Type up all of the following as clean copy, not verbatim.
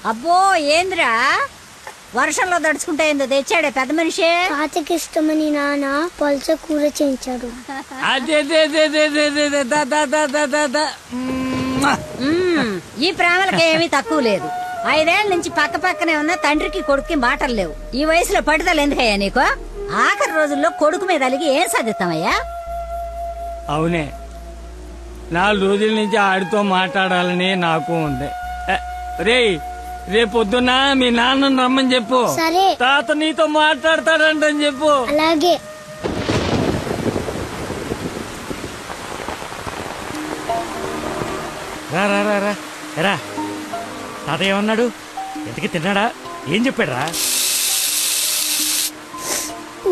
అబ్బో ఏంద్రా వర్షంలో దడుచుకుంటా ఏందో తెచ్చాడే పెద్ద మనిషి. తాతకి ఇష్టమని నాన్న పల్స కూర చేయించాడు. ఈ ప్రేమలకి ఏమీ తక్కువ లేదు. 5 ఏళ్ల నుంచి పక్క పక్కనే ఉన్న తండ్రికి కొడుక్కి మాటలు లేవు. ఈ వయసులో పట్టుదల ఎందుకయ్యా నీకు? ఆఖరి రోజుల్లో కొడుకు మీద అలిగి ఏం సాధిస్తామయ్యా? అవునే, 4 రోజుల నుంచి ఆడితో మాట్లాడాలని నాకు ఉంది. రేపొద్దున మీ నాన్నని రమ్మని చెప్పు. సరే. తాత నీతో మాట్లాడతాడంటని చెప్పు. అలాగే. రా రా రా రా రా. తాత ఏమన్నాడు? ఎంతకి తిన్నాడా? ఏం చెప్పాడు రా?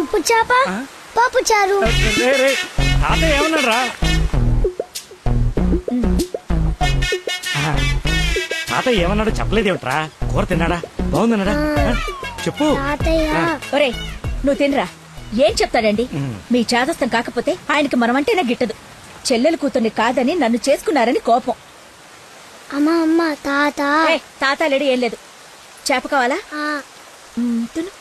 ఉప్పు చేప పప్పు చారు. తాత ఏమన్నాడు రా? తాత ఏమన్నాడు చెప్పలేదేమిట్రా? కూర తిన్నాడా? బాగుందన్నాడా? చెప్పు. ఒరే నువ్వు తినరా. ఏం చెప్తాడండి? మీ చాదస్తం కాకపోతే ఆయనకి మనమంటేనే గిట్టదు. చెల్లెలు కూతుర్ని కాదని నన్ను చేసుకున్నారని కోపం. అమ్మా అమ్మ తాత. తాత లేడు ఏం లేదు. చేప కావాలా? తిను.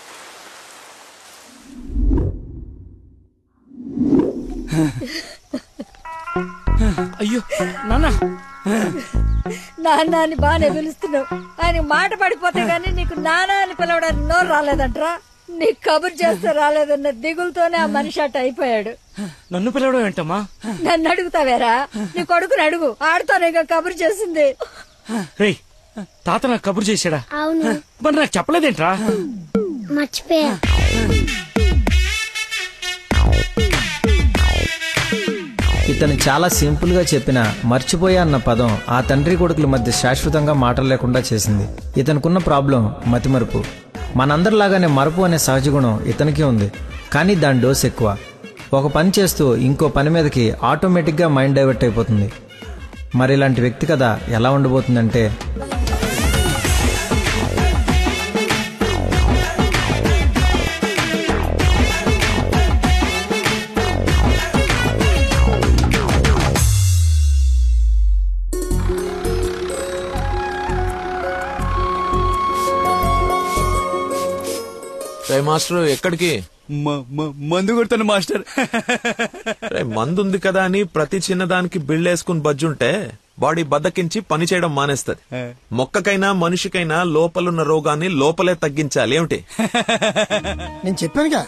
అయ్యో నాన్న. నాన్న అని బానే పిలుస్తున్నావు. ఆయన మాట పడిపోతే గానీ నీకు నాన్న అని పిలవడానికి నోరు రాలేదంట్రా. నీకు కబురు చేస్తే రాలేదన్న దిగులతోనే ఆ మనిషి అట్ట అయిపోయాడు. నన్ను పిలవడం ఏంటమ్మా? నన్ను అడుగుతావేరా? నీ కొడుకుని అడుగు. ఆడుతోనే కబురు చేసింది. రేయ్, తాత నాకు కబురు చేశాడా? అవును. మరి నాకు చెప్పలేదేంట్రా? మర్చిపోయా. ఇతను చాలా సింపుల్ గా చెప్పిన మర్చిపోయా అన్న పదం ఆ తండ్రి కొడుకుల మధ్య శాశ్వతంగా మాటలు లేకుండా చేసింది. ఇతనుకున్న ప్రాబ్లం మతిమరుపు. మనందరిలాగానే మరపు అనే సహజ గుణం ఇతనికి ఉంది, కానీ దాని డోస్ ఎక్కువ. ఒక పని చేస్తూ ఇంకో పని మీదకి ఆటోమేటిక్గా మైండ్ డైవర్ట్ అయిపోతుంది. మరి ఇలాంటి వ్యక్తి కథ ఎలా ఉండబోతుందంటే, మాస్టర్ ఎక్కడికి? మందు కొడుతాను మాస్టర్. మందు ఉంది కదా అని ప్రతి చిన్నదానికి బిళ్ళేసుకుని బజ్జుంటే బాడీ బద్దకించి పని చేయడం మానేస్తది. మొక్కకైనా మనిషికైనా లోపలున్న రోగాన్ని లోపలే తగ్గించాలి. ఏమిటి? నేను చెప్పానుగా,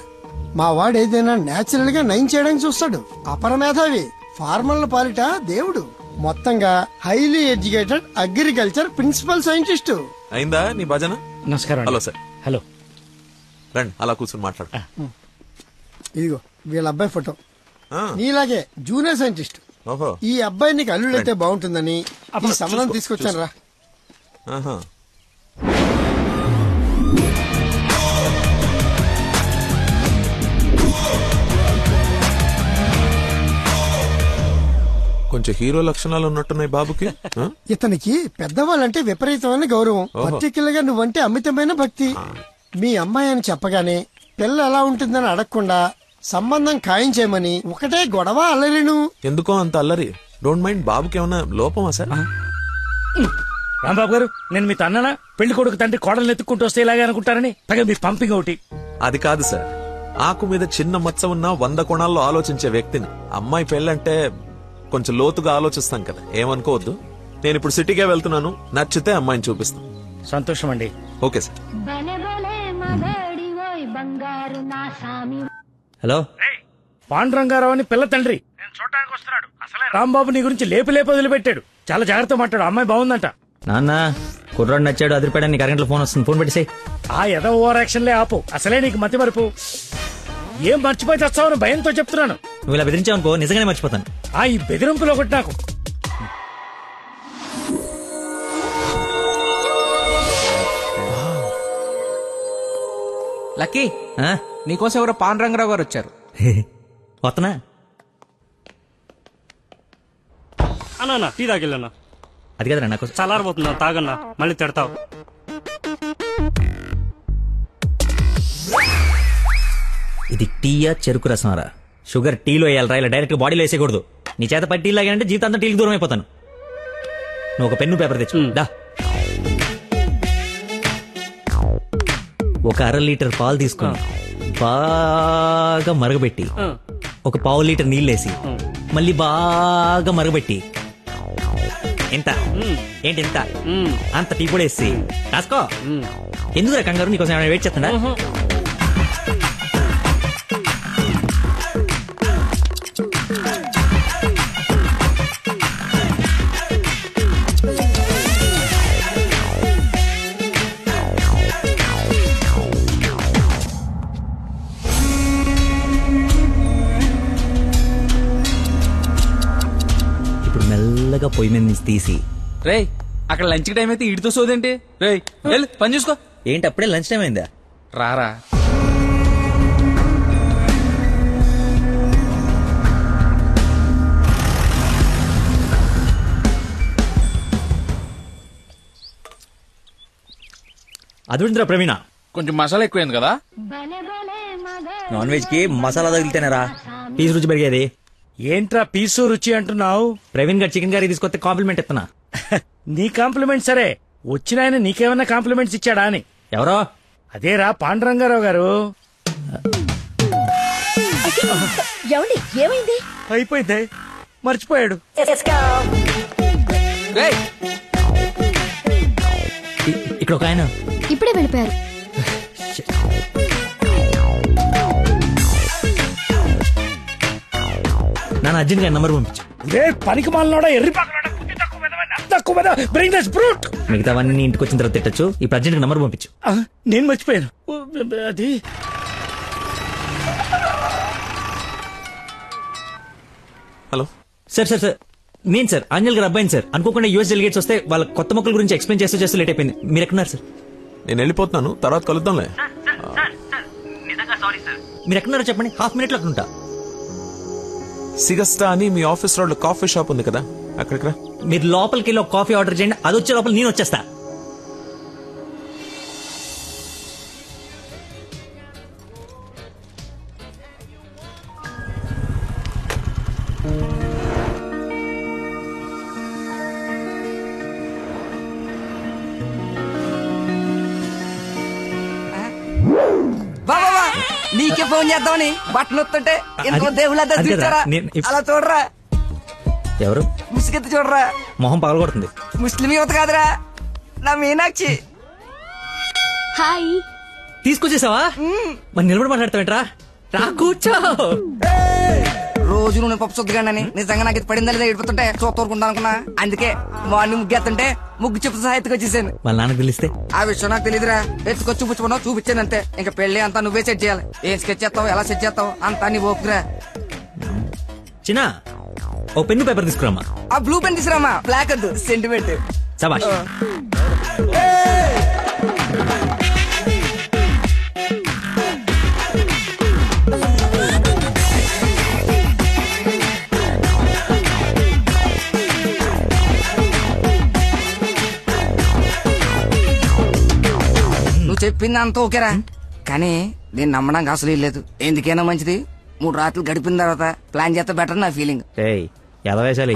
మా వాడు ఏదైనా నేచురల్ గా నయం చేయడానికి చూస్తాడు. అపరమేధావి, ఫార్మల్ పాలిట దేవుడు. మొత్తంగా highly educated agriculture principal scientist. అయిందా నీ భజన? నమస్కారం. Hello sir. హలో. రండి అలా కూర్చొని మాట్లాడు. ఇదిగో వీళ్ళ అబ్బాయి ఫోటో. నీలాగే జూనియర్ సైంటిస్ట్. ఈ అబ్బాయి నీకు అల్లుడైతే బాగుంటుందని ఈ సంబంధం తీసుకొచ్చాను రా. కొంచెం హీరో లక్షణాలు ఉన్నట్టున్నాయి బాబుకి. ఇతనికి పెద్దవాళ్ళంటే విపరీతమైన గౌరవం. పర్టికులర్ గా నువ్వంటే అమితమైన భక్తి. మీ అమ్మాయి అని చెప్పగానే పిల్ల ఎలా ఉంటుందని అడగకుండా సంబంధం ఖాయం చేయమని ఒకటే గొడవ అల్లరిను. ఎందుకో అంత అల్లరి? Don't mind. బాబుకి ఏమన్నా లోపమా సార్? రాంబాబు గారు, నేను మీ తన్ననా? పెళ్లి కొడుకు తండ్రి కోడలు ఎత్తుకుంటూ వస్తే ఇలాగే అనుకుంటారని పైగా మీ పంపింగ్ ఒకటి. అది కాదు సార్, ఆకు మీద చిన్న మచ్చ ఉన్న 100 కోణాల్లో ఆలోచించే వ్యక్తిని. అమ్మాయి పెళ్ళంటే కొంచెం లోతుగా ఆలోచిస్తాం కదా, ఏమనుకోవద్దు. నేను ఇప్పుడు సిటీకే వెళ్తున్నాను, నచ్చితే అమ్మాయిని చూపిస్తాను. సంతోషం అండి. Okay sir. హలో. పాండురంగారావు అని పిల్ల తండ్రి నేను చూడటానికి వస్తున్నాడు. అసలే రాంబాబు నీ గురించి లేపు వదిలిపెట్టాడు. చాలా జాగ్రత్త మాట్లాడు. అమ్మాయి బాగుందంట. నాన్న కుర్రాడు నచ్చాడు, అదిరిపాడని నీకు అరగంటలో ఫోన్ వస్తుంది. ఫోన్ పెట్టేసి. ఆ ఎదో ఓవర్ యాక్షన్లే ఆపు. అసలే నీకు మతి మరుపు. ఏం మర్చిపోయి తెస్తావని భయంతో చెప్తున్నాను. నువ్వు ఇలా బెదిరించావనుకో నిజంగానే మర్చిపోతాను. ఈ బెదిరింపులో ఒకటి నాకు. లక్కీ, నీకోసం ఎవరో పాండురంగరావు గారు వచ్చారు. వస్తనా? అన్నా టీ తాగిల్లన్నా. అది కదరా నాకు చల్లారబోతున్నా, తాగన్నా, మళ్ళీ తిడతావు. ఇది టీయా చెరుకు రసంరా? షుగర్ టీలో వేయాలరా, ఇలా డైరెక్ట్ బాడీలో వేసేయకూడదు. నీ చేత పట్టి టీ లాగానంటే జీవితం అంతా టీకి దూరం అయిపోతాను. నువ్వు ఒక పెన్ను పేపర్ తెచ్చు. దా. ఒక 1/2 లీటర్ పాలు తీసుకుని బాగా మరగబెట్టి ఒక 1/2 లీటర్ నీళ్ళేసి మళ్ళీ బాగా మరగబెట్టి ఎంత ఏంటి ఎంత అంత టీ కూడా వేసి రాసుకో. ఎందుకు కంగారు, నీకోసం ఏమైనా వెయిట్ చేస్తుందా? మెల్లగా పొయ్యి మీద నుంచి తీసి రేయ్ అక్కడ లంచ్ టైం అయితే ఇడితో సోదేంటి? రేయ్ వెళ్ళు పని చూసుకో. ఏంటి అప్పుడే లంచ్ టైం అయిందా? రారా అదుందిరా ప్రవీణ, కొంచెం మసాలా ఎక్కువైంది కదా. నాన్ వెజ్ కి మసాలా తగిలితేనేరా పీస్ రుచి పెరిగేది. ఏంట్రా పీసు రుచి అంటున్నావు? ప్రవీణ్ గారు చికెన్ కర్రీ తీసుకొస్తే కాంప్లిమెంట్ ఇస్తున్నా. నీ కాంప్లిమెంట్ సరే, వచ్చిన ఆయన నీకేమన్నా కాంప్లిమెంట్స్ ఇచ్చాడా అని. ఎవరో? అదేరా పాండురంగారావు గారు. ఏమైంది? అయిపోయింది, మర్చిపోయాడు. ఇక్కడ ఒక ఆయన ఇప్పుడే వెళ్ళిపోయారు. నాన్న అర్జెంట్ గా నంబర్ పంపించు. పనికి మాలనోడా, ఎర్రి మిగతావన్నీ ఇంటికి వచ్చిన తర్వాత తిట్టచ్చు. ఇప్పుడు అర్జెంట్ గా నంబర్ పంపించు. నేను మర్చిపోయాను అది. హలో సార్ సార్ సార్ నేను సార్ అంజల్ గారు అబ్బాయిని సార్. అనుకోకుండా యూఎస్ డెలిగేట్స్ వస్తే వాళ్ళ కొత్త మొక్కల గురించి ఎక్స్ప్లెయిన్ చేస్తూ లేట్ అయిపోయింది. మీరు ఎక్కడున్నారు సార్? నేను వెళ్ళిపోతున్నాను, తర్వాత కలుద్దాంలే. మీరు ఎక్కడున్నారో చెప్పండి, హాఫ్ మినిట్ లో అక్కడ ఉంటా. సిగస్టా అని మీ ఆఫీస్ రోడ్ లో కాఫీ షాప్ ఉంది కదా, అక్కడికి రా. మీరు లోపలికి వెళ్ళి ఒక కాఫీ ఆర్డర్ చేయండి, అది వచ్చే లోపల నేను వచ్చేస్తా. నీకే ఫోన్ చేద్దామని బట్టలు వస్తుంటే ఎంతో దేవుళ్ళ చూచారా, అలా చూడరా. ఎవరు? ముసుగెత్తి చూడరా, మొహం పగలగొడుతుంది. ముస్లిం యువత కాదురా, నా మీనాక్షి. హాయ్. తీసుకొచ్చేసావా? మరి నిలబడి మాట్లాడతావేంట్రా? రా కూర్చో. రోజు నువ్వు పప్పు సొద్దుగానని నిజంగా నాకు ఇది పడిందా లేదా ఏడిపోతుంటే చూస్తూరుకుంటా అనుకున్నా. అందుకే మార్నింగ్ ముగ్గేస్తుంటే ముగ్గు చెప్పు సహా ఎత్తుకొచ్చేసాను. వాళ్ళ నాన్నకు తెలిస్తే? ఆ విషయం నాకు తెలియదురా, ఎత్తుకొచ్చి చూపించుకున్నావు, చూపించాను అంతే. ఇంకా పెళ్లి అంతా నువ్వే సెట్ చేయాలి. ఏం స్కెచ్ చేస్తావు, ఎలా సెట్ చేస్తావు అంతా నీ ఓపురా. చిన్న ఓ పెన్ను పేపర్ తీసుకురామా. ఆ బ్లూ పెన్ తీసుకురామా, బ్లాక్ వద్దు, సెంటిమెంట్. సబాష్. నువ్వు చెప్పింది అంత ఓకేరా, కానీ నేను నమ్మడానికి అసలు లేదు. ఎందుకైనా మంచిది 3 రాత్రులు గడిపిన తర్వాత ప్లాన్ చేస్తే బెటర్ నా ఫీలింగ్. ఎలా వేసాలి?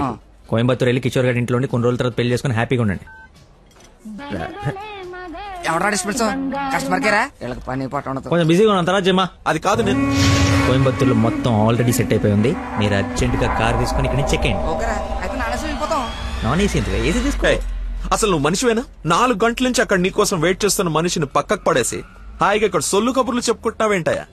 కోయంబత్తూర్ వెళ్ళి కిషోర్ గారి ఇంట్లో కొన్ని రోజుల తర్వాత పెళ్లి చేసుకుని హ్యాపీగా ఉండండి. ఎవరా డిస్పెన్స్ కస్టమర్ కేరా, వీళ్ళకి పని పాట ఉండదు. కొంచెం బిజీగా ఉన్నాను, తర్వాత జమ్మా. అది కాదు, నేను కోయంబత్తూర్లో మొత్తం ఆల్రెడీ సెట్ అయిపోయి ఉంది. మీరు అర్జెంట్ గా కార్ తీసుకుని ఇక్కడ చెక్ అయ్యండి. ఓకేరా, అయితే నాన్న వెళ్ళిపోతాం. నాన్ ఏసీ ఎందుకు, ఏసీ తీసుకో. అసలు నువ్వు మనిషివేనా? 4 గంటల నుంచి అక్కడ నీకోసం వెయిట్ చేస్తున్న మనిషిని పక్కకు పడేసి హాయిగా ఇక్కడ సొల్లు కబుర్లు చెప్పుకుంటున్నావేంటయా?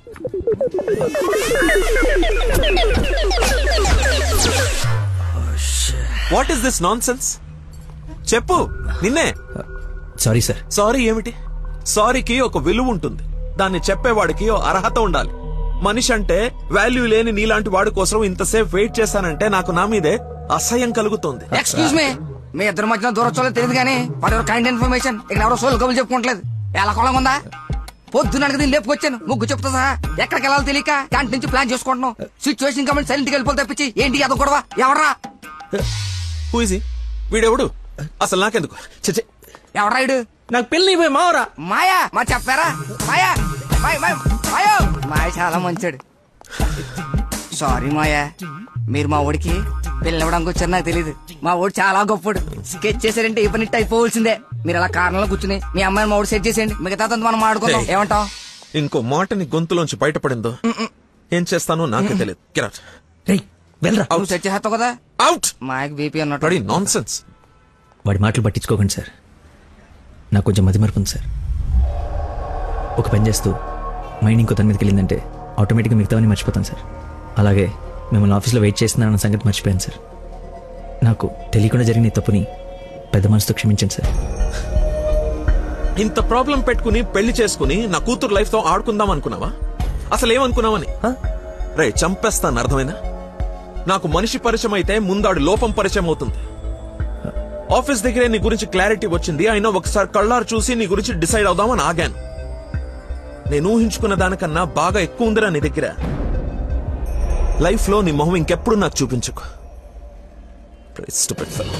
What is this nonsense? చెప్పు, నిన్నే. Sorry sir. సారీ ఏమిటి? సారీకి ఒక విలువ ఉంటుంది, దాన్ని చెప్పేవాడికి ఓ అర్హత ఉండాలి. మనిషి అంటే వాల్యూ లేని నీలాంటి వాడి కోసం ఇంతసేపు వెయిట్ చేశానంటే నాకు నా మీదే అసహ్యం కలుగుతుంది. ఎక్స్క్యూజ్ మీ, మీ ఇద్దరు మధ్యన దూరం చూడలేదు తెలియదు కానీ వాడు కైండ్ ఇన్ఫర్మేషన్ ఇక్కడ ఎవరో సోల్ కబులు చెప్పుకోవట్లేదు. ఎలా కొలం ఉందా? పొద్దున దీన్ని లేపుకొచ్చాను, ముగ్గు చెప్తా సహా. ఎక్కడికి వెళ్ళాలో తెలియక క్యాంటీన్ నుంచి ప్లాన్ చేసుకుంటున్నాం. సిచ్యువేషన్ కమెంట్ సైలెంట్ గా వెళ్ళిపోతే తప్పించి ఏంటి అదో గొడవ? ఎవరా వీడెవడు? అసలు నాకెందుకు? ఎవరా ఇడు? నాకు పెళ్లి మావరా. మాయా మా చెప్పారా? మాయా మాయా మాయ చాలా మంచాడు. సారీ మాయా, మీరు మా ఓడికి పెళ్ళి ఇవ్వడానికి వచ్చారు నాకు తెలీదు. మా ఓడి చాలా గొప్పడు. స్కెచ్ చేశారంటే ఈ పని అయిపోవలసిందే. మీరు అలా కారణంలో కూర్చుని మీ అమ్మాయిని మూడు సెట్ చేసేయండి, మిగతా మనం మాట్లాడుకుందాం. ఏమంటావ్? ఇంకో మాటని గొంతులోంచి బయటపడిందో ఏం చేస్తానో నాకే తెలియదు. నువ్వు సెట్ చేస్తావు కదా. అవుట్. మాయకు బీపీ అన్నట్టు నాన్సెన్స్. వాడి మాటలు పట్టించుకోకండి సార్, నాకు కొంచెం మతిమరుపు ఉంది సార్. ఒక పని చేస్తూ మైండ్ ఇంకో తన మీదకి వెళ్ళిందంటే ఆటోమేటిక్గా మిగతావన్నీ మర్చిపోతాను సార్. అలాగే మిమ్మల్ని ఆఫీస్లో వెయిట్ చేస్తున్నానన్న సంగతి మర్చిపోయాను సార్. నాకు తెలియకుండా జరిగిన ఈ తప్పుని పెద్ద మనసుతో క్షమించండి సార్. ఇంత ప్రాబ్లం పెట్టుకుని పెళ్లి చేసుకుని నా కూతురు లైఫ్ తో ఆడుకుందాం అనుకున్నావా? అసలు ఏమనుకున్నావని? రే చంపేస్తాను, అర్థమైనా? నాకు మనిషి పరిచయం అయితే ముందాడు లోపం పరిచయం అవుతుంది. ఆఫీస్ దగ్గరే నీ గురించి క్లారిటీ వచ్చింది, అయినా ఒకసారి కళ్ళారు చూసి నీ గురించి డిసైడ్ అవుదామని ఆగాను. నేను ఊహించుకున్న దానికన్నా బాగా ఎక్కువ ఉందిరా నీ దగ్గర. లైఫ్ లో నీ మొహం ఇంకెప్పుడు నాకు చూపించుకో. Stupid fellow.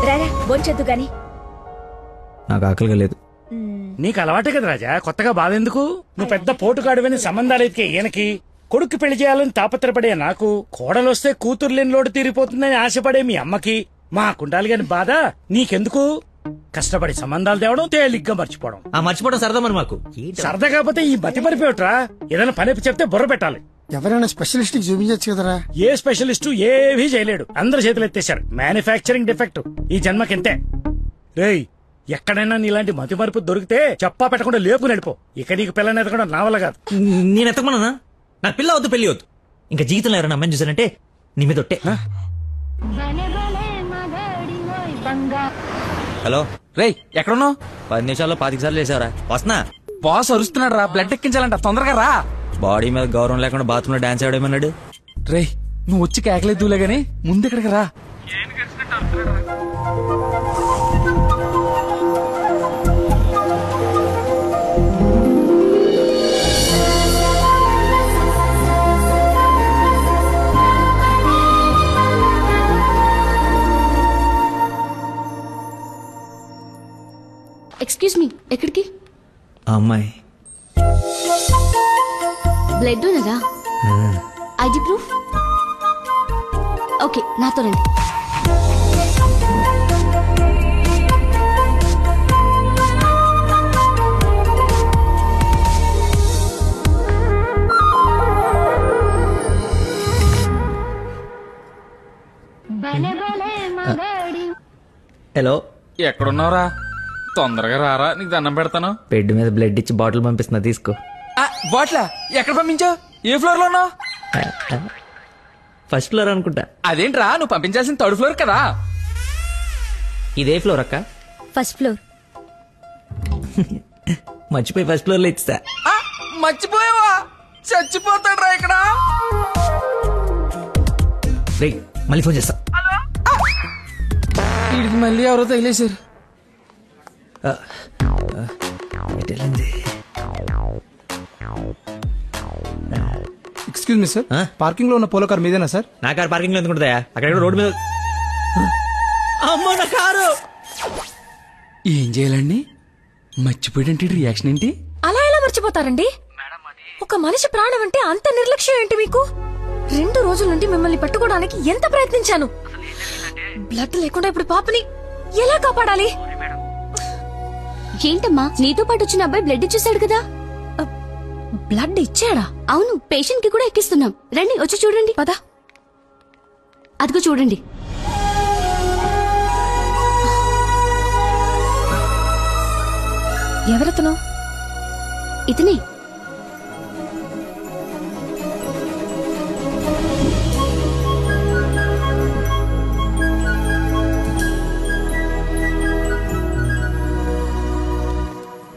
రారా బొంచొద్దు గాని. నాకు ఆకలిగా లేదు. నీకు అలవాటే కదా రాజా, కొత్తగా బాధ ఎందుకు? నువ్వు పెద్ద పోటుగాడువని సంబంధాలు ఎతికే ఈయనకి, కొడుకు పెళ్లి చేయాలని తాపత్రపడే నాకు, కోడలొస్తే కూతురు లేని లోటు తీరిపోతుందని ఆశపడే మీ అమ్మకి, మాకుండాలి గాని బాధ నీకెందుకు? కష్టపడి సంబంధాలు తేవడం, తేలిగ్గా మర్చిపోవడం. మర్చిపోవడం సరదా మరి మాకు. సరదా కాకపోతే ఈ బతి మరిపోయట్రా. ఏదైనా పని చెప్తే బుర్ర పెట్టాలి. ఎవరైనా స్పెషలిస్ట్ కి చూపించచ్చు కదరా. ఏ స్పెషలిస్టు ఏవీ చేయలేడు, అందరు చేతులు ఎత్తేశారు. మ్యానుఫ్యాక్చరింగ్ డిఫెక్ట్ ఈ జన్మకింతే. రేయ్, ఎక్కడైనా నీలాంటి మతి మరుపు దొరికితే చెప్పా పెట్టకుండా లేపు నడిపో. ఇక నీకు పిల్లని ఎతకడం నా వల్ల కాదు. నేను ఎతకమన్నా? నాకు పిల్ల వద్దు, పెళ్లి వద్దు. ఇంకా జీవితంలో ఎవరైనా అమ్మాయిని చూసానంటే నీ మీద ఒట్టే. హలో రేయ్, ఎక్కడున్నావు? 10 నిమిషాల్లో 25 సార్లు చేసావరా? వస్తున్నా. బాస్ అరుస్తున్నాడు రా, బ్లడ్ ఎక్కించాలంట, తొందరగా రా. బాడీ మీద గౌరవం లేకుండా బాత్రూమ్ లో డాన్స్ ఆడేమన్నాడు. రేయ్, నువ్వు వచ్చి కేకలేదులే గాని ముందు ఇక్కడికి రా. ఎక్స్క్యూజ్ మీ, ఎక్కడికి? ఆ అమ్మాయి బ్లడ్ ఉన్నదా? ID proof? ఓకే, నాతో రండి. హలో, ఎక్కడున్నావురా? తొందరగా రారా, నీకు దండం పెడతాను. బెడ్ మీద బ్లడ్ ఇచ్చి బాటిల్ పంపిస్తున్నా, తీసుకో. బాట్లా ఎక్కడ పంపించావు? ఏ ఫ్లోర్ లో ఉన్నావు? ఫస్ట్ ఫ్లోర్ అనుకుంటా. అదేంట్రా, నువ్వు పంపించాల్సిన 3rd ఫ్లోర్ కదా. ఇదే ఫ్లోర్ అక్క? First floor. మర్చిపోయి ఫస్ట్ ఫ్లోర్ లో ఇస్తా. మర్చిపోయావా? చచ్చిపోతాడు రా ఇక్కడ. రేయ్, మళ్ళీ ఫోన్ చేస్తా. వీడికి మళ్ళీ ఎవరో తగిలేశారు. ఎక్స్క్యూజ్ మీ సార్, పార్కింగ్ లో ఉన్న పోలో కార్ మీదేనా సార్? నా కారు పార్కింగ్ లో ఎందుకుంటుందా? అక్కడ రోడ్డు మీద. అమ్మో నా కారు! ఏం చేయాలండి? మర్చిపోయాడంటే రియాక్షన్ ఏంటి? అలా ఎలా మర్చిపోతారండి? ఒక మనిషి ప్రాణం అంటే అంత నిర్లక్ష్యం ఏంటి మీకు? 2 రోజుల నుండి మిమ్మల్ని పట్టుకోవడానికి ఎంత ప్రయత్నించాను. బ్లడ్ లేకుండా ఇప్పుడు పాపని ఎలా కాపాడాలి? ఏంటమ్మా, నీతో పాటు వచ్చిన అబ్బాయి బ్లడ్ ఇచ్చేసాడు కదా? బ్లడ్ ఇచ్చాడా? అవును, పేషెంట్ కి కూడా ఎక్కిస్తున్నాం. రండి, వచ్చి చూడండి. పద. అదిగో చూడండి. ఎవరతను? ఇతనే.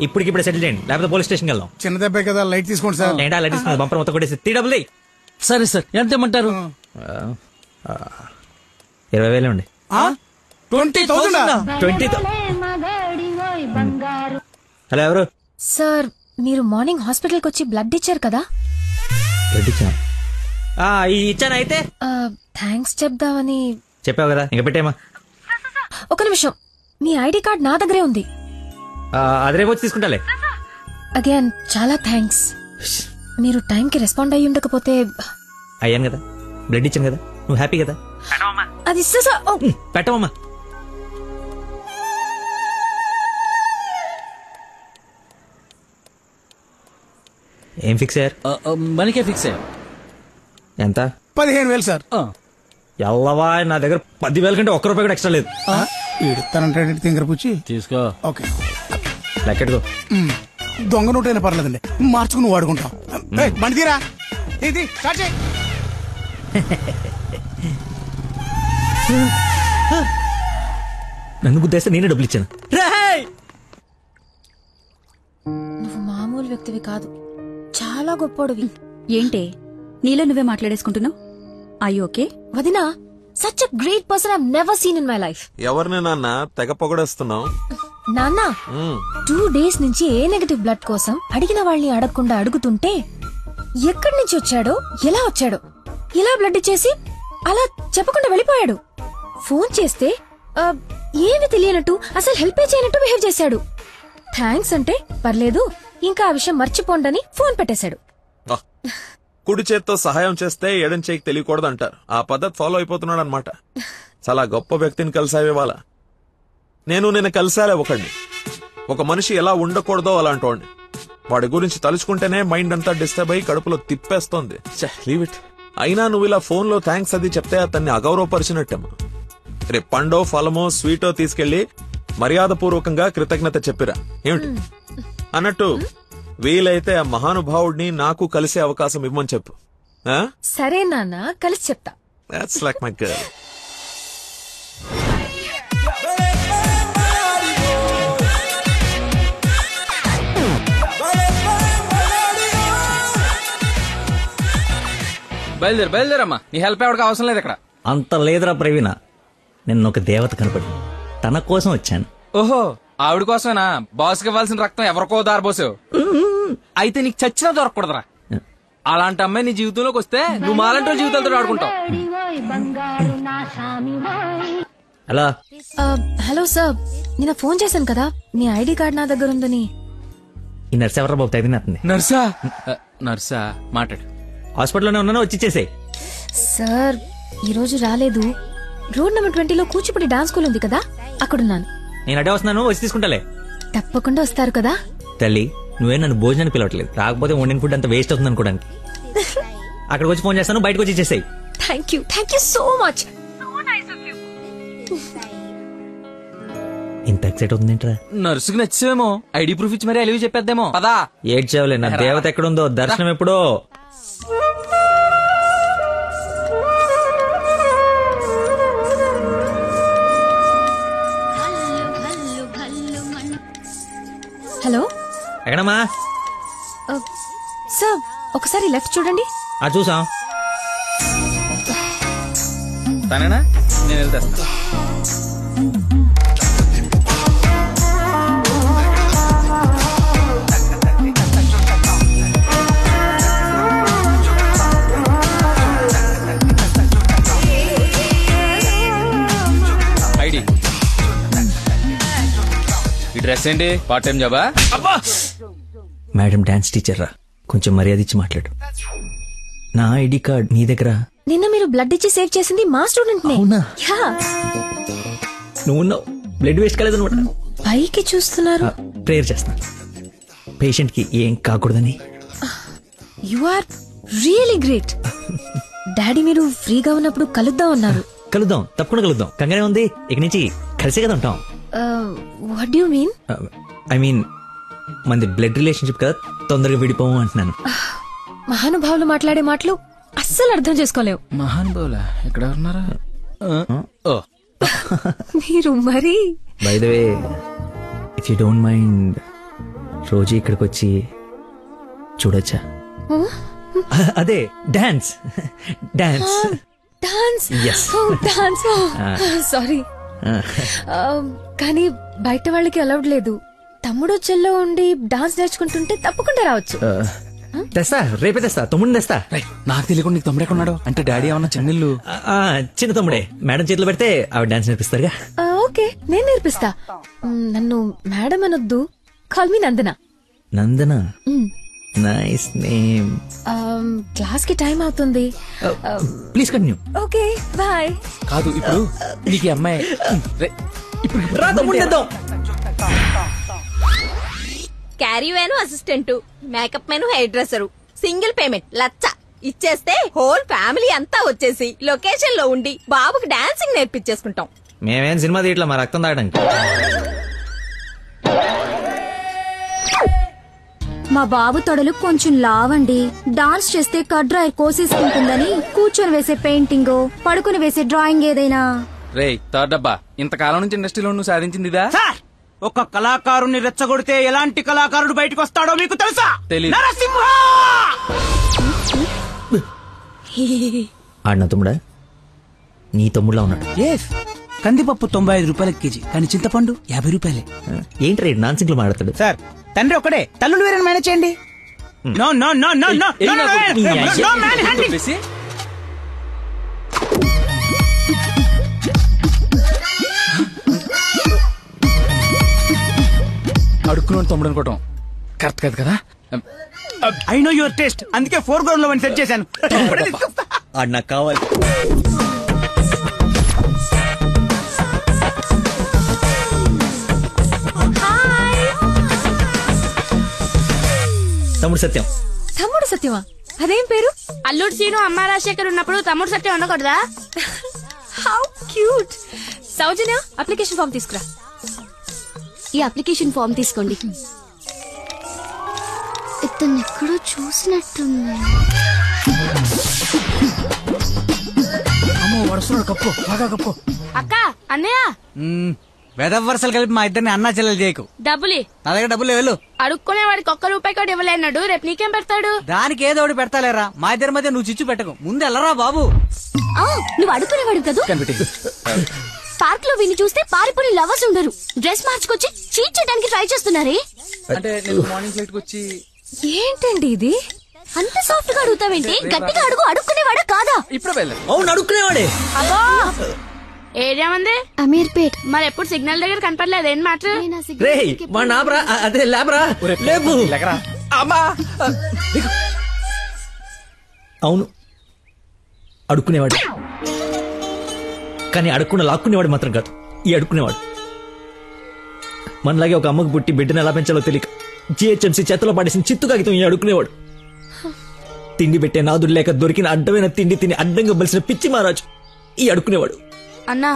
ఇప్పటికిప్పుడే సెటిల్ చేయండి, లేకపోతే పోలీస్ స్టేషన్కి వెళ్దాం. చిన్న దెబ్బే కదా, లైట్ తీసుకోండి సార్. ఏంటా లైట్ తీసుకున్నది? బంపర్ మొత్తం కొట్టేసి 3 డబ్బులు. సరే సార్, ఎంత ఇమ్మంటారు? 20,000 అండి. 20,000? 20,000. హలో, ఎవరు? సార్, మీరు మార్నింగ్ హాస్పిటల్కి వచ్చి బ్లడ్ ఇచ్చారు కదా? బ్లడ్ ఇచ్చాను. ఇచ్చాను. అయితే థ్యాంక్స్ చెప్దామని. చెప్పావు కదా, ఇంకా పెట్టేమా. ఒక నిమిషం, మీ ఐడి కార్డ్ నా దగ్గరే ఉంది. అది రేపు వచ్చి తీసుకుంటాలే. అగైన్ చాలా థ్యాంక్స్. మీరు టైంకి రెస్పాండ్ అయ్యి ఉండకపోతే. అయ్యాను కదా, బ్లడ్ ఇచ్చాను కదా, నువ్వు హ్యాపీ కదా. అది పెట్టవమ్మా. ఏం ఫిక్స్ అయ్యారు? మనకే ఫిక్స్ అయ్యారు. ఎంత? 15,000 సార్. ఎల్లవా, నా దగ్గర 10,000 కంటే ఒక్క రూపాయి కూడా ఎక్స్ట్రా లేదు. ఇడతానంటే తింగర పుచ్చి తీసుకో. ఓకే, లెక్కెట్టుకో. దొంగ నోట్ అయినా పర్లేదండి, మార్చుకుని వాడుకుంటాం. బండి తీరా, ఇది స్టార్ట్ చేయి. నన్ను గుద్దేస్తే నేనే డబ్బులు ఇచ్చాను. నువ్వు మామూలు వ్యక్తివి కాదు, చాలా గొప్పోడివి. ఏంటే నీలో నువ్వే మాట్లాడేసుకుంటున్నావు? I okay? వదినా, such a great person I never seen in my life. ఎవరిని నాన్న తెగ పొగడేస్తున్నావు? నాన్న 2 days నుంచి ఏ నెగటివ్ బ్లడ్ కోసం అడిగిన వాళ్ళని అడగకుండా అడుగుతుంటే ఎక్కడి నుంచి వచ్చాడో, ఎలా వచ్చాడో, ఇలా బ్లడ్ ఇచ్చేసి అలా చెప్పకుండా వెళ్ళిపోయాడు. ఫోన్ చేస్తే ఏమి తెలియనట్టు, అసలు హెల్ప్ చేయనట్టు బిహేవ్ చేశాడు. థ్యాంక్స్ అంటే పర్లేదు, ఇంకా ఆ విషయం మర్చిపోండని ఫోన్ పెట్టేశాడు. కుడి చేత్తో సహాయం చేస్తే ఎడం చేయికి తెలియకూడదు అంటారు. ఆ పద్ధతి ఫాలో అయిపోతున్నాడు అనమాట. చాలా గొప్ప వ్యక్తిని కలిసావే వాళ్ళ. నేను కలిసాలే ఒకడిని. ఒక మనిషి ఎలా ఉండకూడదో అలాంటి వాడిని. వాడి గురించి తలుచుకుంటేనే మైండ్ అంతా డిస్టర్బ్ అయ్యి కడుపులో తిప్పేస్తోంది. Leave it. అయినా నువ్వు ఇలా ఫోన్ లో థ్యాంక్స్ అది చెప్తే అతన్ని అగౌరవపరిచినట్టేమో. రేపు పండో ఫలమో స్వీటో తీసుకెళ్లి మర్యాదపూర్వకంగా కృతజ్ఞత చెప్పిరా ఏమిటి అన్నట్టు. వీలైతే ఆ మహానుభావుడిని నాకు కలిసే అవకాశం ఇవ్వమని చెప్పు. సరే నాన్న, కలిసి చెప్తా. That's like my girl. బయలుదేరమ్మా, నీ హెల్ప్ ఎవరికి అవసరం లేదు ఇక్కడ. అంత లేదురా ప్రవీణ, నిన్న ఒక దేవత కనపడి తన కోసం వచ్చాను. ఓహో, ఆవిడ కోసమేనా? బాస్కి ఇవ్వాల్సిన రక్తం ఎవరికో దారిపోసావు. అయితే నీకు చచ్చినా దొరకకూడదురా. అలాంటి అమ్మాయి నీ జీవితంలోకి వస్తే నువ్వు మాలంటి జీవితాలతో ఆడుకుంటావు. హలో హలో సార్, నిన్న ఫోన్ చేశాను కదా, మీ ఐడి కార్డ్ నా దగ్గర ఉందని. ఈ నర్స్ ఎవరా బాబు తగినట్టుంది? నర్సా మాట్లాడు. హాస్పిటల్లోనే ఉన్నాను, వచ్చి ఇచ్చేసేయ్. సార్ ఈ రోజు రాలేదు. రోడ్ నెంబర్ 20లో కూచిపూడి డాన్స్ స్కూల్ ఉంది కదా, అక్కడున్నాను. నేను అడే వస్తున్నాను, వచ్చి తీసుకుంటాలే. తప్పకుండా వస్తారు కదా? తల్లి, నువ్వే నన్ను భోజనానికి పిలవట్లేదు. రాకపోతే వండిన ఫుడ్ అంత వేస్ట్ అవుతుంది అనుకోడానికి. అక్కడికి వచ్చి ఫోన్ చేస్తాను, బయటకు వచ్చి ఇచ్చేసేయ్. Thank you so much. ఇంత ఎక్సైట్ అవుతుందేంట్రా? నర్సుకి నచ్చేమో, ఐడి ప్రూఫ్ ఇచ్చి మరీ అలివి చెప్పేద్దేమో. పదా ఏడ్చేవలే, నా దేవత ఎక్కడుందో, దర్శనం ఎప్పుడో. హలో, ఎక్కడమ్మా? సార్ ఒకసారి లెఫ్ట్ చూడండి. చూసాం. తనేనా? నేను వెళ్తా. ఐడి, ఈ డ్రెస్ ఏంటి? పార్ట్ టైం జాబా? మేడం డాన్స్ టీచర్ రా, కొంచెం మర్యాద ఇచ్చి మాట్లాడు. నా ఐడి కార్డ్ నీ దగ్గర. నిన్న మీరు బ్లడ్ ఇచ్చి సేవ్ చేసింది మా స్టూడెంట్ నే. నువ్వు బ్లడ్ వేస్ట్ కాలేదన్నమాట. పైకి చూస్తున్నారు. ప్రేయర్ చేస్తున్నా పేషెంట్ కి ఏం కాకూడదని. You are really great. Daddy మీరు ఫ్రీగా ఉన్నప్పుడు కలుద్దాం అన్నారు. కలుద్దాం, తప్పకుండా కలుద్దాం. కంగానే ఉంది, ఇక నుంచి కలిసే కదా ఉంటాం. What do you mean? I mean మనది బ్లడ్ రిలేషన్షిప్ కదా, తొందరగా విడిపోము అంటున్నాను. మహానుభావులు మాట్లాడే మాటలు అస్సలు అర్థం చేసుకోలేవు. మహానుభావులా? ఎక్కడ ఉన్నారా? మీరు మరి. By the way, if you don't mind, రోజు ఇక్కడికి వచ్చి చూడొచ్చా? అదే dance. Dance dance dance. Sorry, కానీ బయట వాళ్ళకి అలౌడ్ లేదు. తమ్ముడు చెల్లో ఉండి డాన్స్ నేర్చుకుంటుంటే తప్పకుండా రావచ్చు. తెస్తా, రేపే తెస్తా, తమ్ముడిని తెస్తా. నాకు తెలియకుండా నీకు తమ్ముడు ఎక్కడ ఉన్నాడు? అంటే డాడీ ఏమన్నా చెన్నెళ్ళు? చిన్న తమ్ముడే, మేడం చేతిలో పెడితే ఆవిడ డాన్స్ నేర్పిస్తారుగా. ఓకే నేను నేర్పిస్తా. నన్ను మేడం అనొద్దు, call me Nandana. Nandana, nice name. Class కి టైం అవుతుంది. Please continue. Okay bye. కాదు ఇప్పుడు నీకు అమ్మాయి caravan assistant, makeup man hair dresser, single payment 1,00,000 ఇచ్చేస్తే హోల్ ఫ్యామిలీ అంతా వచ్చేసి లొకేషన్ లో ఉండి బాబుకి డాన్సింగ్ నేర్పించేసుకుంటాం. మేమేం సినిమా తీయట్లా, మా రక్తం తాగడానికి. మా బాబు తొడలు కొంచెం లావండి. డాన్స్ చేస్తే కట్ డ్రైర్ కోసేసుకుంటుందని కూర్చొని వేసే పెయింటింగ్, పడుకుని వేసే డ్రాయింగ్ ఏదైనా. రే థర్డ్ డబ్బా, ఇంతకాలం నుంచి ఇండస్ట్రీలో నువ్వు సాధించిందిదా? ఒక కళాకారుని రెచ్చగొడితే ఎలాంటి కళాకారుడు బయటకు వస్తాడో మీకు తెలుసా? తెలీదు. నరసింహ! ఆడిన తమ్ముడా? నీ తమ్ముడులా ఉన్నాడు. కందిపప్పు 95 రూపాయలకి కేజీ, కానీ చింతపండు 50 రూపాయలే. ఏంటి రేట్ నాన్సింగ్ లో మాట్లాడతాడు? సార్ తండ్రి ఒక్కడే, తల్లులు వేరే మేనేజ్ చేయండి. No no no no no అడుక్కున్నాడు తమ్ముడు అనుకోవటం కరెక్ట్ కాదు కదా. ఐ నో యువర్ టేస్ట్, అందుకే 4 గ్రౌండ్ లో సెట్ చేశాను. ఆడు నాకు కావాలి. తమ్ముడు సత్యం. తమ్ముడు సత్యమా? అదేం పేరు? అల్లుడు సీను అమ్మ రాజశేఖర్ ఉన్నప్పుడు తమ్ముడు సత్యం ఉండకూడదా? How cute. Soujanya, application form తీసుకురా. ఈ అప్లికేషన్ ఫామ్ తీసుకోండి. ఇతను ఎక్కడో చూసినట్టుంది. అమ్మో వరుసలో కప్పు, బాగా కప్పు. అక్క, అన్నయ్య, వేదవరసలు కలిపి మా ఇద్దరిని అన్నా చెల్లెలు చేయకు. డబ్బులి నా దగ్గర డబ్బులు వెళ్ళు. అడుక్కునే వాడికి 1 రూపాయి కూడా ఇవ్వలేన్నాడు, రేపు నీకేం పెడతాడు? దానికి ఏదో ఒకటి పెడతాలేరా, మా ఇద్దరి మధ్య నువ్వు చిచ్చు పెట్టకు. ముందు వెళ్ళరా బాబు. నువ్వు అడుగునేవాడు కదా. పార్క్ లో విని చూస్తే పారిపోయి లవర్స్ ఉండరు. డ్రెస్ మార్చుకొచ్చి చీట్ చేయడానికి ట్రై చేస్తున్నారే. అంటే నేను మార్నింగ్ ఫ్లైట్ వచ్చి. ఏంటండి ఇది? అంత సాఫ్ట్ గా అడుగుతావేంటి? గట్టిగా అడుగు. అడుక్కునేవాడా కాదా? ఇప్పుడు వెళ్ళాలి. అవును అడుక్కునేవాడే. అబ్బో ఏరియా ఉంది అమీర్పేట్. మరి ఎప్పుడు సిగ్నల్ దగ్గర కనపడలేదు, ఏం మాట? అదే లేబరా లేపు. అవును అడుక్కునేవాడు, కానీ అడుక్కున్న లాక్కునేవాడు మాత్రం కాదు. ఈ అడుక్కునేవాడు మనలాగే ఒక అమ్మకు పుట్టి బిడ్డను ఎలా పెంచాలో తెలియక జిహెచ్ఎంసీ చేతిలో పడేసిన చిత్తు కాగితం ఈ అడుక్కునేవాడు. తిండి పెట్టే నాదుడు లేక దొరికిన అడ్డమైన తిండి తిని అడ్డంగా బలిసిన పిచ్చి మహారాజు ఈ అడుక్కునేవాడు. అన్నా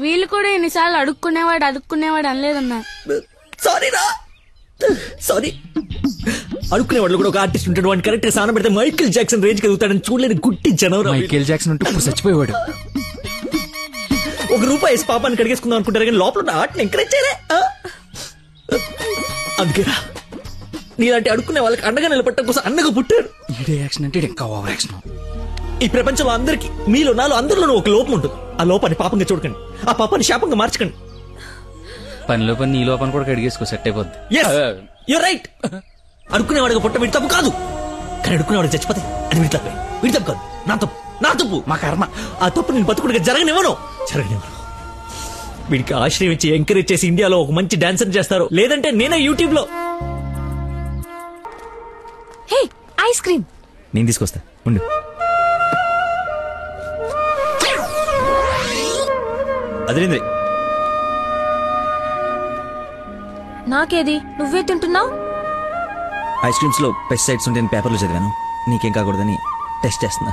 వీళ్ళు కూడా ఎన్నిసార్లు అడుక్కునేవాడు అనలేదన్నా. సారీ. అడుక్కునేవాడు కూడా ఒక ఆర్టిస్ట్ ఉంటాడు, వాడిని కరెక్ట్ సాన పెడితే మైకేల్ జాక్సన్ రేంజ్ ఎదుగుతాడని చూడలేని గుట్టి జనం. మైకేల్ జాక్సన్ ఉంటే ఇప్పుడు చచ్చిపోయేవాడు. ₹1 వేసి పాపాన్ని కడిగేసుకుందాం అనుకుంటారు కానీ లోపల ఆర్ట్ని ఎంకరేజ్ చేయలే. అందుకేరా నీలాంటి అడుక్కునే వాళ్ళకి అండగా నిలబట్టడం కోసం అన్నగా పుట్టాడు. యాక్షన్ అంటే ఇంకా ఓవర్ యాక్షన్. ఈ ప్రపంచంలో అందరికి మీలో నాలో అందరిలోనూ ఒక లోపం ఉంటుంది. ఆ లోపాన్ని పాపంగా చూడకండి, ఆ పాపాన్ని శాపంగా మార్చకండి. పనిలో పని నీ లోపల కూడా కడిగేసుకో, సెట్ అయిపోద్ది. You're right. అడుక్కునేవాడిగా పుట్ట వీడి తప్పు కాదు, కానీ అడుక్కునేవాడికి చచ్చిపోతే అది వీడి తప్పే. వీడి తప్పు కాదు, నా తప్పు, మా కర్మ. ఆ తప్పు నేను బతుకుడిగా జరగనివ్వను. వీడికి ఆశ్రయం ఇచ్చి ఎంకరేజ్ చేసి ఇండియాలో ఒక మంచి డాన్సర్ చేస్తారు, లేదంటే నేనే యూట్యూబ్ లో. హే ఐస్ క్రీమ్ నేను తీసుకొస్తా ఉండు. అదేంద్రి నాకేది? నువ్వే తింటున్నావు. ఐస్ క్రీమ్స్ లో పెస్టిసైడ్స్ ఉంటే పేపర్లో చదివాను, నీకేం కాకూడదని టెస్ట్ చేస్తున్నా.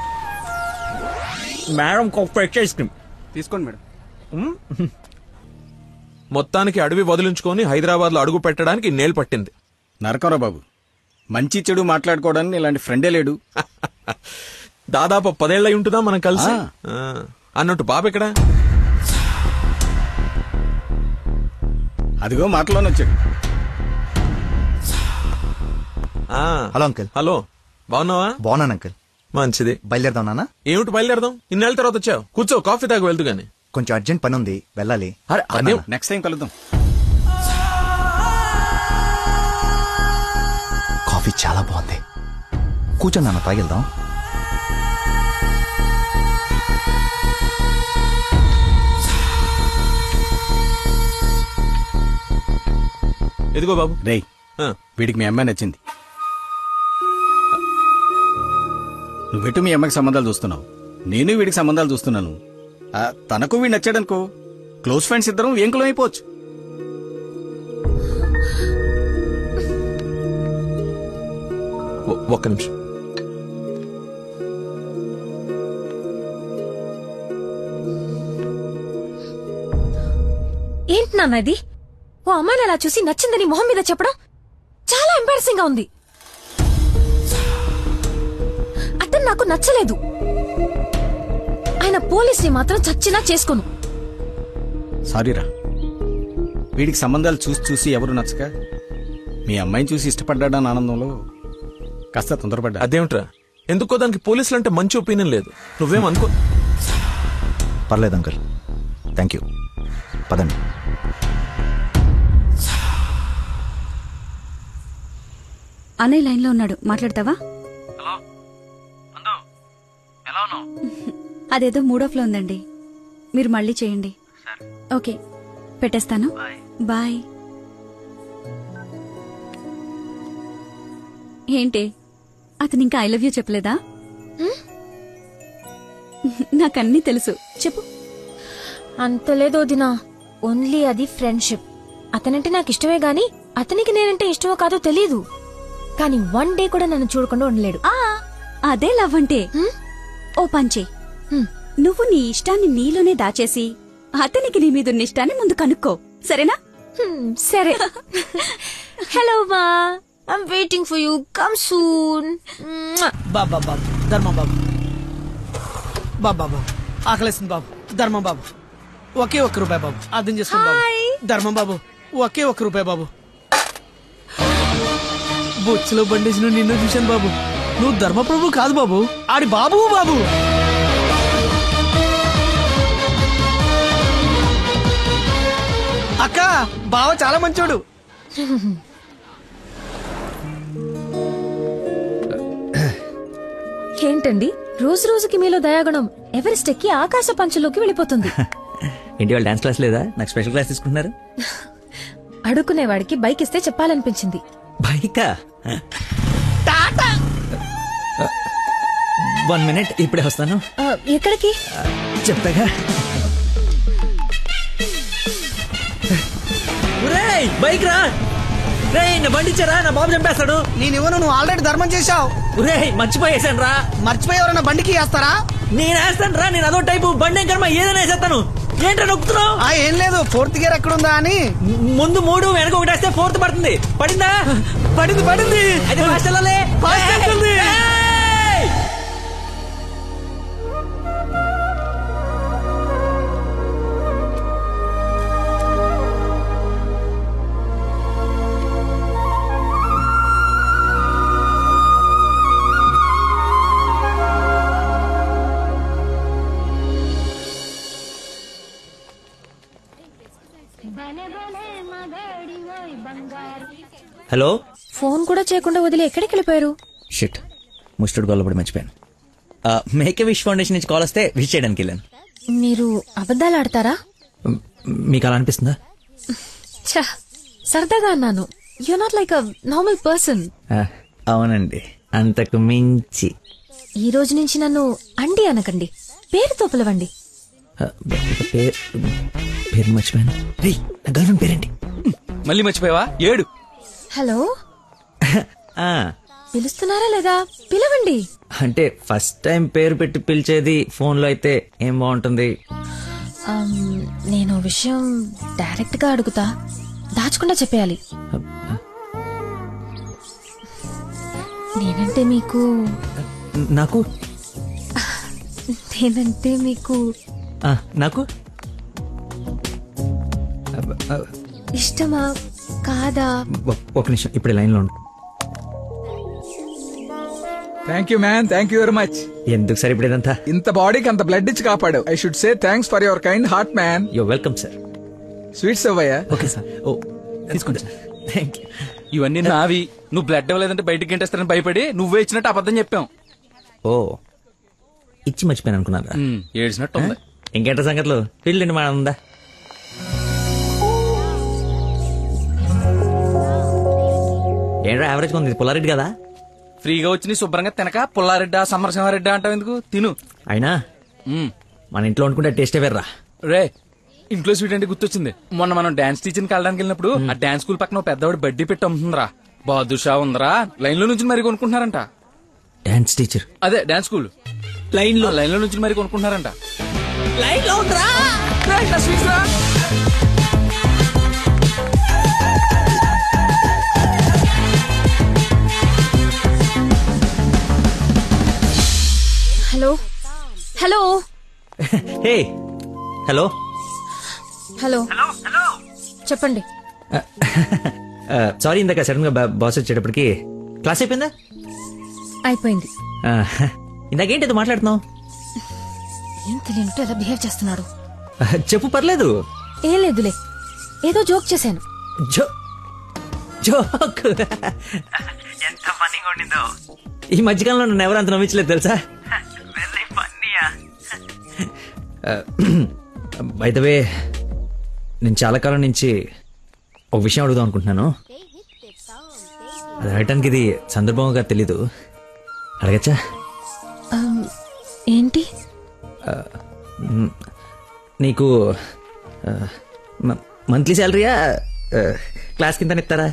మేడం ఫ్రెష్ ఐస్ క్రీమ్ తీసుకోండి మేడం. మొత్తానికి అడవి వదిలించుకొని హైదరాబాద్ లో అడుగు పెట్టడానికి నేలు పట్టింది. నరకరా బాబు, మంచి చెడు మాట్లాడుకోవడానికి ఇలాంటి ఫ్రెండే లేడు. దాదాపు 10 ఏళ్ళై ఉంటుందా మనం కలిసి. అన్నట్టు బాబు ఎక్కడా? అదిగో మాటలోనే వచ్చాడు. Hello uncle. హలో, బాగున్నావా? బాగున్నాను అంకుల్. మంచిది. బయలుదేరదాం నాన్న. ఏమిటి బయలుదేరదాం? ఇన్నేళ్ళ తర్వాత వచ్చావు, కూర్చో, కాఫీ తాగి వెళ్తూ గానీ. కొంచెం అర్జెంట్ పని ఉంది, వెళ్ళాలి. అదే నెక్స్ట్ టైం కలుద్దాం. కాఫీ చాలా బాగుంది, కూర్చో నాన్న, తాగిద్దాం. ఎదిగో బాబు. రేయ్ వీడికి మీ అమ్మాయి నచ్చింది. నువ్వెటు మీ అమ్మకి సంబంధాలు చూస్తున్నావు, నేను వీడికి సంబంధాలు చూస్తున్నాను. తనకు వీడు నచ్చాడనుకో, క్లోజ్ ఫ్రెండ్స్ ఇద్దరం ఏంకులం అయిపోవచ్చు. ఒక్క నిమిషం. ఏంటి నాన్న ఇది? ఓ అమ్మాయిని అలా చూసి నచ్చిందని మొహం మీద చెప్పడం చాలా ఎంబారసింగ్ గా ఉంది. అతను నాకు నచ్చలేదు. ఆయన పోలీసుని మాత్రం చచ్చినా చేసుకోను. సారీరా, వీడికి సంబంధాలు చూసి చూసి ఎవరు నచ్చక మీ అమ్మాయిని చూసి ఇష్టపడ్డాడని ఆనందంలో కాస్త తొందరపడ్డా. అదేమిట్రా, ఎందుకో దానికి పోలీసులు అంటే మంచి ఒపీనియన్ లేదు. నువ్వేం అనుకో. పర్లేదు అంకుల్, థ్యాంక్ యూ. పదండి. అన్నయ్య లైన్ లో ఉన్నాడు, మాట్లాడతావా? అదేదో మూడో ఫ్లో ఉందండి, మీరు మళ్ళీ చేయండి. ఓకే, పెట్టేస్తాను. బాయ్. ఏంటి, అతను ఇంకా ఐ లవ్ యూ చెప్పలేదా? నాకన్నీ తెలుసు, చెప్పు. అంత లేదు వదినా, ఓన్లీ అది ఫ్రెండ్షిప్. అతనంటే నాకు ఇష్టమే గాని అతనికి నేనంటే ఇష్టమో కాదో తెలీదు. కానీ వన్ డే కూడా నన్ను చూడకుండా ఉండలేడు. అదే లవ్ అంటే. ఓ పంచే, నువ్వు నీ ఇష్టాన్ని నీలోనే దాచేసి అతనికి నీ మీదున్న ఇష్టాన్ని ముందు కనుక్కో, సరేనా? సరే. హలో మా, I'm waiting for you, come soon. బాబా బాబు, ధర్మం బాబు. బాబా బాబు, ఆకలేస్తుంది బాబు. ధర్మం బాబు, ఒకే ₹1 బాబు, అర్థం చేసుకోండి బాబు. ధర్మం బాబు, ఒకే ₹1 బాబు. బొచ్చులో బండేసిన నిన్ను చూశాను బాబు. నువ్వు ధర్మప్రభు కాదు బాబు, ఆడి బాబు బాబు. అక్క, బావ చాలా మంచోడు. ఏంటండి రోజు రోజుకి మీలో దయాగుణం ఎవరెస్ట్ ఎక్కి ఆకాశ పంచులోకి వెళ్ళిపోతుంది. ఏంటి వాళ్ళు డాన్స్ క్లాస్ లేదా? నాకు స్పెషల్ క్లాస్ తీసుకుంటున్నారు. అడుక్కునేవాడికి బైక్ ఇస్తే చెప్పాలనిపించింది. బైకా? 1 minute, ఇప్పుడే వస్తాను. ఎక్కడికి? చెప్తాగా. బైక్ రా రే, నా బండి ఇచ్చారా, నా బాబు చంపేస్తాడు. నేనివ్వను, నువ్వు ఆల్రెడీ ధర్మం చేశావు. మర్చిపోయేసాను రా. మర్చిపోయి ఎవరైనా బండికి వేస్తారా? నేను వేస్తాను రా, నేను అదో టైపు బండి కర్మ ఏదైనా వేసేస్తాను. ఏంట్రా నొక్కుతున్నావు? ఏం లేదు, 4th గేర్ ఎక్కడుందా అని. ముందు 3 వెనక 1 వేస్తే 4th పడుతుంది. పడిందా? పడింది. అది ఫాస్ట్ వెళ్ళాలి. హలో. ఫోన్ కూడా చేయకుండా వదిలి ఎక్కడికి వెళ్ళిపోయారు? షిట్, ముస్టుడు గొల్లపడి మర్చిపోయాను. మేక్ విష్ ఫౌండేషన్ నుంచి కాల్ వస్తే విష్ చేయడానికి వెళ్ళాను. మీరు అబద్ధాలు ఆడతారా? మీకు అలా అనిపిస్తుందా? సరదాగా అన్నాను. You not like a normal person. అవునండి, అంతకు మించి. ఈ రోజు నుంచి నన్ను అండి అనకండి, పేరుతో పిలవండి. పేరు మర్చిపోయాను. రే, నా గర్ల్ఫ్రెండ్ పేరేంటి? మళ్ళీ మర్చిపోయావా? 7. హలో, పిలుస్తున్నారా లేదా? పిలవండి. అంటే ఫస్ట్ టైం పేరు పెట్టి పిలిచేది ఫోన్ లో అయితే ఏం బాగుంటుంది? నేను విషయం డైరెక్ట్ గా అడుగుతా, దాచకుండా చెప్పేయాలి. నేనంటే మీకు నాకు నేనంటే మీకు నాకు ఇష్టమా కాదా? ఒక నిమిషం, ఇప్పుడు లైన్ లో ఉండు. Thank you man, thank you very much. ఎందుకు సార్ ఇప్పుడు ఇదంతా? ఇంత బాడీకి అంత బ్లడ్ ఇచ్చి కాపాడు. I should say thanks for your kind heart man. Your welcome sir. Sweets అవ్వయ్యా. Okay sir. ఓ తీసుకోండి సార్. Thank you. ఇవన్నీ నావి. నువ్వు బ్లడ్ ఇవ్వలేదంటే బయటికి గంటేస్తారని భయపడి నువ్వే ఇచ్చినట్టు అబద్ధం చెప్పాం. ఓ, ఇచ్చి మర్చిపోయాను అనుకున్నారా? ఏడ్చినట్టు ఉంది. ఇంకేంట సంగతులు? పిల్లండి మా ఉందా? ఏంట్రా యావరేజ్ ఉంది పుల్లారెడ్డి కదా? ఫ్రీగా వచ్చి నీ శుభ్రంగా తినక పుల్లారెడ్డా సమరసింహారెడ్డా అంటావు ఎందుకు? తిను. అయినా మన ఇంట్లో వండుకుంటే టేస్టే వేర్రా. రే ఇంట్లో స్వీట్ అంటే గుర్తొచ్చింది. మొన్న మనం డాన్స్ టీచర్కి వెళ్ళడానికి వెళ్ళినప్పుడు ఆ డాన్స్ స్కూల్ పక్కన పెద్దవాడు బడ్డీ పెట్టి అమ్ముతుందిరా. బాదుషా ఉందరా, లైన్ లో నుంచి మరి కొనుక్కుంటున్నారంట. డాన్స్ టీచర్ అదే డాన్స్ స్కూల్ లైన్ లో నుంచి మరి కొనుక్కుంటున్నారంట. లైన్ లో ఉందిరా. Hello hello hey hello hello చెప్పండి. సారీ ఇందాక సడన్ గా బాస్ వచ్చేటప్పటికి క్లాస్ అయిపోయిందా? అయిపోయింది. ఇందాకేంటి ఏదో మాట్లాడుతున్నావు? ఏం తెలియనట్టు ఎలా బిహేవ్ చేస్తున్నాడు. చెప్పు పర్లేదు. ఏం లేదులే, ఏదో జోక్ చేశాను. జోక్ ఎంత ఫన్నీగా ఉండిందో. ఈ మధ్యకాలంలో నన్ను ఎవరు అంత నమ్మించలేదు తెలుసా? బై ద వే నేను చాలా కాలం నుంచి ఒక విషయం అడుగుదాం అనుకుంటున్నాను. అది అడగటానికి ఇది సందర్భంగా తెలీదు. అడగచ్చా? ఏంటి? నీకు మంత్లీ శాలరీయా క్లాస్ కింద ఇస్తారా?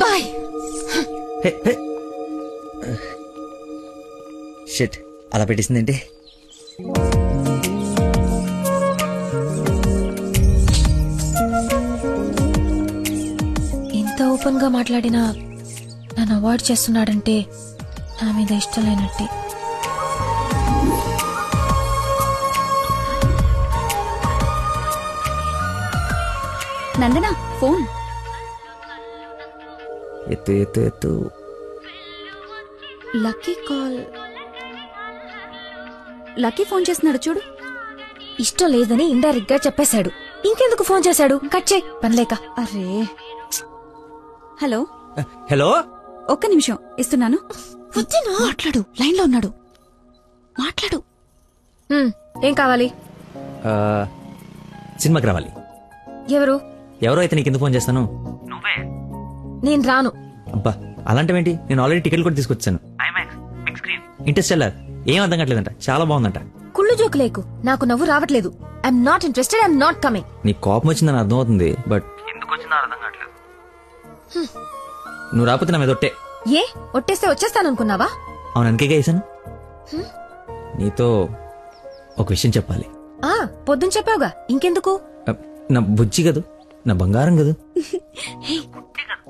బాయ్. షిట్, అలా పెట్టేసిందేంటి? ఇంత ఓపెన్ గా మాట్లాడినా నన్ను అవాయిడ్ చేస్తున్నాడంటే నా మీద ఇష్టం లేనట్టే. నందనా ఫోన్ ఎత్తు. Lucky call. లక్కీ ఫోన్ చేస్తున్నాడు చూడు. ఇష్టం లేదని ఇండైరెక్ట్ గా చెప్పేశాడు. ఇంకెందుకు ఫోన్ చేశాడు? కట్ చేయి పనిలేక. అరే హలో హలో, ఒక్క నిమిషం ఇస్తున్నాను. మాట్లాడు, లైన్ లో ఉన్నాడు. మాట్లాడు. ఏం కావాలి? సినిమాకి రావాలి. ఎవరో అయితే నీకు ఎందుకు ఫోన్ చేస్తాను? నేను రాను. అబ్బా అలాంటివేంటి, నేను ఆల్రెడీ టికెట్ కూడా తీసుకొచ్చాను. ఇంట్రెస్టెల్లర్ ఏం అర్థం కావట్లేదంట, చాలా బాగుందంట. కుళ్ళు జోకు లేకు, నాకు నవ్వు రావట్లేదు. I'm not interested, I'm not coming. నీ కోపం వచ్చిందని అర్థం అవుతుంది, బట్ ఎందుకు వచ్చిందో అర్థం కావట్లేదు. నువ్వు రాకపోతే నా మీద ఒట్టే. ఏ ఒట్టేస్తే వచ్చేస్తాననుకున్నావా? అవును, అందుకే వేసాను. నీతో ఒక విషయం చెప్పాలి. పొద్దున చెప్పావుగా, ఇంకెందుకు? నా బుజ్జి కదూ, నా బంగారం కదూ.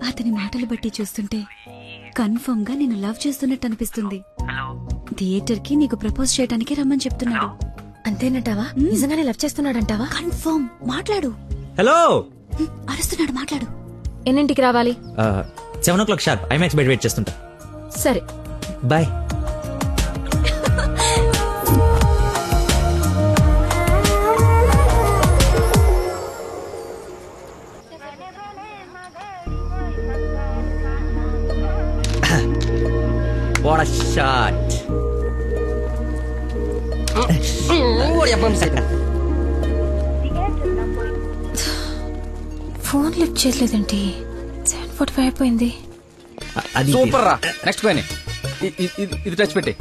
అతని మాటలు బట్టి చూస్తుంటే కన్ఫర్మ్ గా నేను లవ్ చేస్తున్నట్టు అనిపిస్తుంది. థియేటర్ కి నీకు ప్రపోజ్ చేయడానికి రమ్మని చెప్తున్నాడు. అంతేనంటావా? నిజంగానే లవ్ చేస్తున్నాడంటావా? కన్ఫర్మ్. మాట్లాడు. హలో, అరుస్తున్నాడు, మాట్లాడు. ఎన్నింటికి రావాలి? 7 o'clock షార్ప్ ఐమాక్స్ బయట వెయిట్ చేస్తుంటా. సరే bye. What a shot. Phone lift చేయలేదేంటి? 7:45 అయిపోయింది. సూపర్ రా. నెక్స్ట్ పైన ఇది టచ్ పెట్టి.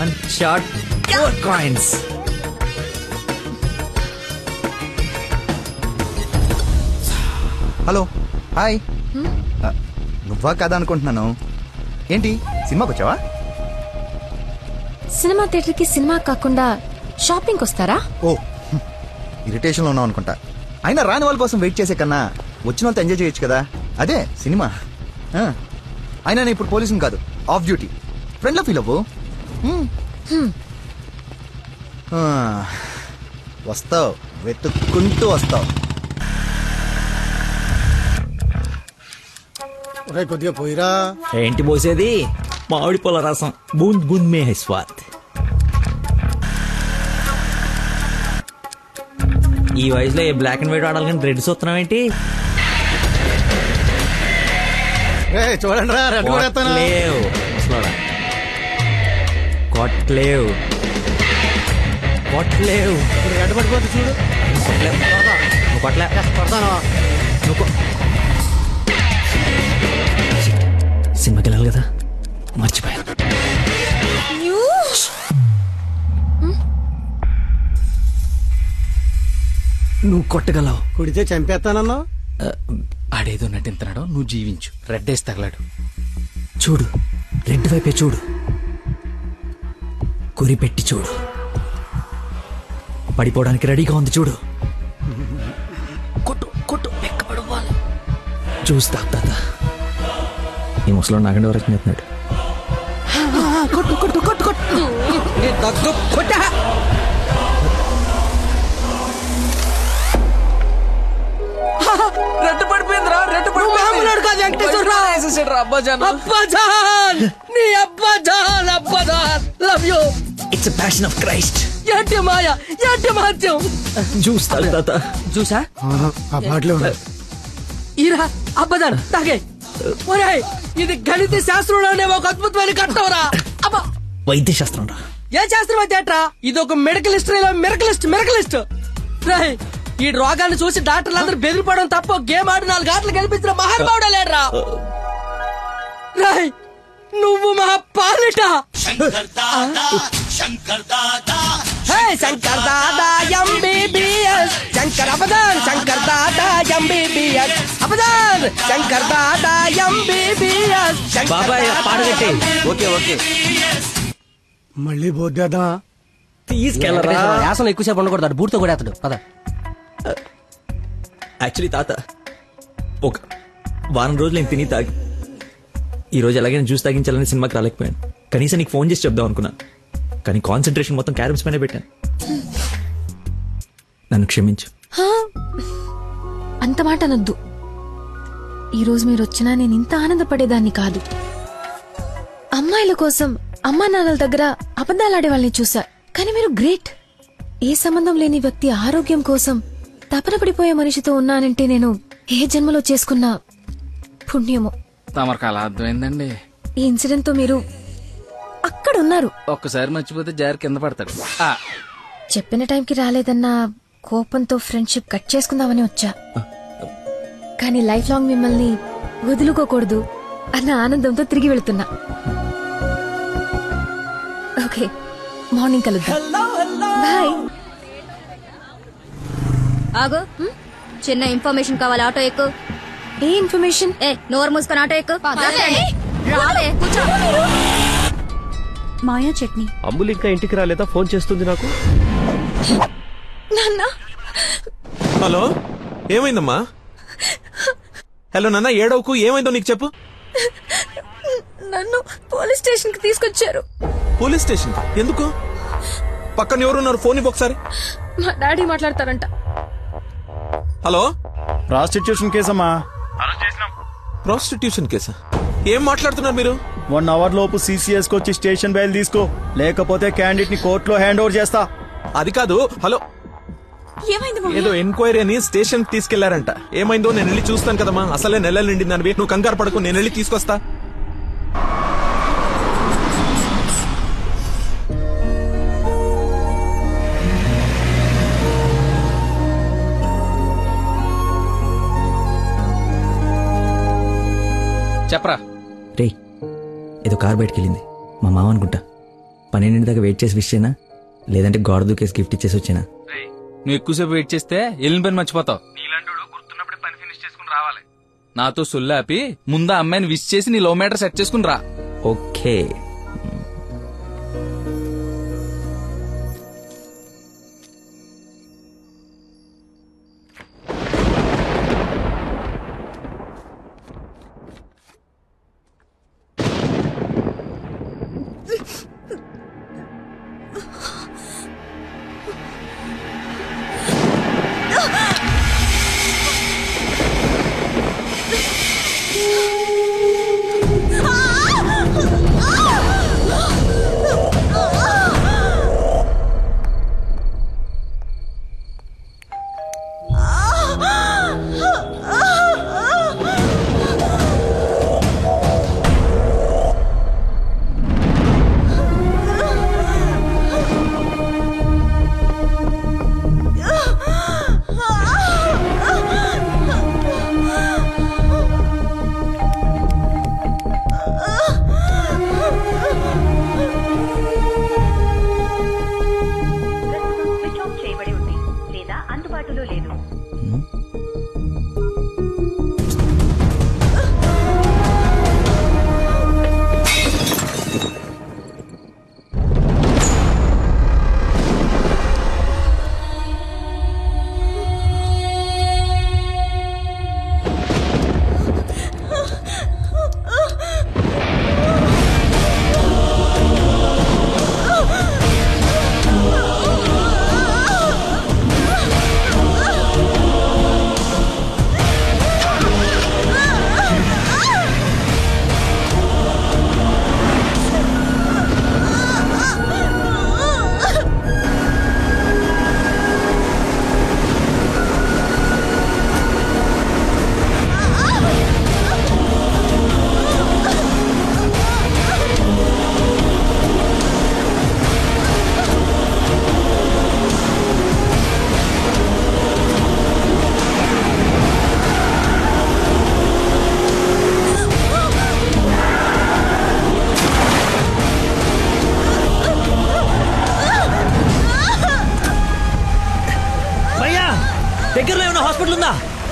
One shot, 4 coins. Hello, hi. నువ్వా కదా అనుకుంటున్నాను. ఏంటి సినిమాకి వచ్చావా? సినిమా థియేటర్ కి సినిమా కాకుండా షాపింగ్ వస్తారా? ఓ, ఇరిటేషన్ లో ఉన్నావు అనుకుంటా. అయినా రాని వాళ్ళ కోసం వెయిట్ చేసే కన్నా వచ్చిన వాళ్ళతో ఎంజాయ్ చేయొచ్చు కదా, అదే సినిమా. అయినా నేను ఇప్పుడు పోలీసుని కాదు, ఆఫ్ డ్యూటీ. ఫ్రెండ్ లో ఫీల్ అవ్వు. వస్తావు, వెతుక్కుంటూ వస్తావు. కొద్దిగా పోయిరా. ఏంటి పోసేది? మామిడి పొల రసం. బూంద్ బూంద్ మే హై స్వాద్. ఈ వయసులో ఏ బ్లాక్ అండ్ వైట్ ఆడాలి కానీ రెడ్ చూస్తున్నావు ఏంటి? చూడండి రా రెడ్ కొడేస్తాను. కొట్లేవు కొట్లేవు రెడ్ పడిపోతే చూడు. కొట్లే సినిమాకి వెళ్ళాలి కదా, మర్చిపోయాను. నువ్వు కొట్టగలవు. కుడితే చంపేస్తానన్నావు. ఆడేదో నటింతనాడో, నువ్వు జీవించు. రెడ్ వేసి తగలాడు. చూడు, రెడ్ వైపే చూడు, గురి పెట్టి చూడు. పడిపోవడానికి రెడీగా ఉంది చూడు. కొట్టు కొట్టు ఎక్కబడవాలి. చూస్తా తాత. ఈ ముసలో నాకంటే వరకు చెప్తున్నాడు. కొట్టు కొట్టు కొట్టు కొట్టు కొట్టా. రెడ్ పడిపోయిందిరా. Red it's passion of Christ. చూస్తాడు తాత. చూసా ఆ బాటిలో ఈరా అబ్బదాన్ తాగే. ఇది గణిత శాస్త్రంలోనే ఒక అద్భుతమైన కట్టవరా. అబ్బా, వైద్య శాస్త్రం రా. ఏ శాస్త్రం అయితే అట్రా, ఇది ఒక మెడికల్ హిస్టరీలో మెరకలిస్ట్. ఈ రోగాన్ని చూసి డాక్టర్లు అందరూ బెదిరిపోవడం తప్ప గేమ్ ఆడి 4 గంటలు గెలిపించిన మహానుభావుడు లేడరా. నువ్వు మా పాలిట Shankar Dada MBBS. Shankar అబదాన్ Shankar Dada MBBS. అబదాన్ Shankar Dada MBBS. బాబాయ్ పాడగట్టి. Okay okay. మళ్ళీ బోద్దేదా తీసుకెళ్ళరా. యాసన ఎక్కువసేపు ఉండకూడదు, బూట్తో కూడా అతడు పద. యాక్చువల్లీ తాత, ఒక వారం రోజులు నేను తిని తాగి ఈ రోజు ఎలాగైనా జ్యూస్ తాగించాలని సినిమాకి రాలేకపోయాను. కనీసం నీకు ఫోన్ చేసి చెప్దాం అనుకున్నాను, కానీ కాన్సన్ట్రేషన్ మొత్తం క్యారమ్స్ పైన పెట్టాను. నన్ను క్షమించు. అంత మాట అనొద్దు. ఈరోజు మీరు వచ్చినా నేను ఇంత ఆనందపడేదాన్ని కాదు. అమ్మాయిల కోసం అమ్మా నాన్నల దగ్గర అబద్ధాలాడే వాళ్ళని చూసా, కానీ మీరు గ్రేట్. ఏ సంబంధం లేని వ్యక్తి ఆరోగ్యం కోసం తపన పడిపోయే మనిషితో ఉన్నానంటే నేను ఏ జన్మలో చేసుకున్న పుణ్యమో. తమరికి అలా అర్థమైందండి. ఈ ఇన్సిడెంట్ తో మీరు అక్కడ ఉన్నారు. ఒక్కసారి మర్చిపోతే జారి కింద పడతాడు. చెప్పిన టైంకి రాలేదన్న కోపంతో ఫ్రెండ్షిప్ కట్ చేసుకుందామని వచ్చా, కానీ లైఫ్ లాంగ్ మిమ్మల్ని వదులుకోకూడదు అన్న ఆనందంతో తిరిగి వెళ్తున్నా. ఓకే, మార్నింగ్ కలుద్దాం. బాయ్. ఆగు, చిన్న ఇన్ఫర్మేషన్ కావాలి. ఆటో ఎక్కు. ఏ ఇన్ఫర్మేషన్? నోరు మూసుకొని ఆటో ఎక్కు. మాయా చట్నీ. అమ్ములు ఇంకా ఇంటికి రాలేదా? ఫోన్ చేస్తుంది నాకు. హలో, ఏమైందమ్మా? హలో నాన్న, ఏడవకు. ఏమైందో నీకు చెప్పు. నన్ను పోలీస్ స్టేషన్ కి తీసుకొచ్చారు. Police station? ఎందుకు? పక్కన ఎవరున్నారు? ఫోన్ ఇవ్వు ఒకసారి. మా డాడీ మాట్లాడతారంట. హలో, ప్రాస్టిట్యూషన్ కేసమ్మా. ప్రాస్టిట్యూషన్ కేసా? ఏం మాట్లాడుతున్నారు మీరు? 1 అవర్ లోపు CCS వచ్చి స్టేషన్ బయలు తీసుకో, లేకపోతే క్యాండిడేట్ ని కోర్టులో హ్యాండ్ ఓవర్ చేస్తా. అది కాదు. హలో, ఏదో ఎంక్వైరీ అని స్టేషన్ తీసుకెళ్లారంట. ఏమైందో నేను వెళ్ళి చూస్తాను కదమ్మా. అసలే నెలలు నిండిందని. నువ్వు కంగారు పడకు, నేను వెళ్ళి తీసుకొస్తా. చెప్పరా. రే, ఏదో కార్ బయటకు వెళ్ళింది. మా మామ అనుకుంటా. 12 దాకా వెయిట్ చేసి విష్ చేయనా, లేదంటే గోడ దూకేసి గిఫ్ట్ ఇచ్చేసి వచ్చేనా? నువ్వు ఎక్కువసేపు వెయిట్ చేస్తే వెళ్ళిన పని మర్చిపోతావు. నీలాంటి గుర్తున్నప్పుడే పని ఫినిష్ చేసుకుని రావాలి. నాతో సొల్లాపి ముందు అమ్మాయిని విష్ చేసి నీ లవ్ మ్యాటర్ సెట్ చేసుకుని రా. ఓకే.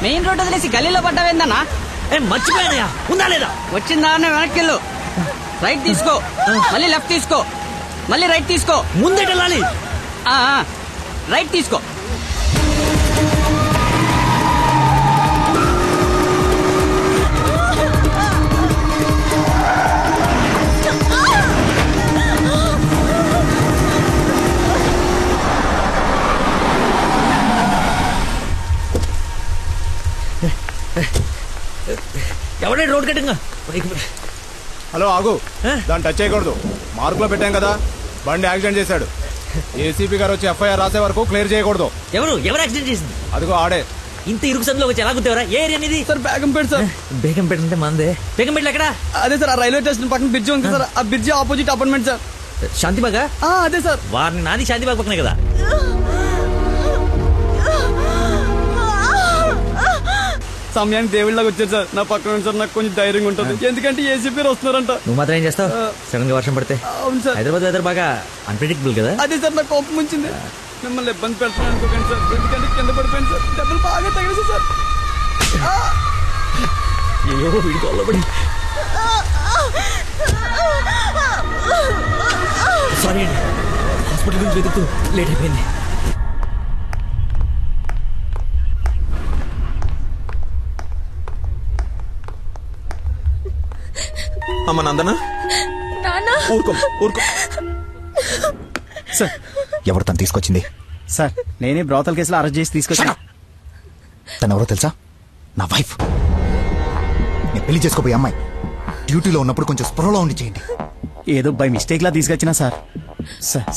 మెయిన్ రోడ్ వదిలేసి గల్లీలో పడ్డావేందన్నా? మర్చిపోయానయ్యా, ఉందా లేదా? వచ్చిందా అన్న వెనక్కి వెళ్ళు. రైట్ తీసుకో, మళ్ళీ లెఫ్ట్ తీసుకో, మళ్ళీ రైట్ తీసుకో. ముందే వెళ్ళాలి. రైట్ తీసుకో. ఎవడే రోడ్ కట్టింగ్? హలో ఆగు, దాన్ని టచ్ చేయకూడదు. మార్కులో పెట్టాం కదా, బండి యాక్సిడెంట్ చేశాడు. ఏసీపీ గారు వచ్చి ఎఫ్ఐఆర్ రాసే వరకు క్లియర్ చేయకూడదు. ఎవరు యాక్సిడెంట్ చేసింది? అదిగో ఆడే. ఇంత ఇరుకు సందులో వచ్చి ఎలా గుర్తేవరా? ఏ ఏరియా అనేది? Sir Begumpet sir. బేగంపేట అంటే మందే. బేగంపేట ఎక్కడ? అదే సార్, ఆ రైల్వే స్టేషన్ పక్కన బ్రిడ్జి ఉంది సార్, ఆ బ్రిడ్జి ఆపోజిట్ అపార్ట్మెంట్ సార్. శాంతిబాగా? అదే సార్. వారిని నాది శాంతిబాగ్ పక్కనే కదా. సమయానికి దేవుళ్ళగా వచ్చారు సార్. నా పక్కన సార్ నాకు కొంచెం ధైర్యంగా ఉంటుంది, ఎందుకంటే ఏసీపీ వస్తున్నారంట. నువ్వు మాత్రం ఏం చేస్తావు? సడన్ గా వర్షం పడితే? అవును సార్. హైదరాబాద్ వెదర్ బాగా అన్ప్రెడిక్టబుల్ కదా. అదే సార్, నాకు కోపం వచ్చింది. మిమ్మల్ని ఇబ్బంది పెడతాను అనుకోకండి సార్, ఎందుకంటే కింద పడిపోయింది సార్, డబ్బులు బాగా తగిలేసి సార్. అయ్యో వీడి కొల్లబడి. సారీ అండి, హాస్పిటల్ గురించి వెతుకుతూ లేట్ అయిపోయింది. అమ్మ నందన, ఊరుకో ఊరుకో. సార్, ఎవరు తను తీసుకొచ్చింది? సార్, నేనే బ్రోతల్ కేసులో అరెస్ట్ చేసి తీసుకొచ్చాను. తను ఎవరో తెలుసా? నా వైఫ్. నేను పెళ్లి చేసుకోబోయే అమ్మాయి. డ్యూటీలో ఉన్నప్పుడు కొంచెం స్పృహలో ఉండి చేయండి. ఏదో బై మిస్టేక్ లా తీసుకొచ్చినా సార్.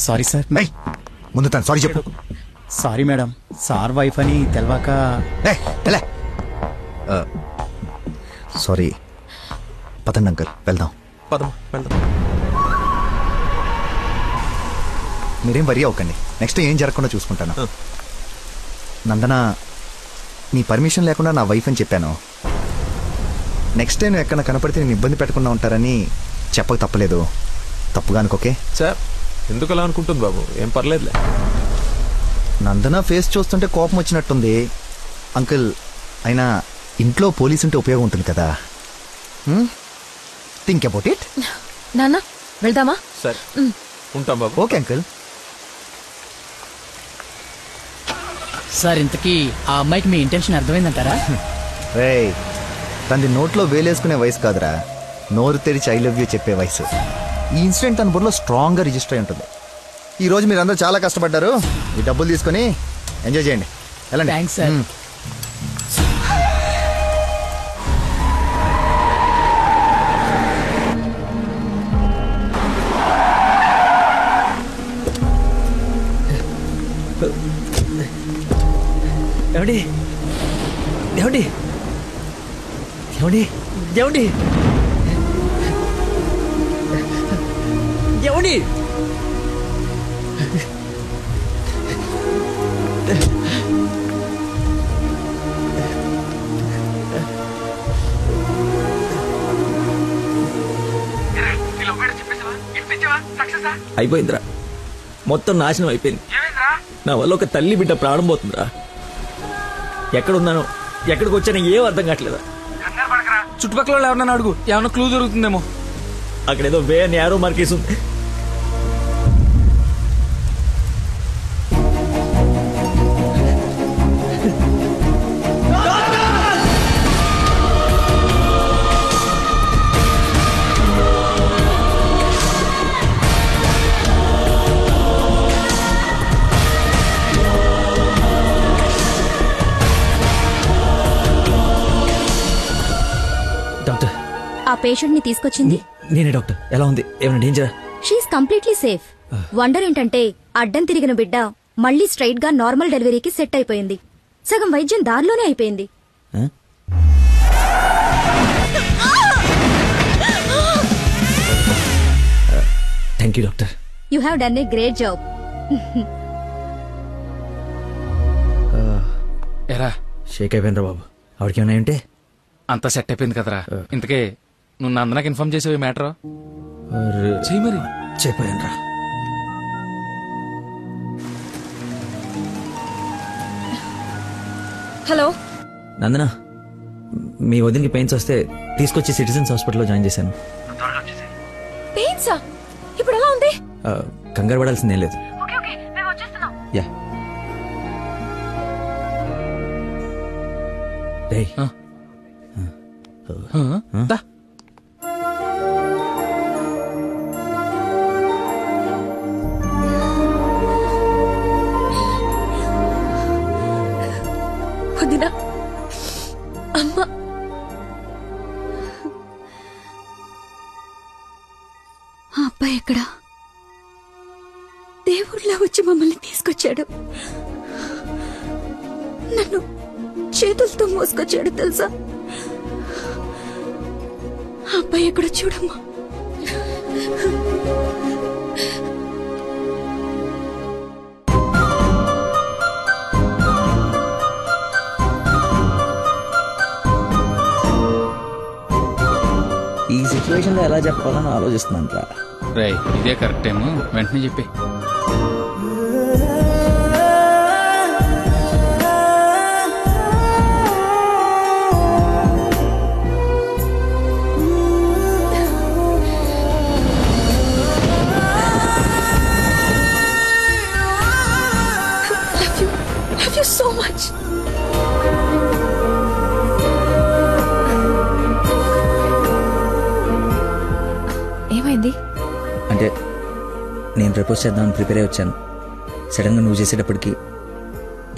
Sorry sir. ముందు తను సారీ చెప్పు. సారీ మేడం, సార్ వైఫ్ అని తెలవాక. సారీ. పదండి అంకల్, వెళ్దాం. మీరేం వరి అవ్వకండి, నెక్స్ట్ ఏం జరగకుండా చూసుకుంటాను. నందన, నీ పర్మిషన్ లేకుండా నా వైఫ్ అని చెప్పాను. నెక్స్ట్ టైం ఎక్కడ కనపడితే నేను ఇబ్బంది పెట్టకుండా ఉంటారని చెప్పక తప్పలేదు. తప్పుగా అనుకోకే సార్. ఎందుకు అలా అనుకుంటుంది బాబు? ఏం పర్లేదులే. నందన ఫేస్ చూస్తుంటే కోపం వచ్చినట్టుంది అంకుల్. అయినా ఇంట్లో పోలీసు ఉంటే ఉపయోగం ఉంటుంది కదా. Think about it. నాన్న వెళ్దామా? సరే, ఉంటాం బాబు. Okay uncle. సార్, ఇంతకీ ఆ అమ్మాయికి మీ ఇంటెన్షన్ అర్థమైందంటారా? రేయ్, తనది నోట్లో వేలేసుకునే వయసు కాదురా, నోరు తెరిచి ఐ లవ్ యూ చెప్పే వయసు. ఈ ఇన్సిడెంట్ తన బుర్రలో స్ట్రాంగ్గా రిజిస్టర్ అయి ఉంటుంది. ఈ రోజు మీరందరూ చాలా కష్టపడ్డారు. ఈ డబ్బులు తీసుకొని ఎంజాయ్ చేయండి. వెళ్ళండి. Thanks sir. ఏమండి ఏమండి ఏమండి ఏమండి ఏమండి? అయిపోయిందిరా, మొత్తం నాశనం అయిపోయింది. నా వల్ల ఒక తల్లి బిడ్డ ప్రాణం పోతుందిరా. ఎక్కడున్నాను, ఎక్కడికి వచ్చానో ఏం అర్థం కావట్లేదా. చుట్టుపక్కల ఎవరన్నా అడుగు, ఏమన్నా క్లూ దొరుకుతుందేమో. అక్కడేదో వే అని యారో మార్కేసి ఉంది. డాక్టర్, ఆ పేషెంట్ ని తీసుకొచ్చింది నేనే డాక్టర్. ఎలా ఉంది? ఏమైనా డేంజరా? She is completely safe. వండర్ ఏంటంటే అడ్డం తిరిగిన బిడ్డ మళ్ళీ స్ట్రైట్ గా నార్మల్ డెలివరీకి సెట్ అయిపోయింది. సగం వైద్యం దారిలోనే అయిపోయింది. Thank you doctor. You have done a great job. ఎరా షేక్ అయిపోయినరా బాబు. ఆవిడకి ఏమైనా ఉంటే అంతా సెట్ అయిపోయింది కదరా. ఇంతకే నువ్వు నందనకి ఇన్ఫార్మ్ చేసావు మ్యాటర్? చెయ్యి మరి. చెప్పాను. హలో, నందన మీ వదినకి పెయిన్స్ వస్తే తీసుకొచ్చి సిటిజన్స్ హాస్పిటల్లో జాయిన్ చేశాను. పెయిన్సా? ఇప్పుడు ఎలా ఉంది? కంగారు పడాల్సిందేం లేదు. యా రేయ్. వదినా, అమ్మ, ఆ అబ్బాయి ఎక్కడా? దేవుళ్ళ వచ్చి మమ్మల్ని తీసుకొచ్చాడు. నన్ను చేతులతో మోసుకొచ్చాడు తెలుసా? ఆ అబ్బాయి ఎక్కడ చూడమ్మా. ఈ సిచ్యువేషన్ లో ఎలా చెప్పాలని ఆలోచిస్తున్నాను రా. రే ఇదే కరెక్ట్ టైం, వెంటనే చెప్పి. Love you so much. ఏమైంది? అంటే నేను ప్రపోజ్ చేద్దామని ప్రిపేర్ అయి వచ్చాను. సడన్ గా నువ్వు చేసేటప్పటికి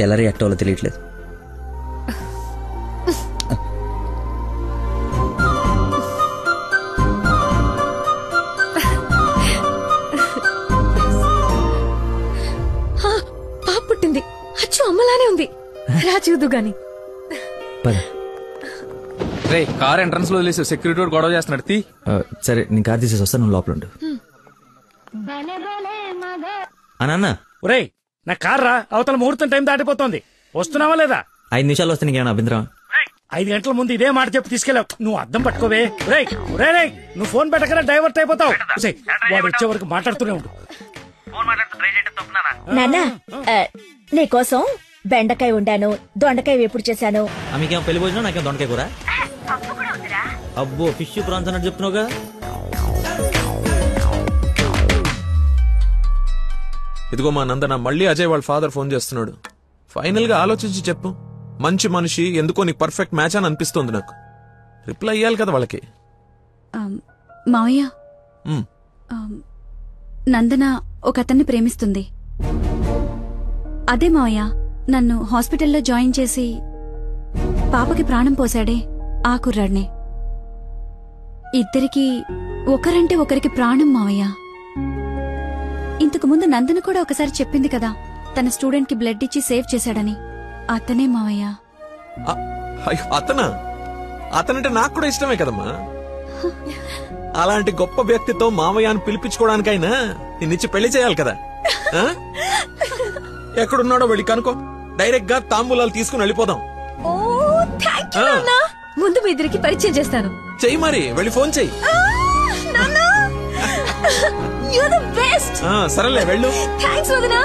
ఎలా రియాక్ట్ అవ్వాలో తెలియట్లేదు. పాప పుట్టింది, అచ్చు అమ్మలానే ఉంది. రా చూదు గాని. రే కార్ ఎంట్రన్స్ లో వదిలేసి సెక్యూరిటీ గొడవ చేస్తున్నాడు. తీ. సరే నేను కార్ తీసేసి వస్తాను, నువ్వు లోపల ఉండు. అన్న ఒరేయ్ నా కార్ రా, అవతల ముహూర్తం టైం దాటిపోతుంది. వస్తున్నావా లేదా? 5 నిమిషాలు వస్తే నీకేమైనా అభ్యంతరం? 5 గంటల ముందు ఇదే మాట చెప్పి తీసుకెళ్ళావు. నువ్వు అద్దం పట్టుకోవే. రేయ్ రేయ్ నువ్వు ఫోన్ పెట్టకరా డైవర్ట్ అయిపోతావు. వాడు వచ్చే వరకు మాట్లాడుతూనే ఉండు. నాన్నా నీకోసం బెండకాయ ఉండాను, దొండకాయ వేపుడు చేశాను. మీకేమో పెళ్లి భోజనం, నాకేమో దొండకాయ కూర. అబ్బో ఫిష్ ప్రాన్స్ అన్నట్టు చెప్తున్నావుగా. ఇదిగో మా నందన, మళ్ళీ అజయ్ వాళ్ళ ఫాదర్ ఫోన్ చేస్తున్నాడు. ఫైనల్ గా ఆలోచించి చెప్పు. మంచి మనిషి, ఎందుకో నీకు పర్ఫెక్ట్ మ్యాచ్ అని అనిపిస్తుంది నాకు. రిప్లై ఇయ్యాలి కదా వాళ్ళకి. మావయ్య, నందన ఒక అతన్ని ప్రేమిస్తుంది. అదే మావయ్య నన్ను హాస్పిటల్లో జాయిన్ చేసి పాపకి ప్రాణం పోశాడే ఆ కుర్రాడినే. ఇద్దరికి ఒకరంటే ఒకరికి ప్రాణం మావయ్య. ఇంతకు ముందు నందన కూడా ఒకసారి చెప్పింది కదా, తన స్టూడెంట్ కి బ్లడ్ ఇచ్చి సేవ్ చేశాడని. అతనే మావయ్య. అతనా? అతనంటే నాకు కూడా ఇష్టమే కదమ్మా. అలాంటి గొప్ప వ్యక్తితో మామయ్య అని పిలిపించుకోవడానికైనా నిన్నిచ్చి పెళ్లి చేయాలి కదా. ఎక్కడున్నాడో వెళ్ళి కనుకో, డైరెక్ట్ గా తాంబూలాలు తీసుకుని వెళ్ళిపోదాం. ముందు మీ ఇద్దరికి పరిచయం చేస్తాను. చెయ్యి మరి, వెళ్ళి ఫోన్ చెయ్యి. సరేలే వెళ్ళు. థాంక్స్ వదినా.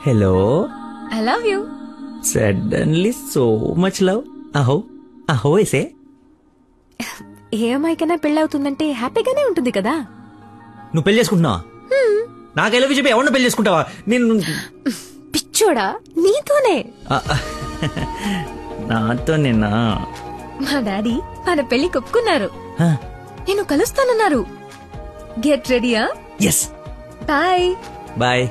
Hello, I love you. Suddenly so much love. అహో అహో ఏసే. ఏ అమ్మాయికైనా పెళ్ళవుతుందంటే హ్యాపీగానే ఉంటుంది కదా. నువ్వు పెళ్లి చేసుకుంటున్నావా? నాకు ఎలా చెప్పి ఎవరిని పెళ్లి చేసుకుంటావా? నేను పిచ్చోడా, నీతోనే. నాతో నిన్నా? మా డాడీ మన పెళ్లి ఒప్పుకున్నారు. నేను కలుస్తానన్నారు. గెట్ రెడీయా? ఎస్. Bye bye.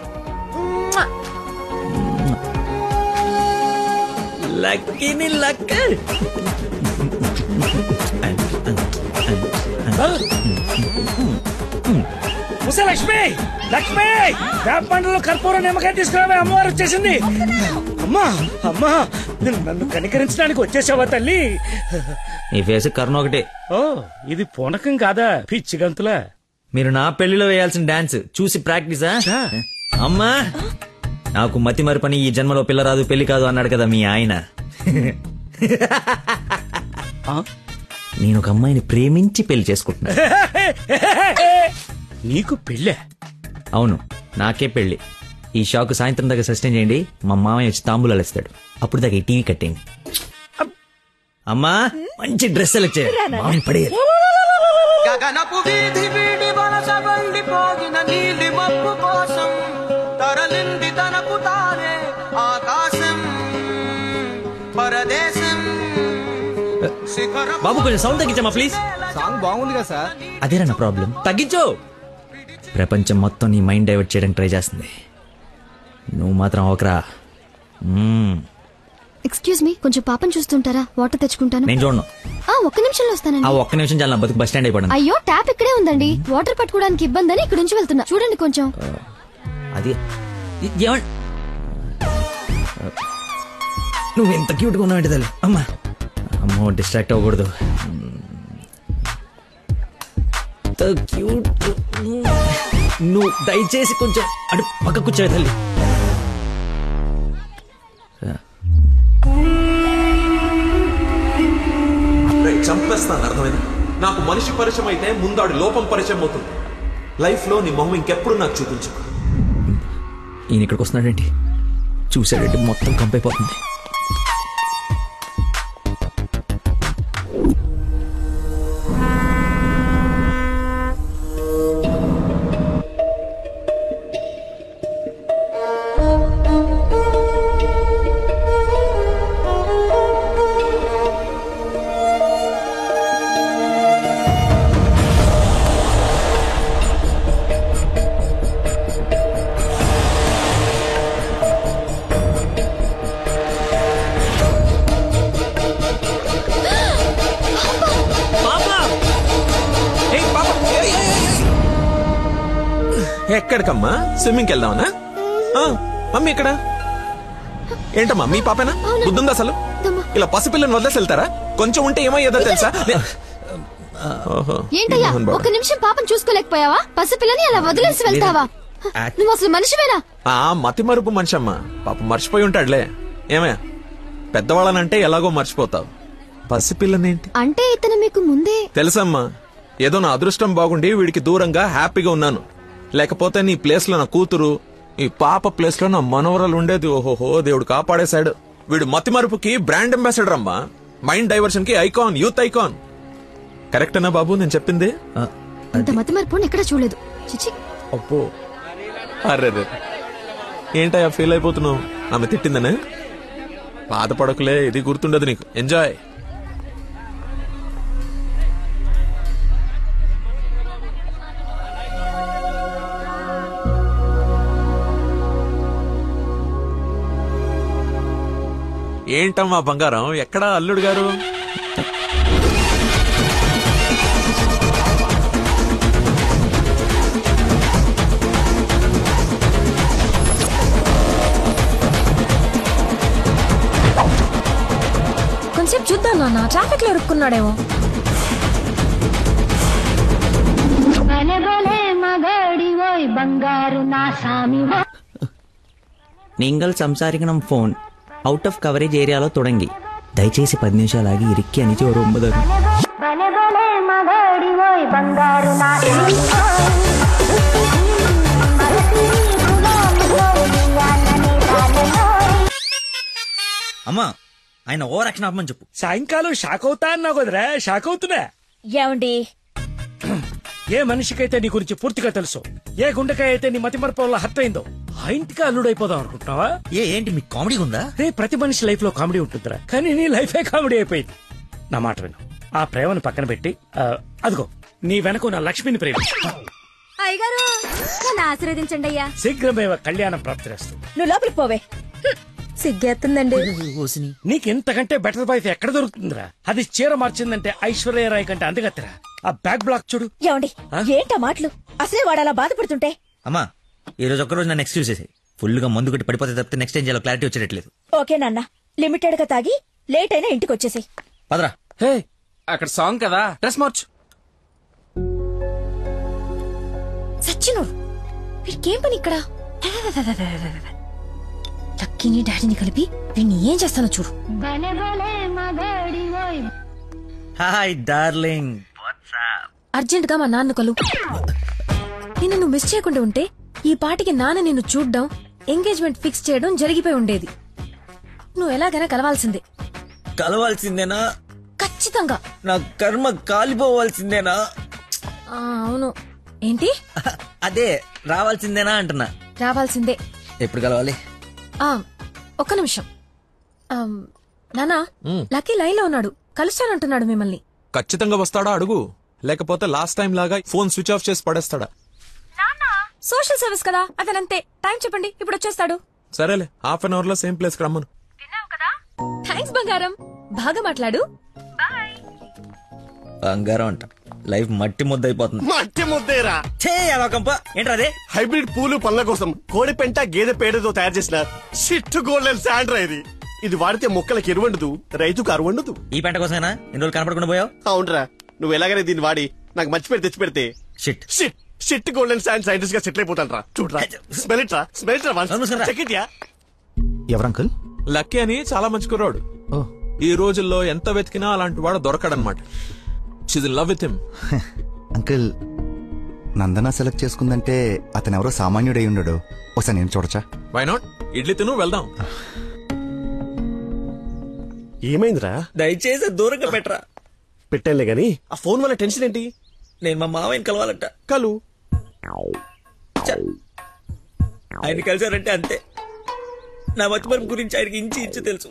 లక్కీని లక్క. లక్ష్మి లక్ష్మి వేపండ్లలో కర్పూరం నిమ్మకాయ తీసుకురావే, అమ్మవారు వచ్చేసింది. అమ్మా అమ్మా నన్ను కనికరించడానికి వచ్చేసావా తల్లి? ఈ ఫేస్ కర్ణ ఒకటే. ఓ ఇది పూనకం కాదా, పిచ్చి గంతులా? మీరు నా పెళ్లిలో వేయాల్సిన డాన్స్ చూసి ప్రాక్టీసా? అమ్మా నాకు మతి మరి పని, ఈ జన్మలో పిల్ల రాదు పెళ్లి కాదు అన్నాడు కదా మీ ఆయన. నేను ఒక అమ్మాయిని ప్రేమించి పెళ్లి చేసుకుంటున్నా. నీకు పెళ్ళే? అవును, నాకే పెళ్లి. ఈ షాక్ సాయంత్రం దాకా సస్టైన్ చేయండి. మా మామయ్య వచ్చి తాంబూలాలు ఇస్తాడు. అప్పుడు దాకా ఈ టీవీ కట్టేయండి. అమ్మా మంచి డ్రెస్ సెలెక్ట్ చేయాలి. మామయ్య పడేయాలి. గగనపు వీధి వీడి వలస వండిపోగిన నీలి మబ్బు కోసం తరలింది తనకు తానే ఆకాశం పరదేశం. బాబు కొంచెం సౌండ్ తగ్గించమ్మా ప్లీజ్. సాంగ్ బాగుంది కదా సార్. అదేరా నా ప్రాబ్లం. తగ్గించు. ప్రపంచం మొత్తం నీ మైండ్ డైవర్ట్ చేయడానికి ట్రై చేస్తుంది. నువ్వు మాత్రం ఒకరా. ఎక్స్క్యూజ్ మీ, కొంచెం పాపం చూస్తుంటారా? వాటర్ తెచ్చుకుంటాను. నేను చూడను. ఒక్క నిమిషంలో వస్తానండి. ఒక్క నిమిషం చాలా బతుకు బస్ స్టాండ్ అయిపోయింది. అయ్యో ట్యాప్ ఇక్కడే ఉందండి. వాటర్ పట్టుకోవడానికి ఇబ్బంది అని ఇక్కడ నుంచి వెళ్తున్నా. చూడండి కొంచెం. అది నువ్వు ఎంత క్యూట్గా ఉన్నావు తల్లి. అమ్మా అమ్మో డిస్ట్రాక్ట్ అవ్వకూడదు. క్యూట్. నువ్వు దయచేసి కొంచెం అటు పక్క కూర్చోవే తల్లి. చంపేస్తాను, అర్థమైంది? నాకు మనిషి పరిచయం అయితే ముందాడు లోపం పరిచయం అవుతుంది. లైఫ్ లో నీ మొహం ఇంకెప్పుడు నాకు చూపించు. ఈయన ఇక్కడికి వస్తున్నాడేంటి? చూసాడంటే మొత్తం కంపైపోతుంది. ఎక్కడికమ్మా? స్విమ్మింగ్కి వెళ్దామనా? మమ్మీ ఇక్కడ ఏంటమ్మా? మీ పాపేనా? బుద్ధుందా అసలు? ఇలా పసిపిల్లని వదిలేసి వెళ్తారా? కొంచెం ఉంటే ఏమయ్యేదో తెలుసా? ఏంటయ్యా ఒక నిమిషం పాపం చూసుకోలేకపోయావా? పసిపిల్లని అలా వదిలేసి వెళ్తావా? నువ్వు అసలు మనిషివేనా? మతి మరుపు మనిషి అమ్మా. పాప మర్చిపోయి ఉంటాడులే. ఏమయ్యా పెద్దవాళ్ళనంటే ఎలాగో మర్చిపోతావు. పసిపిల్లనేంటి అంటే ఇతను మీకు ముందే తెలుసమ్మా. ఏదో నా అదృష్టం బాగుండి వీడికి దూరంగా హ్యాపీగా ఉన్నాను. లేకపోతే నీ ప్లేస్ లో నా కూతురు, ఈ పాప ప్లేస్ లో నా మనవరాలు ఉండేది. ఓహోహో దేవుడు కాపాడేశాడు. వీడు మతి మరుపుకి బ్రాండ్ అంబాసిడర్ అమ్మా. మైండ్ డైవర్షన్ కి ఐకాన్, యూత్ ఐకాన్. కరెక్టేనా బాబు నేను చెప్పింది? ఇంత మతి మరుపు ఎక్కడ చూడలేదు. చిచి. అబ్బో అర్రే ఏంటయ్యా ఫీల్ అయిపోతున్నావు? ఆమె తిట్టిందనే? బాధపడకులే, ఇది గుర్తుండదు నీకు. ఎంజాయ్. ఏంటమ్మా బంగారం, ఎక్కడా అల్లుడు గారు? కొంచెం చూద్దాం నాన్న, ట్రాఫిక్ లో ఇరుక్కున్నాడేమో. നിങ്ങൾ സംസാരിക്കണം ഫോൺ ഔട്ട് ഓഫ് കവറേജ് ഏരിയలో തുടങ്ങി. దయచేసి 10 నిమిషాలు ఆగి ఇరిక్కి అని చోరు ఒంబదారు. అమ్మా ఆయన ఓవర్ యాక్షన్ ఆపమని చెప్పు. సాయంకాలం షాక్ అవుతా అన్నావు కదరా, షాక్ అవుతున్నా. ఏమండి, ఏ మనిషికైతే నీ గురించి పూర్తిగా తెలుసు, ఏ గుండెకాయ అయితే నీ మతి మరపు వల్ల హత్య అయిందో, ఆ ఇంటికి అల్లుడైపోదాం అనుకుంటున్నావా? ఏంటి మీకు కామెడీ ఉందా? ప్రతి మనిషి లైఫ్ లో కామెడీ ఉంటుందిరా, కానీ నీ లైఫే కామెడీ అయిపోయింది. నా మాట విను, ఆ ప్రేమను పక్కన పెట్టి అదిగో నీ వెనక నా లక్ష్మిని ప్రేమ. అయ్యగారు నన్ను ఆశీర్వదించండి అయ్యా. శీఘ్రమేవ కళ్యాణం ప్రాప్తిరస్తు. నువ్వు లోపలికి పోవే. సిగ్గేస్తుందండి. నీకెంతకంటే బెటర్ వైఫ్ ఎక్కడ దొరుకుతుందిరా? అది చీర మార్చిందంటే ఐశ్వర్యరాయ్ కంటే అందుగత్తరా. ఆ బ్యాక్ బ్లాక్ చూడు. ఏమండి ఏంటా మాటలు? అసలే వాడు అలా బాధపడుతుంటే. అమ్మా ఈ రోజు ఒక్కరోజు నన్ను ఎక్స్క్యూజ్ చేసి, ఫుల్ గా మందు కొట్టి పడిపోతే తప్పితే నెక్స్ట్ ఏం చేయాలో క్లారిటీ వచ్చేటట్లేదు. ఓకే నాన్న, లిమిటెడ్ గా తాగి లేట్ అయినా ఇంటికి వచ్చేసి. పదరా. హే అక్కడ సాంగ్ కదా, డ్రెస్ మార్చు. సచ్చినోడు వీడికేం పని ఇక్కడ? లక్కీని డాడీని కలిపి వీడిని ఏం చేస్తానో చూడు. Hi darling. అర్జెంట్ గా మా నాన్న కలు. నిన్ను నువ్వు మిస్ చేయకుండా ఉంటే ఈ పాటికి నాన్న నిన్ను చూడ్డం, ఎంగేజ్మెంట్ ఫిక్స్ చేయడం జరిగిపోయి ఉండేది. నువ్వు ఎలాగైనా కలవాల్సిందే. కలవాల్సిందేనా? ఖచ్చితంగా. నా కర్మ కాలిపోవాల్సిందేనా? అవును. ఏంటి? అదే రావాల్సిందేనా అంటున్నా. రావాల్సిందే. ఎప్పుడు కలవాలి? ఒక్క నిమిషం. నానా, లక్కీ లైన్ లో ఉన్నాడు, కలుస్తానంటున్నాడు మిమ్మల్ని. ఖచ్చితంగా వస్తాడా అడుగు, లేకపోతే లాస్ట్ టైం లాగా ఫోన్ స్విచ్ ఆఫ్ చేసి పడేస్తాడా? సోషల్ సర్వీస్ కదా, అతనంతే. టైం చెప్పండి, ఇప్పుడు వచ్చేస్తాడు. సరేలే, హాఫ్ అన్ అవర్ లో సేమ్ ప్లేస్ కి రమ్మను. థ్యాంక్స్ బంగారం, బాగా మాట్లాడు. బంగారం అంట, లైఫ్ మట్టి ముద్ద అయిపోతుంది. మట్టి ముద్దేరా ఏంట్రా అదే? హైబ్రిడ్ పూలు పళ్ళ కోసం కోడి పెంట గేదె పేడతో తయారు చేసిన షిట్ గోల్డెన్ శాండ్రా ఇది. ఇది వాడితే మొక్కలకు ఎరువండదు, రైతుకు అరువండదు. ఈ పెంట కోసమేనా ఇన్ని రోజులు కనపడకుండా పోయావు? అవునరా, నువ్వు ఎలాగైనా దీన్ని వాడి నాకు మంచి పేరు తెచ్చి పెడితే shit shit shit golden sand scientist గా సెటిల్ అయిపోతాను రా. చూడరా, స్మెల్ ఇట్ రా, స్మెల్ ఇట్ రా, చెక్ ఇట్ యా. ఎవరంకుల్? లక్కీ అని చాలా మంచి కుర్రాడు. ఈ రోజుల్లో ఎంత వెతికినా అలాంటి వాడు దొరకడనమాట. She's in love with him. Uncle, Nandana select చేసుకుందంటే అతను ఎవరో సామాన్యుడై ఉండడు. ఒకసారి నేను చూడచ్చా? Why not? ఇడ్లీ తిను, వెళ్దాం. ఏమైందిరా? దయచేసి దూరంగా పెట్టరా. పెట్టానులే గాని ఆ ఫోన్ వల్ల టెన్షన్ ఏంటి? నేను మా మావయ్యని కలవాలంట. కలు. ఆయన కలిసారంటే అంతే. నా మతిమరుపు గురించి ఆయనకి ఇంచి ఇంచు తెలుసు.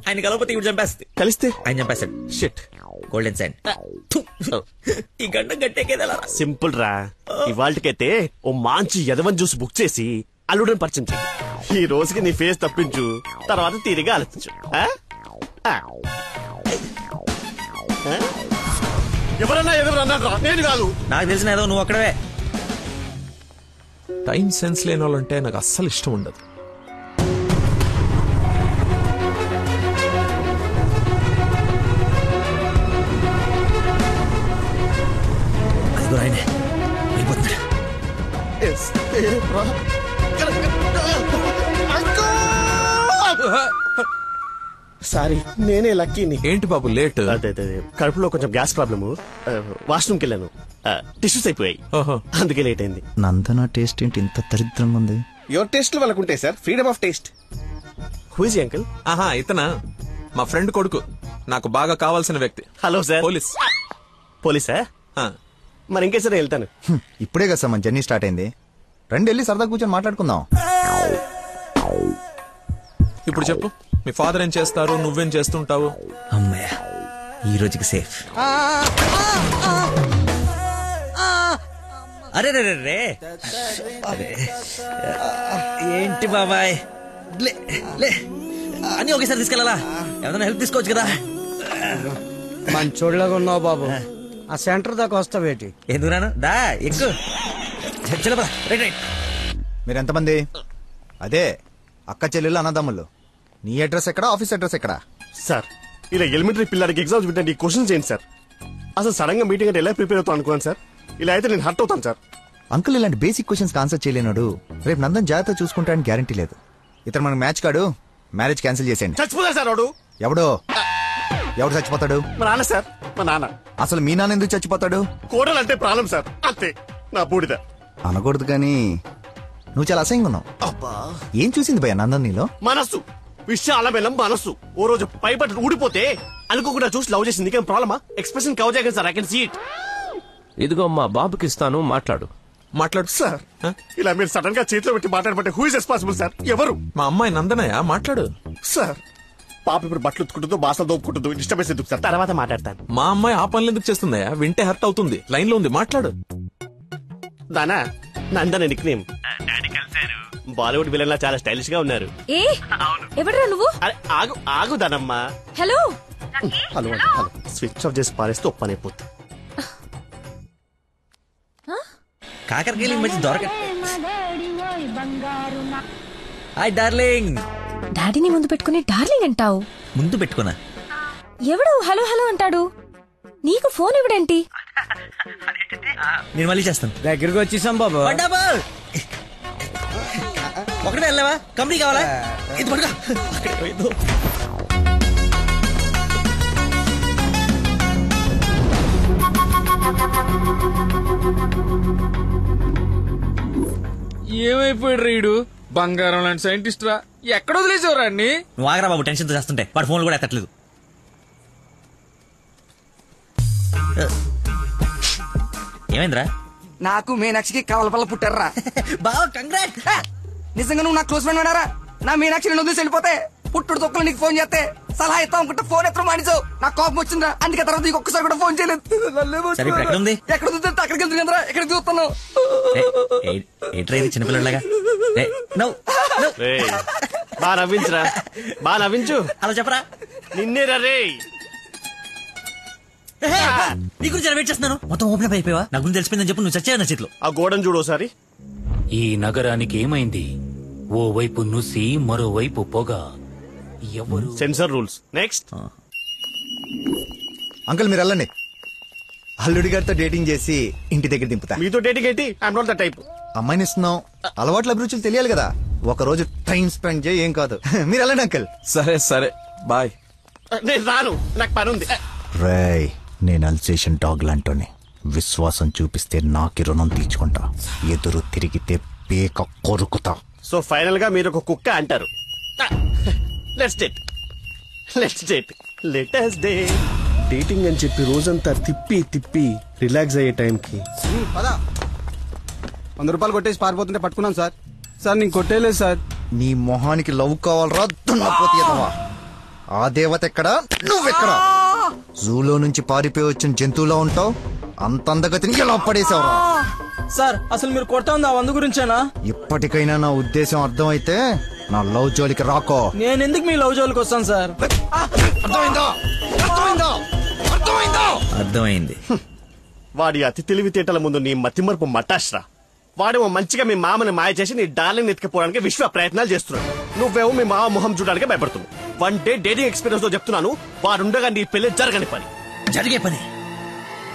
ఆయన కలవకపోతే ఇవి చంపేస్తుంది. కలిస్తే ఆయన చంపేస్తాడు. Shit golden sand. ఈ గంట గట్టేకేదా? సింపుల్ రా. ఇవాళకైతే ఓ మంచి యదవన్ జ్యూస్ బుక్ చేసి అల్లుడని పరిచయం చెయ్యి. ఈ రోజుకి నీ ఫేస్ తప్పించు, తర్వాత తీరిగా ఆలోచించు. ఎవరన్నా ఎదురన్నా నేను కాదు. నాకు తెలిసిన ఏదో నువ్వు అక్కడవే. టైం సెన్స్ లేని వాళ్ళంటే నాకు అస్సలు ఇష్టం ఉండదు. సారీ, నేనే లక్కీని. ఏంటి బాబు లేట్? అదే కడుపులో కొంచెం గ్యాస్ ప్రాబ్లము, వాష్రూమ్కి వెళ్ళాను, టిష్యూస్ అయిపోయాయి, అందుకే లేట్ అయింది. నందన టేస్ట్ ఏంటి ఇంత దరిద్రంగా ఉంది? యువర్ టేస్ట్ వాళ్ళకు ఉంటాయి sir, freedom of taste. Who is uncle? ఆహా, ఇతనా మా ఫ్రెండ్ కొడుకు, నాకు బాగా కావాల్సిన వ్యక్తి. Hello sir. పోలీస్. పోలీసా? మరి ఇంకే సరే వెళ్తాను. ఇప్పుడే కదా సార్ మన జర్నీ స్టార్ట్ అయింది. రండి వెళ్ళి సరదా కూర్చొని మాట్లాడుకుందాం. ఇప్పుడు చెప్పు, మీ ఫాదర్ ఏం చేస్తారు, నువ్వేం చేస్తుంటావు? అమ్మయ్య, ఈ రోజుకి సేఫ్. అరే రే రే, ఏంటి బాబాయ్, లే అన్ని ఒకేసారి తీసుకెళ్ళాలా? ఏమైనా హెల్ప్ తీసుకోవచ్చు కదా. మంచోళ్ళగా ఉన్నావు బాబు. ఆ సెంటర్ దాకా వస్తావేటి? ఎందుకు రాను, దా ఎక్కు. మీరెంతమంది? అదే అక్క చెల్లెళ్ళు అన్నదమ్ముళ్ళు. నీ అడ్రస్ ఎక్కడ, ఆఫీస్ అడ్రస్ ఎక్కడ? సార్, ఇలా ఎలిమెంటరీ పిల్లలకి ఎగ్జామ్స్ పెట్టండి, క్వశ్చన్స్ ఏంటి సార్? అసలు సడన్ గా మీటింగ్ అంటే ఎలా ప్రిపేర్ అవుతాను అనుకున్నాను సార్. ఇలా అయితే నేను హర్ట్ అవుతాను సార్. అంకుల్, ఇలాంటి బేసిక్ క్వశ్చన్స్ ఆన్సర్ చేయలేనాడు. రేపు నందన్ జాగ్రత్త చూసుకుంటాడని గ్యారంటీ లేదు. ఇతను మనకు మ్యాచ్ కాడు, మ్యారేజ్ క్యాన్సిల్ చేసేయండి. చచ్చిపోతాడు సార్ వాడు. ఎవడు చచ్చిపోతాడు? మా నాన్న సార్, మా నాన్న. అసలు మీ నాన్న ఎందుకు చచ్చిపోతాడు? కోడలంటే ప్రాణం సార్, అంతే. నా బూడిద అనకూడదు కానీ నువ్వు చాలా అసహ్యంగా ఉన్నావు. ఏం చూసింది భయ నందన్ నీలో? మనస్సు, విశాల బెల్లం మనస్సు. ఓ రోజు పైపట్టు ఊడిపోతే అనుకోకుండా చూసి లవ్ చేసింది. ఇంకేం ప్రాబ్లమా? ఎక్స్ప్రెషన్ కవర్ చేయగలను sir, I can see it. ఇదిగో మా బాబుకి ఇస్తాను, మాట్లాడు. సార్, ఇలా మీరు సడన్ గా చేతిలో పెట్టి మాట్లాడబట్టే హూ ఇస్ రెస్పాన్సిబుల్ సార్? ఎవరు? మా అమ్మాయి నందనయ్య, మాట్లాడు. సార్, పాప ఇప్పుడు బట్టలు ఉత్తుకుంటుందో, బాసలు దోపుకుంటుందో, డిస్టర్బెన్స్ ఎందుకు సార్? తర్వాత మాట్లాడతాను. మా అమ్మాయి ఆ పనులు ఎందుకు చేస్తుందయ్యా? వింటే హర్ట్ అవుతుంది. లైన్ లో ఉంది, మాట్లాడు. Dana Nandana nickname. Bollywood villain లా చాలా స్టైలిష్ గా ఉన్నారు. ఏ ఎవడరా నువ్వు? ఆగు ఆగు దానమ్మా. Hello hello hello, switch off చేసి పారేస్తే ఒప్పనైపోతుంది. కాకరకాయలు మంచి దొరక. Hi darling. డాడీని ముందు పెట్టుకుని డార్లింగ్ అంటావు? ముందు పెట్టుకున్నా. ఎవడు హలో హలో అంటాడు? నీకు ఫోన్ ఎవడేంటి? నేను మళ్ళీ చేస్తాను. దగ్గరికి వచ్చేసాం బాబు. ఒకటే వెళ్ళావా? కంపెనీ కావాలా? ఇది పడుకో. ఏమైపోయాడు రీడు? బంగారం లాంటి సైంటిస్ట్ రా. ఎక్కడ వదిలేసేవారా అన్ని? నువ్వు ఆగరా బాబు, టెన్షన్ తో చేస్తుంటే వాడు ఫోన్లు కూడా ఎత్తట్లేదు. ఏమైందిరా? నాకు మీనాక్షికి కవల పల్ల పుట్టారా. బావా కంగ్రాట్. నిజంగా నువ్వు నా క్లోజ్ ఫ్రెండ్ వినారా? నా మీనాక్షి నేను వదిలేసి వెళ్ళిపోతే పుట్టుడు తొక్కలు నీకు ఫోన్ చేస్తే సలహా ఇస్తాం అనుకుంటే ఫోన్ ఎత్తడం మానేసావు. నాకు కోపం వచ్చిందా, అందుకే తర్వాత నీకు ఒక్కసారి కూడా ఫోన్ చేయలేదు. ఎక్కడ చూస్తే అక్కడికి వెళ్తుందా? ఎక్కడ చూస్తున్నావు? చిన్నపిల్లలాగా బా నవ్వించురా, బా నవ్వించు. అలా చెప్పరా. నిన్నేరా రే. నీ గురించి వెయిట్ చేస్తున్నాను. మొత్తం ఓపెన్ అప్ అయిపోయావా? నా గురించి తెలిసిపోయిందని చెప్పు. నువ్వు చచ్చావు నా చేతిలో. ఆ గోడను చూడోసారి. ఈ నగరానికి ఏమైంది? ఓవైపు నుసి, మరోవైపు పొగ. ఎవరు? Sensor rules. నెక్స్ట్. అంకుల్ మీరు వెళ్ళండి. అల్లుడి గారితో డేటింగ్ చేసి ఇంటి దగ్గర దింపుతా. మీతో డేటింగ్ ఏంటి? I'm not the type. అమ్మాయిని ఇస్తున్నాం, అలవాట్ల అభిరుచులు తెలియాలి కదా. ఒక రోజు టైం స్పెండ్ చేయి, ఏం కాదు. మీరు వెళ్ళండి అంకుల్. సరే సరే బాయ్. నేను రాను, నాకు పని ఉంది. రేయ్, నేను అల్సేషన్ డాగ్ లాంటోని. విశ్వాసం చూపిస్తే నాకి రుణం తీర్చుకుంటా, ఎదురు తిరిగితే పేక కొరుకుతా. సో ఫైనల్ గా మీరు ఒక కుక్క అంటారు. Let's date, let's date, let us. Dating అని చెప్పి రోజంతా తిప్పి తిప్పి రిలాక్స్ అయ్యే టైంకి 100 రూపాయలు కొట్టేసి పారిపోతుంటే పట్టుకున్నాం సార్. సార్ నేను కొట్టేలేదు సార్. నీ మొహానికి లవ్ కావాలరా దున్నపోతీయదవా? ఆ దేవత ఎక్కడా, నువ్వెక్కడా? జూలో నుంచి పారిపోయి వచ్చిన జంతువులా ఉంటావు. అంత అందగతిని ఎలా పడేసావురా? సార్ అసలు మీరు కొడతా ఉంది ఆ 100 గురించేనా? ఇప్పటికైనా నా ఉద్దేశం అర్థమైతే నా లవ్ జోలికి రాకో. నేను ఎందుకు మీ లవ్ జోలికి వస్తాను సార్? అర్థమైంది. వాడి అతి తెలివితేటల ముందు నీ మతిమరుపు మటాష్రా. వాడేమో మంచిగా మీ మామని మాయ చేసి నీ డార్లింగ్ ఎత్తుకుపోవడానికి విశ్వ ప్రయత్నాలు చేస్తున్నాడు. నువ్వేమో మీ మామ మొహం చూడడానికి భయపడుతున్నావు. 1 డే డేటింగ్ ఎక్స్పీరియన్స్ తో చెప్తున్నాను, వాడుండగా నీ పెళ్లి జరగని పని. జరిగే పని.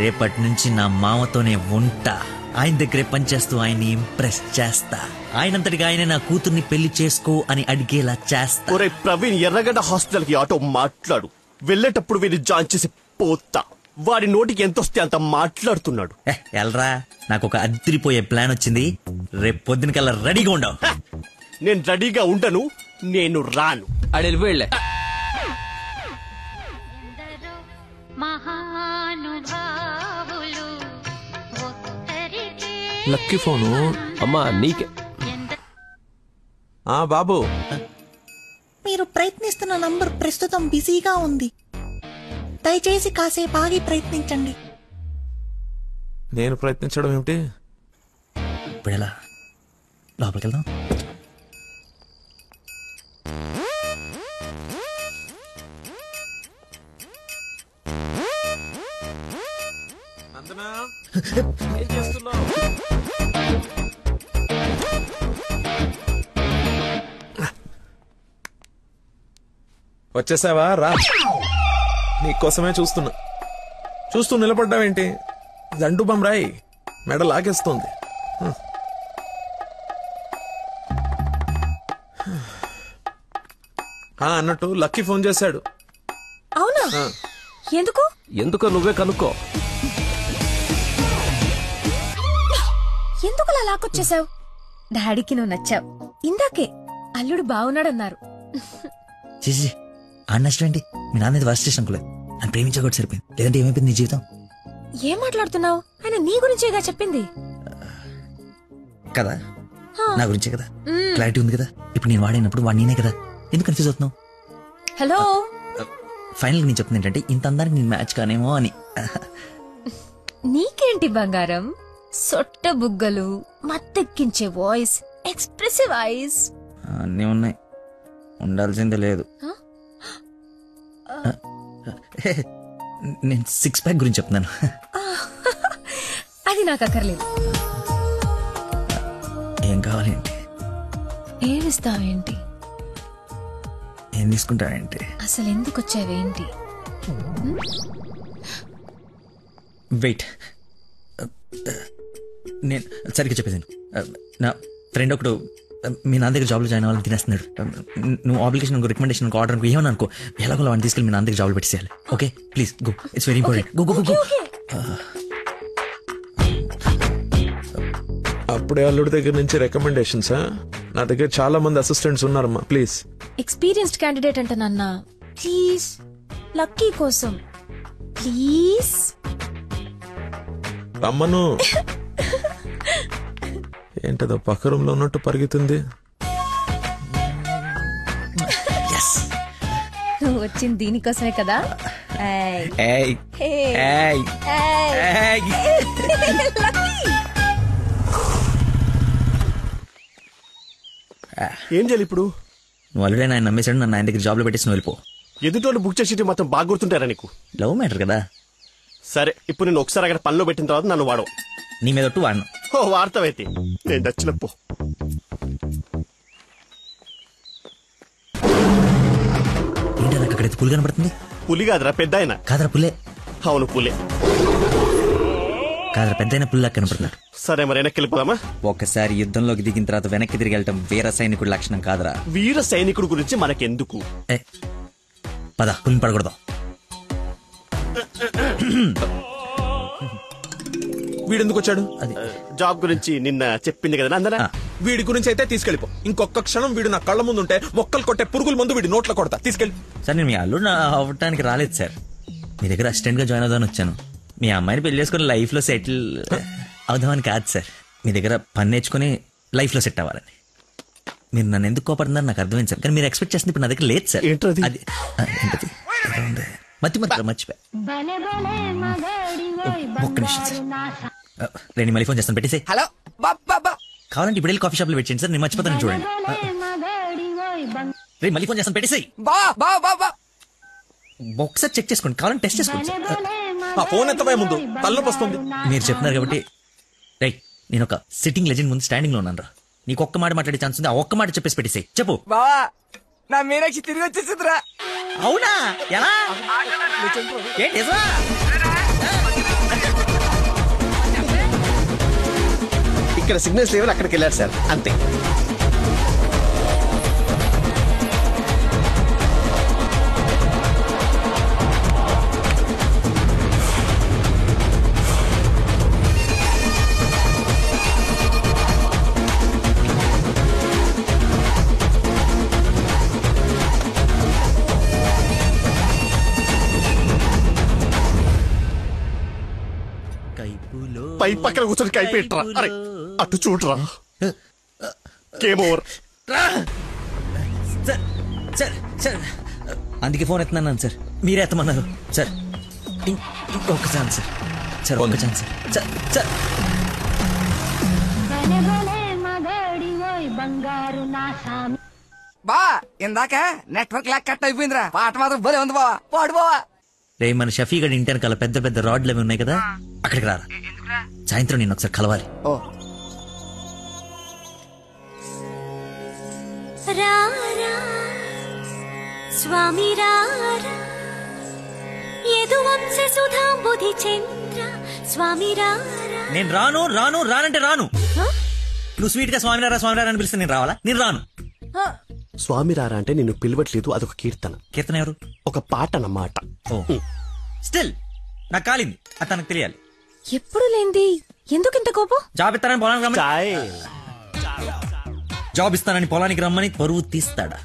రేపటి నుంచి నా మామతోనే ఉంటా. ఆయన దగ్గరే పనిచేస్తూ ఆయన్ని ఇంప్రెస్ చేస్తా. ఆయనంతటిగా ఆయన నా కూతుర్ని పెళ్లి చేసుకో అని అడిగేలా చేస్తా. ఒరే ప్రవీణ్, ఎర్రగడ్డ హాస్పిటల్ కి ఆటో మాట్లాడు. వెళ్ళేటప్పుడు వీడిని జాయిన్ చేసి పోతా. వాడి నోటికి ఎంత వస్తే అంత మాట్లాడుతున్నాడు. ఎల్రా, నాకు ఒక అదిరిపోయే ప్లాన్ వచ్చింది. రేపు పొద్దునకల్లా రెడీగా ఉండవు. నేను రెడీగా ఉండను, నేను రాను. అడెళ్ళిపోయిలే. లక్కీ ఫోను అమ్మా నీకే. బాబు, మీరు ప్రయత్నిస్తున్న నంబర్ ప్రస్తుతం బిజీగా ఉంది. దయచేసి కాసేపు ఆగి ప్రయత్నించండి. నేను ప్రయత్నించడం ఏమిటి? ఇప్పుడు ఎలా? లోపలికి వెళ్దాం. ఏం చేస్తున్నావు? వచ్చేసావా? రా, నీకోసమే చూస్తూ నిలబడ్డావేంటి? జండు బమ్రాయి మెడ లాగేస్తోంది. అన్నట్టు లక్కీ ఫోన్ చేశాడు. అవునా? ఎందుకో నువ్వే కనుక్కో. ఎందుకు అలా లాక్కొచ్చేసావు? డాడీకి నువ్వు నచ్చావు. ఇందాకే అల్లుడు బాగున్నాడన్నారు. చేసి ఆ నష్టం ఏంటి? మీ నాన్న వర్స్ట్ చేసిన అనుకోలేదు. అని ప్రేమించకూడదు సరిపోయింది. లేదంటే ఏమైపోయింది నీ జీవితం? ఏం మాట్లాడుతున్నావు? ఆయన నీ గురించేగా చెప్పింది కదా, నా గురించే కదా. క్లారిటీ ఉంది కదా. ఇప్పుడు నేను వాడినప్పుడు వాడు నేనే కదా. ఎందుకు కన్ఫ్యూజ్ అవుతున్నావు? హలో, ఫైనల్ నేను చెప్తుంది ఏంటంటే ఇంత అందానికి నేను మ్యాచ్ కానేమో అని. నీకేంటి బంగారం? సొట్ట బుగ్గలు, మత్తెక్కించే వాయిస్, ఎక్స్ప్రెసివ్ ఐస్ అన్నీ ఉన్నాయి. ఉండాల్సిందే లేదు. నేను 6 ప్యాక్ గురించి చెప్తున్నాను. అది నాకు అక్కర్లేదు. ఏం కావాలేంటి? ఏమిస్తావేంటి? ఏం తీసుకుంటావేంటి? అసలు ఎందుకు వచ్చావేంటి? వెయిట్, నేను సరిగ్గా చెప్పేసాను. నా ఫ్రెండ్ ఒకడు మీ నాన్న దగ్గర జాబ్లో జాయిన్ అవ్వాలని తినేస్తున్నాడు. నువ్వు అప్లికేషన్ రికమెండేషన్ ఆర్డర్ అనుకో, ఏమని అనుకో, ఎలాగో వాడిని తీసుకెళ్ళి మీ నాన్న దగ్గర జాబ్లో పెట్టేసేయాలి. Okay please go, it's very important. Go go go. అప్పుడే అల్లుడి దగ్గర నుంచి రికమెండేషన్స్. నా దగ్గర చాలా మంది అసిస్టెంట్స్ ఉన్నారమ్మా, ప్లీజ్. ఎక్స్పీరియన్స్డ్ క్యాండిడేట్ అంట నాన్న, ప్లీజ్ లక్కీ కోసం ప్లీజ్. రమ్మను. ఏంటదో పక్క రూమ్ లో ఉన్నట్టు పరిగెత్తుంది. నువ్వు వచ్చింది దీనికోసమే కదా. ఏం చేయాలి ఇప్పుడు? నువ్వు ఆల్రెడీ ఆయన నమ్మేశాడు, నన్ను ఆయన దగ్గర జాబ్ లో పెట్టేసి వెళ్ళిపో. ఎదుటోళ్ళు బుక్ చేసి మొత్తం బాగా గుర్తుంటారా నీకు? లవ్ మ్యాటర్ కదా. సరే, ఇప్పుడు నేను ఒకసారి అక్కడ పనిలో పెట్టిన తర్వాత నన్ను వాడవు. నీ మీద ఒట్టు వాడను. ఓ వాడతావైతే నేను నచ్చినప్పు. ఏంటో నాకు అక్కడైతే పులి కనపడుతుంది. పులి కాదురా, పెద్ద ఆయన. కాదరా పుల్లే. అవును పులే. కాదరా పెద్ద అయిన పుల్లా కనపడుతున్నాడు. సరే మరి వెనక్కి వెళ్ళిపోదామా? ఒకసారి యుద్ధంలోకి దిగిన తర్వాత వెనక్కి తిరిగి వెళ్ళటం వీర సైనికుడి లక్షణం కాదరా. వీర సైనికుడు గురించి మనకెందుకు? పద, పులిని పడకూడదు. వీడెందుకు వచ్చాడు? జాబ్ గురించి నిన్న చెప్పింది కదా అందరా. వీడి గురించి అయితే తీసుకెళ్ళిపో. ఇంకొక క్షణం వీడు నా కళ్ళ ముందు ఉంటే మొక్కలు కొట్టే పురుగుల ముందు వీడి నోట్లో కొడతా. తీసుకెళ్ళి. సార్ నేను మీ అల్లుడు అవ్వటానికి రాలేదు సార్, మీ దగ్గర అసిస్టెంట్ గా జాయిన్ అవుదామని వచ్చాను. మీ అమ్మాయిని పెళ్లి చేసుకుని లైఫ్ లో సెటిల్ అవుదామని కాదు సార్, మీ దగ్గర పని నేర్చుకుని లైఫ్ లో సెట్ అవ్వాలని. మీరు నన్ను ఎందుకు కోపడుతున్నారు నాకు అర్థమైంది సార్, కానీ మీరు ఎక్స్పెక్ట్ చేస్తుంది ఇప్పుడు నా దగ్గర లేదు సార్. అది ఏంటది మర్చిపోయా. ఒక్క నిమిషం సార్, రేణి మళ్ళీ ఫోన్ చేస్తాను, పెట్టేసి. హలో కావాలంటే ఇప్పుడు వెళ్ళి కాఫీ షాప్ లో పెట్టండి సార్, నేను మర్చిపోతాను చూడండి. రేపు మళ్ళీ ఫోన్ చేస్తాను, పెట్టేసి. ఒకసారి చెక్ చేసుకోండి, కావాలంటే టెస్ట్ చేసుకోండి. ఫోన్ ఎత్తవే ముందు, తలనొప్పి వస్తుంది. మీరు చెప్తున్నారు కాబట్టి రైట్. నేను ఒక సిట్టింగ్ లెజెండ్ ముందు స్టాండింగ్ లో ఉన్నాను రా. నీకు ఒక్క మాట మాట్లాడే ఛాన్స్ ఉంది, ఆ ఒక్క మాట చెప్పేసి పెట్టేసి. చెప్పు. బావా, నా మీనాక్షి తిరిగి వచ్చేసిందిరా. అవునా? ఎలా? ఇక్కడ సిగ్నల్స్ లేవని అక్కడికి వెళ్ళారు సార్, అంతే. పై పక్కన కూర్చొని కైపెట్టరా. అరే అటు చూడరా. Game over. సార్ అందుకే ఫోన్ ఎత్తున్నాను సార్, మీరే ఎత్తమన్నారు సార్. ఇంకొక ఛాన్స్ సార్, సార్ ఒక్క ఛాన్స్ సార్. సార్ బా ఇందాక నెట్వర్క్ లాక్ కట్ అయిపోయిందిరా. పాట మాత్రం భలే ఉంది బావా, పాడు బావా. రే మన షఫీ గడి ఇంటి వెనకాల పెద్ద పెద్ద రాడ్లు అవి ఉన్నాయి కదా, అక్కడికి రారా. సాయంత్రం నేను ఒకసారి కలవాలి. స్వామి నేను రాను రాను రానంటే రాను. నువ్వు స్వీట్ గా స్వామినారా స్వామినారా అని పిలిస్తే నేను రావాలా? నేను రాను. స్వామి రారా అంటే నిన్ను పిలవట్లేదు, అదొక కీర్తన. కీర్తన ఎవరు? ఒక పాట అన్నమాట. స్టిల్ నాకు కాలింది, అది తనకు తెలియాలి. ఎప్పుడు లేంది ఎందుకు ఇంత కోపం? జాబ్ ఇస్తానని పొలానికి రమ్మని, జాబ్ ఇస్తానని పొలానికి రమ్మని పరువు తీస్తాడా?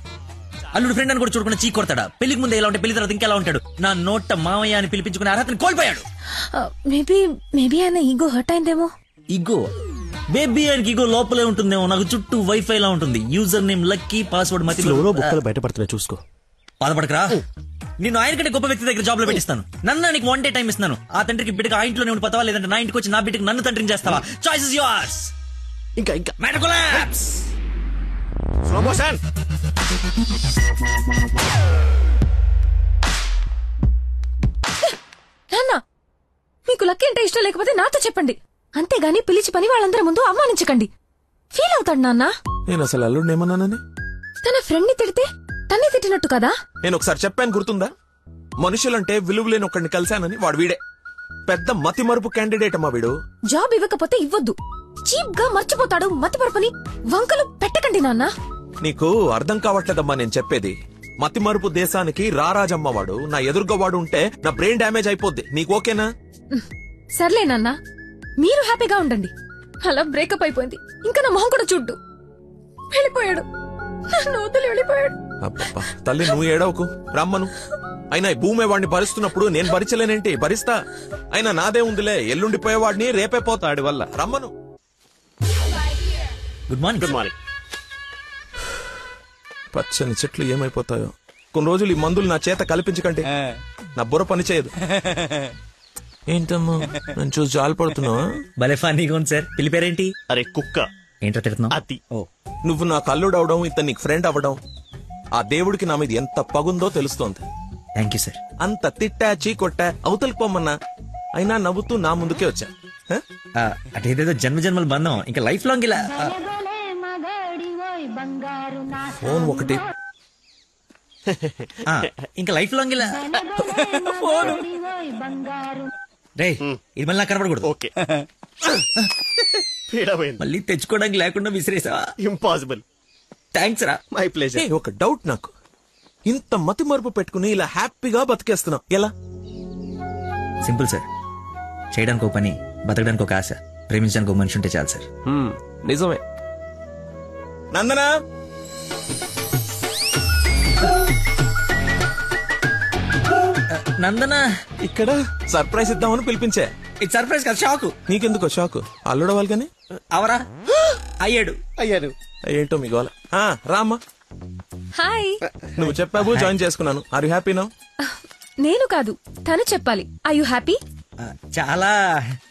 అల్లుడు ఫ్రెండ్ అని కూడా చూడకుండా చీ కొడతాడా? పెళ్లికి ముందు ఎలా ఉంటే పెళ్లి తర్వాత ఇంకెలా ఉంటాడు? నా నోట మామయ్య అని పిలిపించుకునే అర్హతని కోల్పోయాడు. మేబీ ఆయన ఈగో హర్ట్ అయిందేమో. ఈగో బేబీ ఆయనకి ఈగో లోపలే ఉంటుందేమో. నాకు చుట్టూ వైఫై లా ఉంటుంది. యూజర్ నేమ్ లక్కీ, పాస్వర్డ్ మతి. బయటపడుతున్నా చూసుకో. బాధపడకరా, నేను ఆయన కంటే గొప్ప వ్యక్తి దగ్గర జాబ్ లో పెట్టిస్తాను. నన్ను నీకు 1 day టైం ఇస్తున్నాను. ఆ తండ్రికి బిడ్డగా ఆ ఇంట్లోనే ఉండి పోతావా, లేదంటే నా ఇంటికి వచ్చి నా బిడ్డకి నన్ను తండ్రిని చేస్తావా? Choice is yours. ఇంకా మ్యాటర్ కొలాప్స్. Slow motion. నాన్న, మీకు లక్కీ అంటే ఇష్టం లేకపోతే నాతో చెప్పండి, అంతేగాని పిలిచి పని వాళ్ళందరి ముందు అవమానించకండి. ఫీల్ అవుతాడు నాన్న. నేను అసలు అల్లుడిని ఏమన్నానని? తన ఫ్రెండ్ ని తిడితే తన్ని తిట్టినట్టు కదా. నేను ఒకసారి చెప్పాను, గుర్తుందా? మనుషులంటే విలువలేని ఒకడిని కలిశానని. వాడు వీడే పెద్ద మతి మరుపు క్యాండిడేట్ అమ్మా వీడు. జాబ్ ఇవ్వకపోతే ఇవ్వద్దు, చీప్ గా మర్చిపోతాడు. మతి మరుపుని వంకలు పెట్టకండి నాన్న. నీకు అర్థం కావట్లేదమ్మా నేను చెప్పేది. మతి మరుపు దేశానికి రారాజమ్మ వాడు. నా ఎదురుగా వాడు ఉంటే నా బ్రెయిన్ డ్యామేజ్ అయిపోద్ది. నీకు ఓకేనా? సర్లే నాన్న, మీరు హ్యాపీగా ఉండండి. అలా బ్రేకప్ అయిపోయింది. ఇంకా నా మొహం కూడా చూడ్డు. వెళ్ళిపోయాడు, నన్ను వదిలి వెళ్ళిపోయాడు. అబ్బబ్బా, తల్లి నువ్వు ఏడవకు, రమ్మను. అయినా ఈ భూమి వాడిని భరిస్తున్నప్పుడు నేను భరించలేనేంటి? భరిస్తా. అయినా నాదే ఉందిలే, ఎల్లుండిపోయేవాడిని రేపే పోతాడి వల్ల. రమ్మను. Good morning. Good morning. పచ్చని చెట్లు ఏమైపోతాయో. కొన్ని రోజులు ఈ మందులు నా చేత కల్పించకండి, నా బుర్ర పని చేయదు. ఏంటమ్మా నన్ను చూసి జాలిపడుతున్నావా? భలే ఫన్నీగా ఉంది సార్. పిల్లి పేరేంటి? అరే కుక్క. ఏంటో తిడుతున్నావు? అతి. నువ్వు నా కల్లుడు అవడం, ఇతను నీకు ఫ్రెండ్ అవ్వడం, ఆ దేవుడికి నా మీద ఎంత పగుందో తెలుస్తోంది. Thank you sir. అంత తిట్టా చీకొట్టా అవతలికి పొమ్మన్నా అయినా నవ్వుతూ నా ముందుకే వచ్చా. అటేదేదో జన్మ జన్మల బంధం, ఇంకా లైఫ్ లాంగ్ ఇలా. ఫోన్ ఒకటి, ఇంకా లైఫ్ లాంగ్ ఇలా. రే ఇది మళ్ళీ నాకు కనపడకూడదు. ఓకే. మళ్ళీ తెచ్చుకోవడానికి లేకుండా విసిరేసా. ఇంపాసిబుల్. థ్యాంక్స్ రా. My pleasure. ఒక డౌట్ నాకు, ఇంత మతి మరుపు పెట్టుకుని ఇలా హ్యాపీగా బతికేస్తున్నావు ఎలా? Simple sir. చేయడానికి ఒక పని, బతకడానికి ఒక ఆశ, ప్రేమించడానికి ఒక మనిషి ఉంటే చాలు సార్. నిజమే. నందనా, నందనా ఇక్కడ సర్ప్రైజ్ ఇద్దామని పిలిపించే. ఇది సర్ప్రైజ్ కదా, షాకు. నీకెందుకో షాకు? అల్లుడవాలి కానీ అవరా అయ్యాడు. ఏంటో మీ గోల. రామ్మా. హాయ్. నువ్వు చెప్పావు, జాయిన్ చేసుకున్నాను. Are you happy now? నేను కాదు, తను చెప్పాలి. Are you happy? చాలా.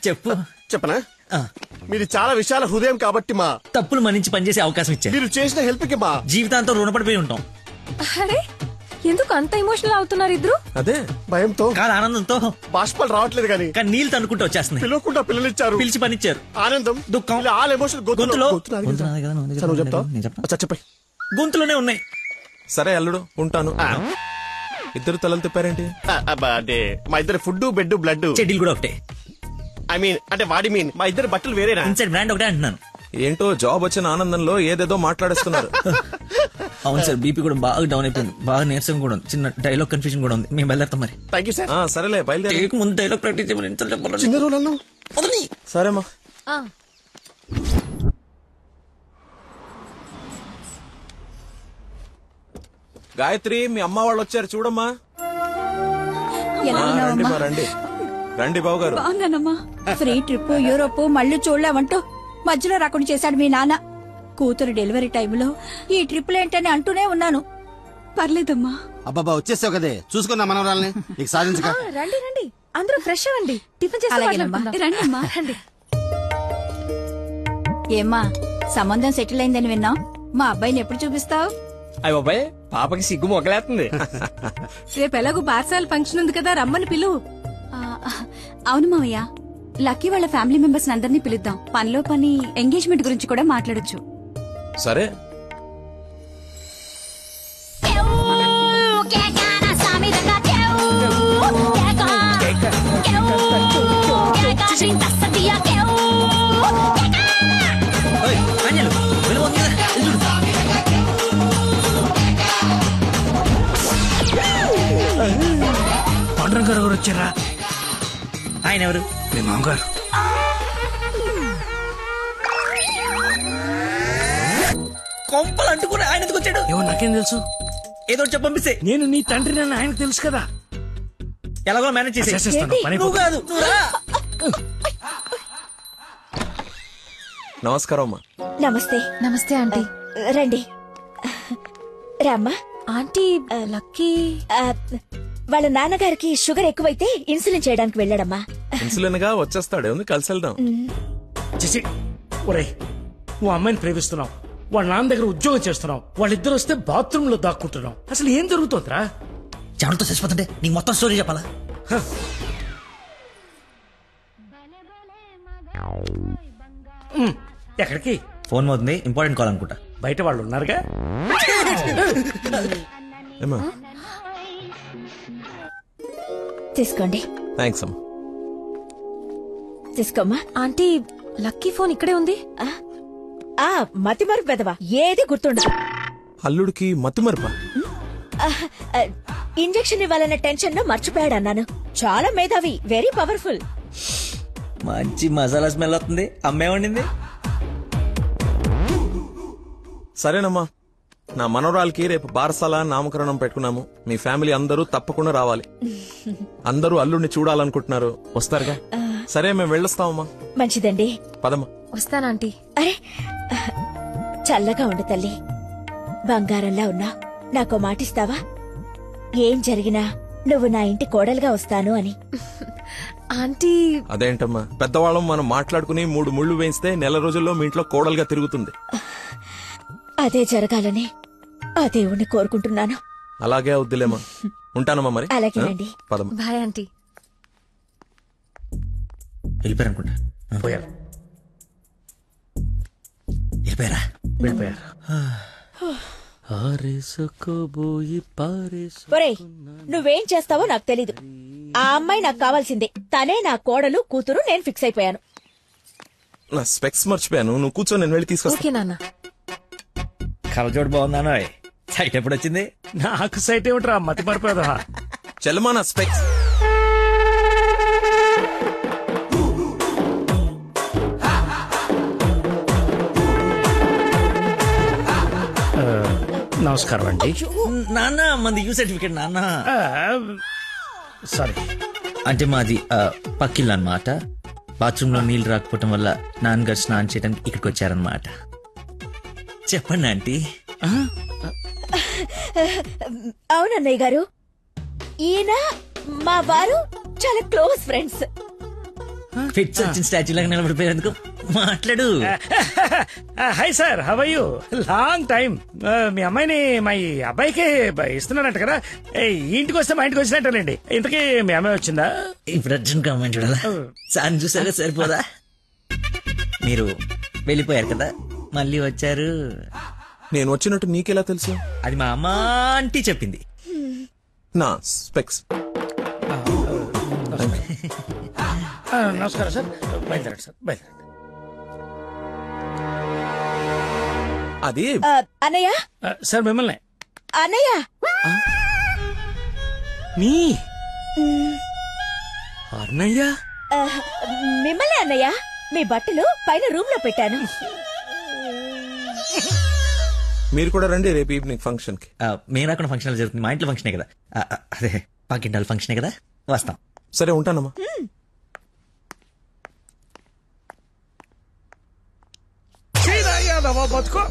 చెప్పు. చెప్పనా? మీరు చాలా విశాల హృదయం కాబట్టి మా తప్పులు మన్నించి పనిచేసే అవకాశం ఇచ్చారు. మీరు చేసిన హెల్ప్ కి మా జీవితాంతం రుణపడిపోయి ఉంటాం. అరే ఎందుకు అంత ఎమోషనల్ అవుతున్నారు ఇద్దరు? అదే భయంతో కాదు, ఆనందంతో. బాష్పాలు రావట్లేదు కానీ నీళ్ళు తనుకుంటూ వచ్చేస్తున్నాయి. పిలవకుండా పిల్లలిచ్చారు, పిలిచి పనిచ్చారు. ఆనందం, దుఃఖం, ఆల్ ఎమోషన్ గొంతులో చెప్పండి. గొంతులోనే ఉన్నాయి. సరే అల్లుడు ఉంటాను. ఇద్దరు తలలు తిప్పారేంటి? అంటే మా ఇద్దరు ఫుడ్ బెడ్ బ్లడ్ చెడ్డీలు కూడా ఒకటే. ఐ మీన్ అంటే వాడి మీన్ మా ఇద్దరు బట్టలు వేరేనా? ఇన్సైడ్ బ్రాండ్ ఒకటే అంటున్నాను. ఏంటో జాబ్ వచ్చిన ఆనందంలో ఏదేదో మాట్లాడేస్తున్నారు. అవును సార్, బీపీ కూడా బాగా డౌన్ అయిపోయింది. బాగా నీరసం కూడా ఉంది. చిన్న డైలాగ్ కన్ఫ్యూజన్ కూడా ఉంది. మేము బయలుదేరుతాం మరి. Thank you sir. సరేలే బయలుదేరి. ముందు డైలాగ్ ప్రాక్టీస్ చేయమని చిన్న రోల్ అన్నా. సరేమ్మా. గాయత్రి, మీ అమ్మ వాళ్ళు వచ్చారు చూడమ్మా. రండి రండి రండి బాబు గారు. ఫ్రీ ట్రిప్ యూరోప్ మళ్ళీ చూడలేమంటూ మధ్యలో రాకుండా చేశాడు మీ నాన్న. కూతురు డెలివరీ టైంలో ఈ ట్రిప్లు ఏంటని అంటూనే ఉన్నాను. పర్లేదమ్మా. అబ్బాబా వచ్చేసావు కదే, చూసుకున్నా మనవరాల్ని. నీకు సాధించక. రండి రండి, అందరూ ఫ్రెష్ అవ్వండి. టిఫిన్ చేసి రండి. ఏమ్మా సంబంధం సెటిల్ అయిందని విన్నాం. మా అబ్బాయిని ఎప్పుడు చూపిస్తావు? అయ్య బాబాయ్, పాపకి సిగ్గు మొగలేస్తుంది. రేపు ఎలాగో బార్సాల ఫంక్షన్ ఉంది కదా, రమ్మని పిలువు. అవును మావయ్య, లక్కీ వాళ్ళ ఫ్యామిలీ మెంబర్స్ అందరినీ పిలుద్దాం. పనిలో పని ఎంగేజ్మెంట్ గురించి కూడా మాట్లాడొచ్చు. సరే. పాండురంగ గారు వచ్చారా? ఆయన ఎవరు? మీ మామగారు. కొంపలు అంటుకుని ఆయన ఎందుకు వచ్చాడు? ఏమో నాకేం తెలుసు. ఏదో చెప్పి పంపిస్తే. నేను నీ తండ్రి నన్ను ఆయనకు తెలుసు కదా. ఎలాగో మేనేజ్ చేసేస్తాను. నువ్వు కాదు. నమస్కారం అమ్మా. నమస్తే. నమస్తే ఆంటీ. రండి రామ్మా. ఆంటీ లక్కీ వాళ్ళ నాన్నగారికి షుగర్ ఎక్కువైతే ఇన్సులిన్ చేయడానికి వెళ్ళాడమ్మా. ఇన్సులిన్ గా వచ్చేస్తాడు, ఉంది కలిసి వెళ్దాం. ఒరేయ్, నువ్వు అమ్మాయిని ప్రేమిస్తున్నావు, వాళ్ళ నాన్న దగ్గర ఉద్యోగం చేస్తున్నావు, వాళ్ళిద్దరు వస్తే బాత్రూమ్ లో దాక్కుంటున్నావు. అసలు ఏం జరుగుతుందిరా? చెమటతో చచ్చిపోతుంటే నీకు మొత్తం స్టోరీ చెప్పాలా? ఎక్కడికి? ఫోన్ అవుతుంది, ఇంపార్టెంట్ కాల్ అనుకుంటా. బయట వాళ్ళు ఉన్నారుగా. తీసుకోండి. థ్యాంక్స్ అమ్మా. తీసుకోమ్మా. ఆంటీ లక్కీ ఫోన్ ఇక్కడే ఉంది. మతి మరుపు పెదవా, ఏది గుర్తుండదు. అల్లుడికి మతి మరుపా? ఇంజెక్షన్ ఇవ్వాలన్న టెన్షన్ లో మర్చిపోయాడు అన్నాను. చాలా మేధావి, వెరీ పవర్ఫుల్. మంచి మసాలా స్మెల్ వస్తుంది. అమ్మే వండింది. సరేనమ్మా, నా మనవరాలకి రేపు బారసాల నామకరణం పెట్టుకున్నాము. మీ ఫ్యామిలీ అందరూ తప్పకుండా రావాలి. అందరూ అల్లుడిని చూడాలనుకుంటున్నారు, వస్తారుగా? సరే, మేము వెళ్ళొస్తామమ్మా. మంచిదండి. పదమ్మా. వస్తానంటీ. అరే, చల్లగా ఉండు తల్లి. బంగారంలా ఉన్నా నాకో మాటిస్తావా? ఏం జరిగినా నువ్వు నా ఇంటి కోడలుగా వస్తాను అని. ఆంటీ. అదేంటమ్మా, పెద్దవాళ్ళం మనం మాట్లాడుకుని 3 ముళ్ళు వేయిస్తే నెల రోజుల్లో మీ ఇంట్లో కోడలుగా తిరుగుతుంది. అదే జరగాలని ఆ దేవుణ్ణి కోరుకుంటున్నాను. అలాగే అవుద్దిలేమా. ఉంటానమ్మా మరి. అలాగేనండి. పదమ్మా. Bye aunty. వెళ్ళిపోయారు అనుకుంటా. పోయారు. వెళ్ళిపోయారా? వెళ్ళిపోయారు. ఒరేయ్, నువ్వేం చేస్తావో నాకు తెలీదు. ఆ అమ్మాయి నాకు కావాల్సిందే. తనే నా కోడలు కూతురు. నేను ఫిక్స్ అయిపోయాను. నా స్పెక్స్ మర్చిపోయాను. నువ్వు కూర్చో, నేను వెళ్ళి తీసుకొస్తా. ఓకే నాన్న. కలజోడు బాగుందానో. సైట్ ఎప్పుడు వచ్చింది? నాకు సైట్ ఏమిట్రా, మతి మరిపోదా. చెల్లమా నా స్పెక్స్. నమస్కారం అండి. నాన్న, మంది యూ సర్టిఫికేట్ నాన్న. సారీ అంటే మాది పక్కిల్లు అన్నమాట. బాత్రూమ్ లో నీళ్లు రాకపోవటం వల్ల నాన్నగారు స్నానం చేయడానికి ఇక్కడికి వచ్చారనమాట. చెప్పండి ఆంటీ. అవునన్నయ్య గారు, ఈయన మా వారు చాలా క్లోజ్ ఫ్రెండ్స్. ఫిట్స్ వచ్చిన స్టాచ్యూ లాగా నిలబడిపోయేందుకు మాట్లాడు. Hi sir, how are you? Long time. మీ అమ్మాయిని మా ఈ అబ్బాయికి ఇస్తున్నానంట కదా. ఈ ఇంటికి వస్తే మా ఇంటికి వచ్చినట్టేనండి. ఇంతకీ మీ అమ్మాయి వచ్చిందా? ఇప్పుడు అర్జున్ అమ్మాయిని చూడాలా? సార్ చూసారా, సరిపోదా? మీరు వెళ్ళిపోయారు కదా, మళ్ళీ వచ్చారు. నేను వచ్చినట్టు నీకెలా తెలుసు? అది మా అమ్మ ఆంటీ చెప్పింది. నా స్పెక్స్. నమస్కారం సార్. బయలుదేరండి సార్, బయలుదేరండి. అది అన్నయ్య. సార్ మిమ్మల్ని. అన్నయ్య. మీ అన్నయ్య? మిమ్మల్ని అన్నయ్య. మీ బట్టలు పైన రూమ్ లో పెట్టాను. మీరు కూడా రండి రేపు ఈవినింగ్ ఫంక్షన్ కి. మేము రాకుండా ఫంక్షన్ జరుగుతుంది. మా ఇంట్లో ఫంక్షనే కదా. అదే పక్కింటాల ఫంక్షనే కదా, వస్తాం. సరే, ఉంటానమ్మా. బతుకో,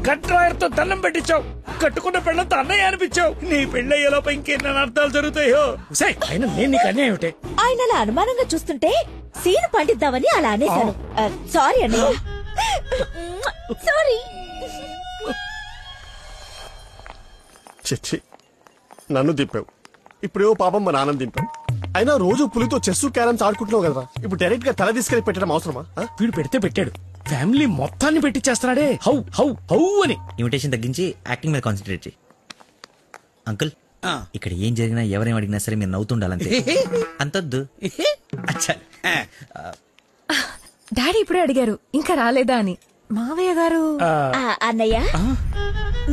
కట్రాయర్తో దండం పెట్టించావు. కట్టుకున్న పెళ్ళంతా అన్నయ్య అనిపించావు. నీ పెళ్ళయ్యేలోపు ఇంకెన్ని అర్థాలు జరుగుతాయో. అయినా నేను నీకు అన్యాయం ఏమిటి? ఆయన అలా అనుమానంగా చూస్తుంటే సీను పండిద్దామని అలా అనేశాను. సారీ అన్నయ్య. సారీ. చిచ్చి, నన్ను దింపావు. ఇప్పుడేవో పాపం మా నాన్న దింపావు. అయినా రోజు పులితో చెస్ క్యారమ్స్ ఆడుకుంటున్నావు కదా, ఇప్పుడు డైరెక్ట్ గా తల తీసుకెళ్లి పెట్టడం అవసరమా? వీడు పెడితే పెట్టాడు, ఫ్యామిలీ మొత్తాన్ని పెట్టిచ్చేస్తున్నాడే. హౌ హౌ హౌ అని. ఇన్విటేషన్ తగ్గించి యాక్టింగ్ మీద కాన్సన్ట్రేట్ చేయి. అంకుల్, ఇక్కడ ఏం జరిగినా ఎవరేం అడిగినా సరే మీరు నవ్వుతుండాలంతే. అంతొద్దు. డాడీ ఇప్పుడే అడిగారు ఇంకా రాలేదా అని. మావయ్య గారు. అన్నయ్య,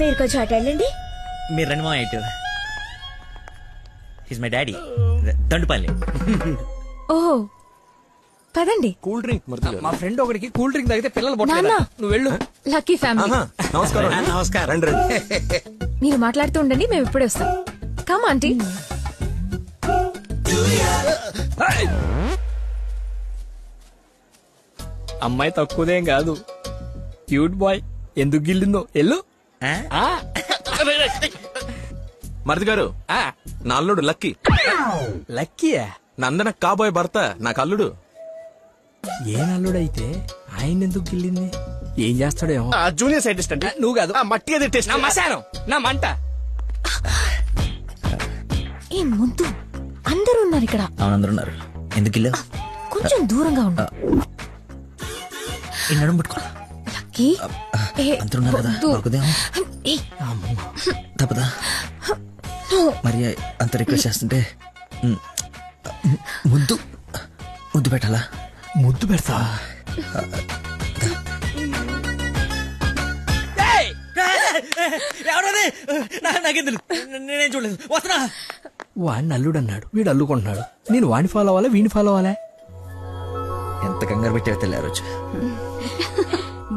మీరు కొంచెం అటు వెళ్ళండి. మీరు రండి మా ఇటు. His my daddy, Dandupalli. ఓహో, పదండి. Cool drink. మా ఫ్రెండ్ ఒకడికి కూల్ డ్రింక్ తాగితే పిల్లలు నాన్న, నువ్వు వెళ్ళు. Lucky family. నమస్కారం. నమస్కారం. రండి రండి. మీరు మాట్లాడుతూ ఉండండి, మేము ఇప్పుడే వస్తాం. Come aunty. అమ్మాయి తక్కువదేం కాదు, క్యూట్ బాయ్. ఎందుకు గిల్లిందో ఎల్లు. మరిది గారు, నా అల్లుడు లక్కీ. లక్కీయా? నందన కాబోయే భర్త నాకు అల్లుడు. ఏం అల్లుడైతే ఆయన ఎందుకు గిల్లింది? ఏం చేస్తాడేమో. జూనియర్ సైంటిస్ట్ అంటే నువ్వు కాదు, మట్టి అది టెస్ట్. నా మశానం, నా మంట. ఏ ముద్దు, అందరూ ఉన్నారు ఇక్కడ. అవునందరూ ఉన్నారు. ఎందుకు వెళ్ళావు? కొంచెం దూరంగా ఉండు. నడుము పట్టుకో. లక్కీ, అందరూ ఉన్నారు కదా, దొరకదేమో. తప్పదా? మరి అంత రిక్వెస్ట్ చేస్తుంటే ముద్దు ముద్దు పెట్టాలా? ముద్దు పెడతా. నాకెందుకు, నేనేం చూడలేదు. వస్తున్నా. వాడిని అల్లుడు అన్నాడు, వీడు అల్లుకుంటున్నాడు. నేను వాడిని ఫాలో అవ్వాలా, వీడిని ఫాలో అవ్వాలా? కంగారు పెట్టే తెల్ల రోజు.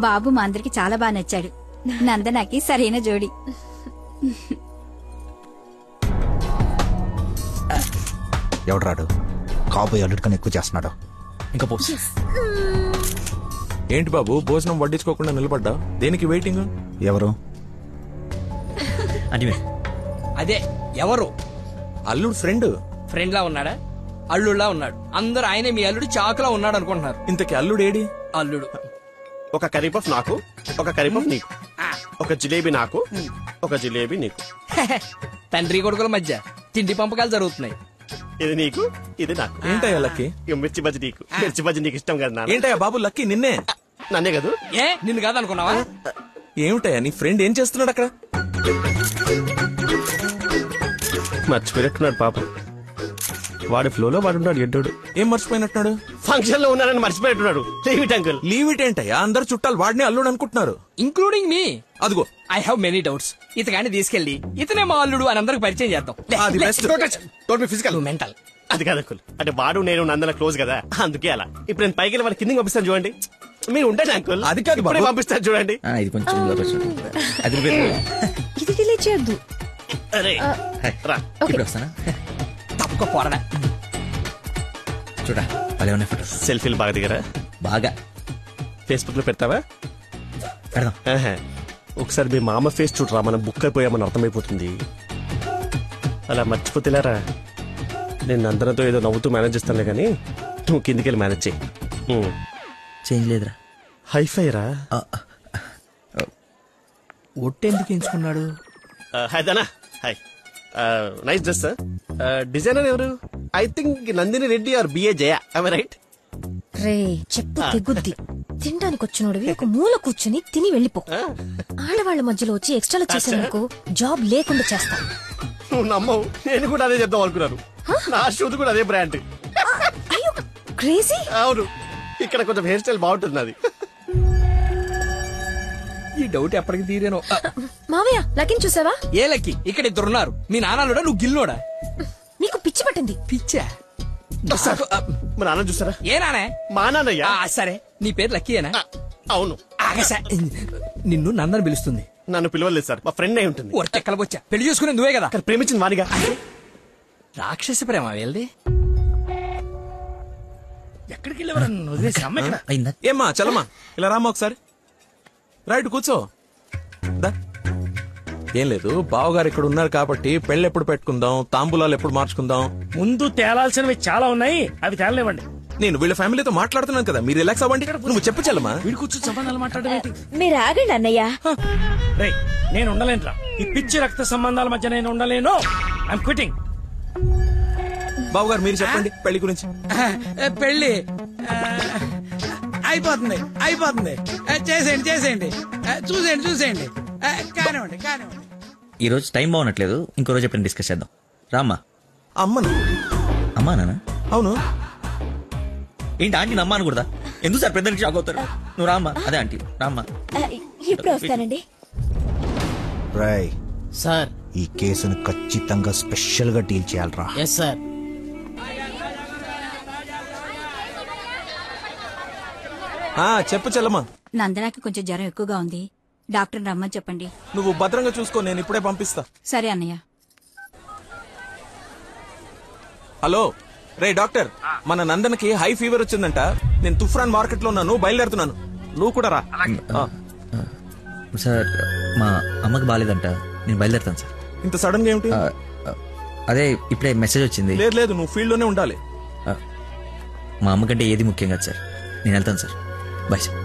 బాబు మా అందరికి చాలా బాగా నచ్చాడు. నందనకి సరైన జోడి. ఎవడు రాడు కాబోయే అల్లుడు కన్నా ఎక్కువ చేస్తున్నాడు. ఇంకా పోస్. ఏంటి బాబు భోజనం వడ్డించుకోకుండా నిలబడ్డా? దేనికి వెయిటింగ్? ఎవరు? అదే ఎవరు? అల్లుడు ఫ్రెండ్. ఫ్రెండ్ లా ఉన్నాడా? అల్లుడులా ఉన్నాడు. అందరూ ఆయనే మీ అల్లుడు చాకులా ఉన్నాడు అనుకుంటున్నారు. ఇంతకీ అల్లుడు ఏడి? అల్లుడు ఒక కరీపఫ్ నాకు, ఒక కరీపఫ్ నీకు, ఒక జిలేబీ నాకు, ఒక జిలేబీ నీకు. తండ్రి కొడుకుల మధ్య తిండి పంపకాలు జరుగుతున్నాయి. ఇది నీకు, ఇది నాకు. ఏంటయ్యా లక్కీ? మిర్చి బజ్జి నీకు, మిర్చి బజ్జి నీకు ఇష్టం కదా. ఏంటయ్యా బాబు లక్కీ నిన్నే? నన్నే కదా. ఏ నిన్ను కాదనుకున్నావా? ఏమిటయ్యా నీ ఫ్రెండ్ ఏం చేస్తున్నాడు అక్కడ? మర్చిపోయినట్టున్నాడు పాప. వాడి ఫ్లోలో వాడు ఉన్నాడు. ఎడ్డాడు. ఏం మర్చిపోయినట్టున్నాడు? ఫంక్షన్ లో ఉన్నాడని మర్చిపోయినట్టున్నాడు. Leave it uncle. Leave it ఏంటయ్యా? అందరు చుట్టాలు వాడిని అల్లుడు అనుకుంటున్నారు, ఇంక్లూడింగ్ మీ. అదిగో ఐ హావ్ మెనీ డౌట్స్. ఇతగాని తీసుకెళ్లి ఇతనే మా అల్లుడు అని అందరికి పరిచయం చేద్దాం. అది బెస్ట్. Physical mental. అది కాదు అంకుల్. అంటే వాడు నేను నందన క్లోజ్ కదా, అందుకే అలా. ఇప్పుడు నేను పైకి వాళ్ళ కిందకి పంపిస్తాను చూడండి. మీరు ఉండండి అంకుల్. అది కాదు ఇప్పుడే పంపిస్తాను చూడండి. ఇది కొంచెం అది ఇది డిలీట్ చేయొద్దు. అరే రా. ఇప్పుడు వస్తానా? తప్పక పోరడా. చూడా భలే ఉన్నాయి ఫోటో. సెల్ఫీలు బాగా దిగరా? బాగా. ఫేస్బుక్ లో పెడతావా? పెడదాం. ఒకసారి మీ మామ ఫేస్ చూడరా, మనం బుక్ అయిపోయామని అర్థమైపోతుంది. అలా మర్చిపోతేలారా. నేను అందరితో ఏదో నవ్వుతూ మేనేజ్ చేస్తానులే కానీ నువ్వు కిందికి వెళ్ళి మేనేజ్ చేయి. చేంజ్ లేదురా. హైఫై రా. ఒట్టెందుకు ఎంచుకున్నాడు? Hi Dana. Hi. Nice dress. Designer ఎవరు? ఐ థింక్ నందిని రెడ్డి ఆర్ బిఏ జయ. I right? రే చెప్పు తెగుద్ది. తినడానికి వచ్చినోడివి ఒక మూల కూర్చుని తిని వెళ్ళిపో. ఆడవాళ్ల మధ్యలో వచ్చి ఎక్స్ట్రాలు చేసేందుకు జాబ్ లేకుండా చేస్తా. నువ్వు నమ్మవు, నేను కూడా అదే చెప్దాం అనుకున్నాను. నా షూట్ కూడా అదే బ్రాండ్. క్రేజీ. అవును, ఇక్కడ కొంచెం హెయిర్ స్టైల్ బాగుంటుంది అది. ఈ డౌట్ ఎప్పటికి తీరేనో. మావయ్య లక్కీని చూసావా? ఏ లక్కీ? ఇక్కడ ఇద్దరున్నారు. మీ నాన్నలోడా నువ్వు గిల్లోడా? నీకు పిచ్చి పట్టింది. పిచ్చా? మా నాన్న చూసారా? ఏ నానే? మా నాన్నయ్యా. సరే నీ పేరు లక్కీయేనా? అవును. ఆగసా నిన్ను నందని పిలుస్తుంది. నన్ను పిలవలేదు సార్, మా ఫ్రెండ్ అయి ఉంటుంది. వచ్చా పెళ్లి చేసుకునే నువ్వే కదా. ప్రేమించింది వానిగా. రాక్షస ప్రేమ వెళ్ళి ఎక్కడికి వెళ్ళేవారు? ఏమ్మా చలమా ఇలా రామ్మా ఒకసారి. రైట్ కూర్చో. ఏం లేదు, బావగారు ఇక్కడ ఉన్నారు కాబట్టి పెళ్ళి ఎప్పుడు పెట్టుకుందాం, తాంబూలాలు ఎప్పుడు మార్చుకుందాం. ముందు తేలాల్సినవి చాలా ఉన్నాయి, అవి తేలనివ్వండి. నేను వీళ్ళ ఫ్యామిలీతో మాట్లాడుతున్నాను కదా, మీరు రిలాక్స్ అవ్వండి. నువ్వు చెప్పు చలమా. వీడి కూర్చొని సంబంధాలు మాట్లాడమేంటి? మీరు ఆగండి అన్నయ్య. రే నేను ఉండలేనురా, ఈ పిచ్చి రక్త సంబంధాల మధ్య నేను ఉండలేను. I'm quitting. బావగారు మీరు చెప్పండి పెళ్లి గురించి. పెళ్లి అయిపోతుంది. చేసేయండి. చూసేయండి. కానివ్వండి. ఈ రోజు టైం బాగున్నట్లేదు, ఇంకో రోజు ఎప్పుడైనా డిస్కస్ చేద్దాం. రామ్మా. అమ్మను. అమ్మా నాన్న? అవును. ఏంటి ఆంటీ అమ్మా అనకూడదా? ఎందుకు సార్ పెద్ద షాక్ అవుతారు? నువ్వు రామ్మా. అదే ఆంటీ రామ్మా. ఇప్పుడు వస్తానండి. రాయ్ సార్, ఈ కేసును ఖచ్చితంగా స్పెషల్ గా డీల్ చేయాలరా. Yes sir. చెప్పు చెల్లమ్మా. నందనకి కొంచెం జ్వరం ఎక్కువగా ఉంది, డాక్టర్ రమ్మని చెప్పండి. నువ్వు భద్రంగా చూసుకో, నేను ఇప్పుడే పంపిస్తా. సరే అన్నయ్య. హలో రే డాక్టర్, మన నందనకి హై ఫీవర్ వచ్చిందంట. నేను తుఫ్రాన్ మార్కెట్ లో ఉన్నాను, బయలుదేరుతున్నాను. నువ్వు కూడా రా. సార్ మా అమ్మకి బాగాలేదంట, నేను బయలుదేరుతాను సార్. ఇంత సడన్ గా ఏమిటి? అదే ఇప్పుడే మెసేజ్ వచ్చింది. లేదు నువ్వు ఫీల్డ్ లోనే ఉండాలి. మా అమ్మకంటే ఏది ముఖ్యం కాదు సార్, నేను వెళ్తాను సార్. Bye sir.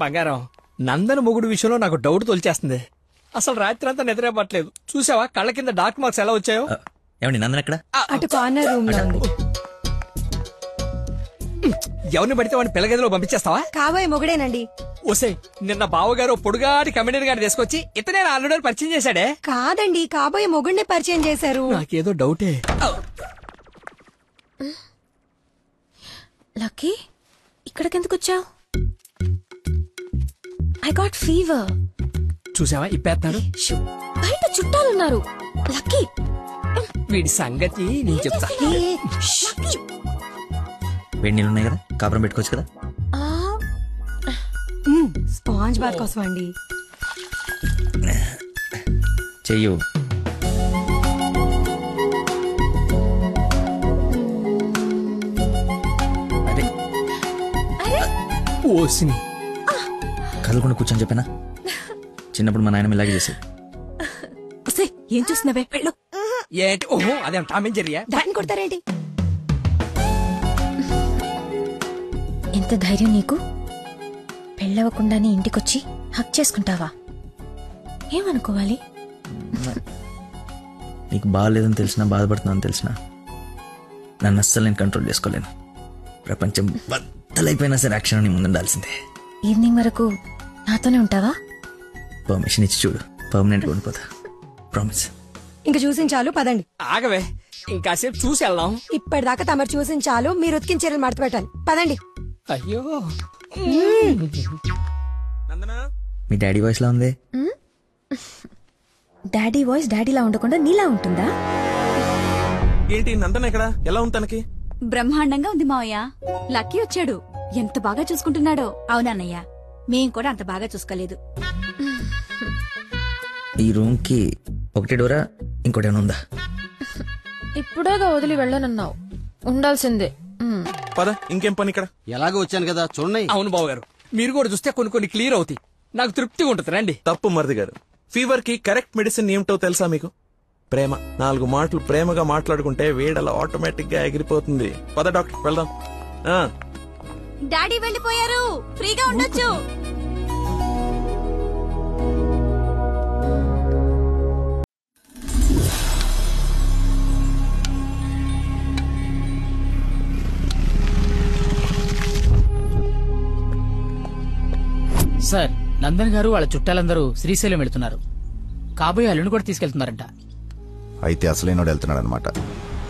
బంగారం, నందన మొగుడు విషయంలో నాకు డౌట్ తొలిచేస్తుంది. అసలు రాత్రి అంతా నిద్రపట్లేదు. చూసావా కళ్ళ కింద డార్క్ మార్క్స్ ఎలా వచ్చాయో? ఏమండి నందన ఎక్కడ? అటు కార్నర్ రూమ్ లో ఉంది. ఎవరిని పడితే వాడిని పిల్లగదిలో పంపించేస్తావా? కాబోయే మొగుడేనండి. ఓసే, నిన్న బావగారు పొడుగాటి కమెడియన్ గారిని తీసుకొచ్చి ఇతనే నా అల్లుడని పరిచయం చేశాడే. కాదండి, కాబోయే మొగుడిని పరిచయం చేశారు. నాకేదో డౌటే. లక్కీ, ఇక్కడికెందుకు వచ్చావు? I got fever. చూసావా ఇప్పేస్తున్నాడు. బయట చుట్టాలున్నారు. లక్కీ వీడి సంగతి నేను చెప్తా. వేడి నీళ్ళు ఉన్నాయి కదా, కాపురం పెట్టుకోవచ్చు కదా. స్పాంజ్ బాత్ కోసం అండి. చెయ్యు. అదే ఓసిని కదలకుండా కూర్చొని చెప్పానా, చిన్నప్పుడు మా నాయన ఇలాగే చేసేది. ఏం చూస్తున్నావే వెళ్ళు. ఏంటి? ఓహో అదేం టామ్ అండ్ జెర్రీయా? దాన్ని కొడతారేంటి? ఎంత ధైర్యం నీకు? పెళ్ళవకుండానే ఇంటికొచ్చి హక్ చేసుకుంటావా? ఏమనుకోవాలి? నీకు బాగాలేదని తెలిసినా, బాధపడుతున్నాను తెలిసినా నన్ను అస్సలు నేను కంట్రోల్ చేసుకోలేను. ప్రపంచం బద్దలైపోయినా సరే అక్షరం నీ ముందుండాల్సిందే. ఈవినింగ్ వరకు నాతోనే ఉంటావా? పర్మిషన్ ఇచ్చి చూడు, పర్మనెంట్గా ఉండిపోతా. ప్రామిస్. ఇంక చూసించాలు పదండి. ఆగవే, ఇంకాసేపు చూసి వెళ్దాం. ఇప్పటిదాకా తమరు చూసించాలు, మీరు ఉతికిన చీరలు మడత పెట్టాలి. పదండి. అయ్యో మీ డాడీ వాయిస్ లా ఉంది. డాడీ వాయిస్ డాడీలా ఉండకుండా నీలా ఉంటుందా? ఏంటి నందన ఇక్కడ ఎలా ఉంది తనకి? బ్రహ్మాండంగా ఉంది మావయ్య. లక్కీ వచ్చాడు, ఎంత బాగా చూసుకుంటున్నాడో. అవునన్నయ్య, మేం కూడా అంత బాగా చూసుకోలేదు. ఈ రూమ్ కి ఒకటి డోరా, ఇంకోటి ఏమైనా ఉందా? ఇప్పుడేగా వదిలి వెళ్ళనన్నావు, ఉండాల్సిందే. పద, ఇంకేం పని ఇక్కడ? ఎలాగో వచ్చాను కదా చూడండి. అవును బాబు గారు, మీరు కూడా చూస్తే కొన్ని క్లియర్ అవుతాయి. నాకు తృప్తిగా ఉంటుంది. రండి. తప్పు మరిది గారు, ఫీవర్ కి కరెక్ట్ మెడిసిన్ ఏమిటో తెలుసా మీకు? ప్రేమ. 4 మాటలు ప్రేమగా మాట్లాడుకుంటే వేడలా ఆటోమేటిక్ గా ఎగిరిపోతుంది. పద డాక్టర్ వెళ్దాం. డాడీ వెళ్ళిపోయారు, ఫ్రీగా ఉండొచ్చు. సార్, నందన్ గారు వాళ్ళ చుట్టాలందరూ శ్రీశైలం వెళ్తున్నారు. కాబోయే అల్లుని కూడా తీసుకెళ్తున్నారంట. అయితే అసలైనోడు వెళ్తున్నాడు అనమాట.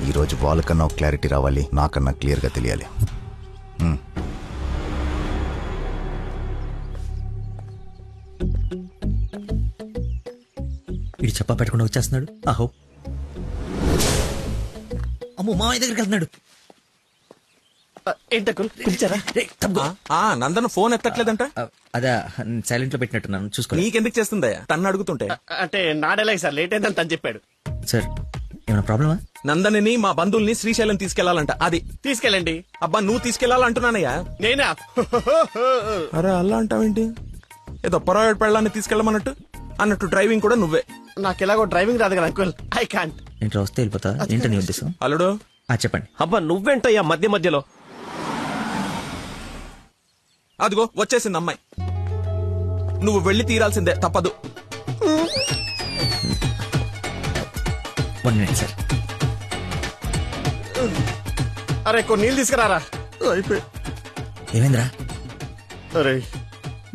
ఈ రోజు వాళ్ళకన్నా ఒక క్లారిటీ రావాలి, నాకన్నా క్లియర్ గా తెలియాలి. వీడు చెప్పా పెట్టకుండా వచ్చేస్తున్నాడు. ఆహో, అమ్మో మామయ్య దగ్గరికి వెళ్తున్నాడు. నందన ఫోన్ ఎత్తట్లేదంట. అదా సైలెంట్ లో పెట్టినట్టున్నాను, చూసుకో. నీకెందుకు చేస్తుందా తన్ను అడుగుతుంటే? అంటే నాడేలాగ సార్, లేట్ అయిందని తను చెప్పాడు. సార్ ఏమైనా ప్రాబ్లమా? నందనిని మా బంధువుల్ని శ్రీశైలం తీసుకెళ్లాలంట. అది తీసుకెళ్ళండి. అబ్బా నువ్వు తీసుకెళ్లాలంటున్నానయ్యా. నేనా? అరే అలా అంటావేంటి? ఏదో పొరపాటు పెళ్ళాన్ని తీసుకెళ్ళమన్నట్టు అన్నట్టు డ్రైవింగ్ కూడా నువ్వే. నాకెలాగో డ్రైవింగ్ రాదు కదా అంకుల్, ఐ కాంట్. ఏంటి వస్తే వెళ్ళిపోతా? ఏంటని ఉద్దేశం? అల్లుడు చెప్పండి. అబ్బా నువ్వేంటయ్యా మధ్య మధ్యలో? అదిగో వచ్చేసింది అమ్మాయి. నువ్వు వెళ్ళి తీరాల్సిందే, తప్పదు. 1 minute సార్. అరే కొన్ని నీళ్ళు తీసుకురారా. అయిపోయి. ఏమైందిరా? అరే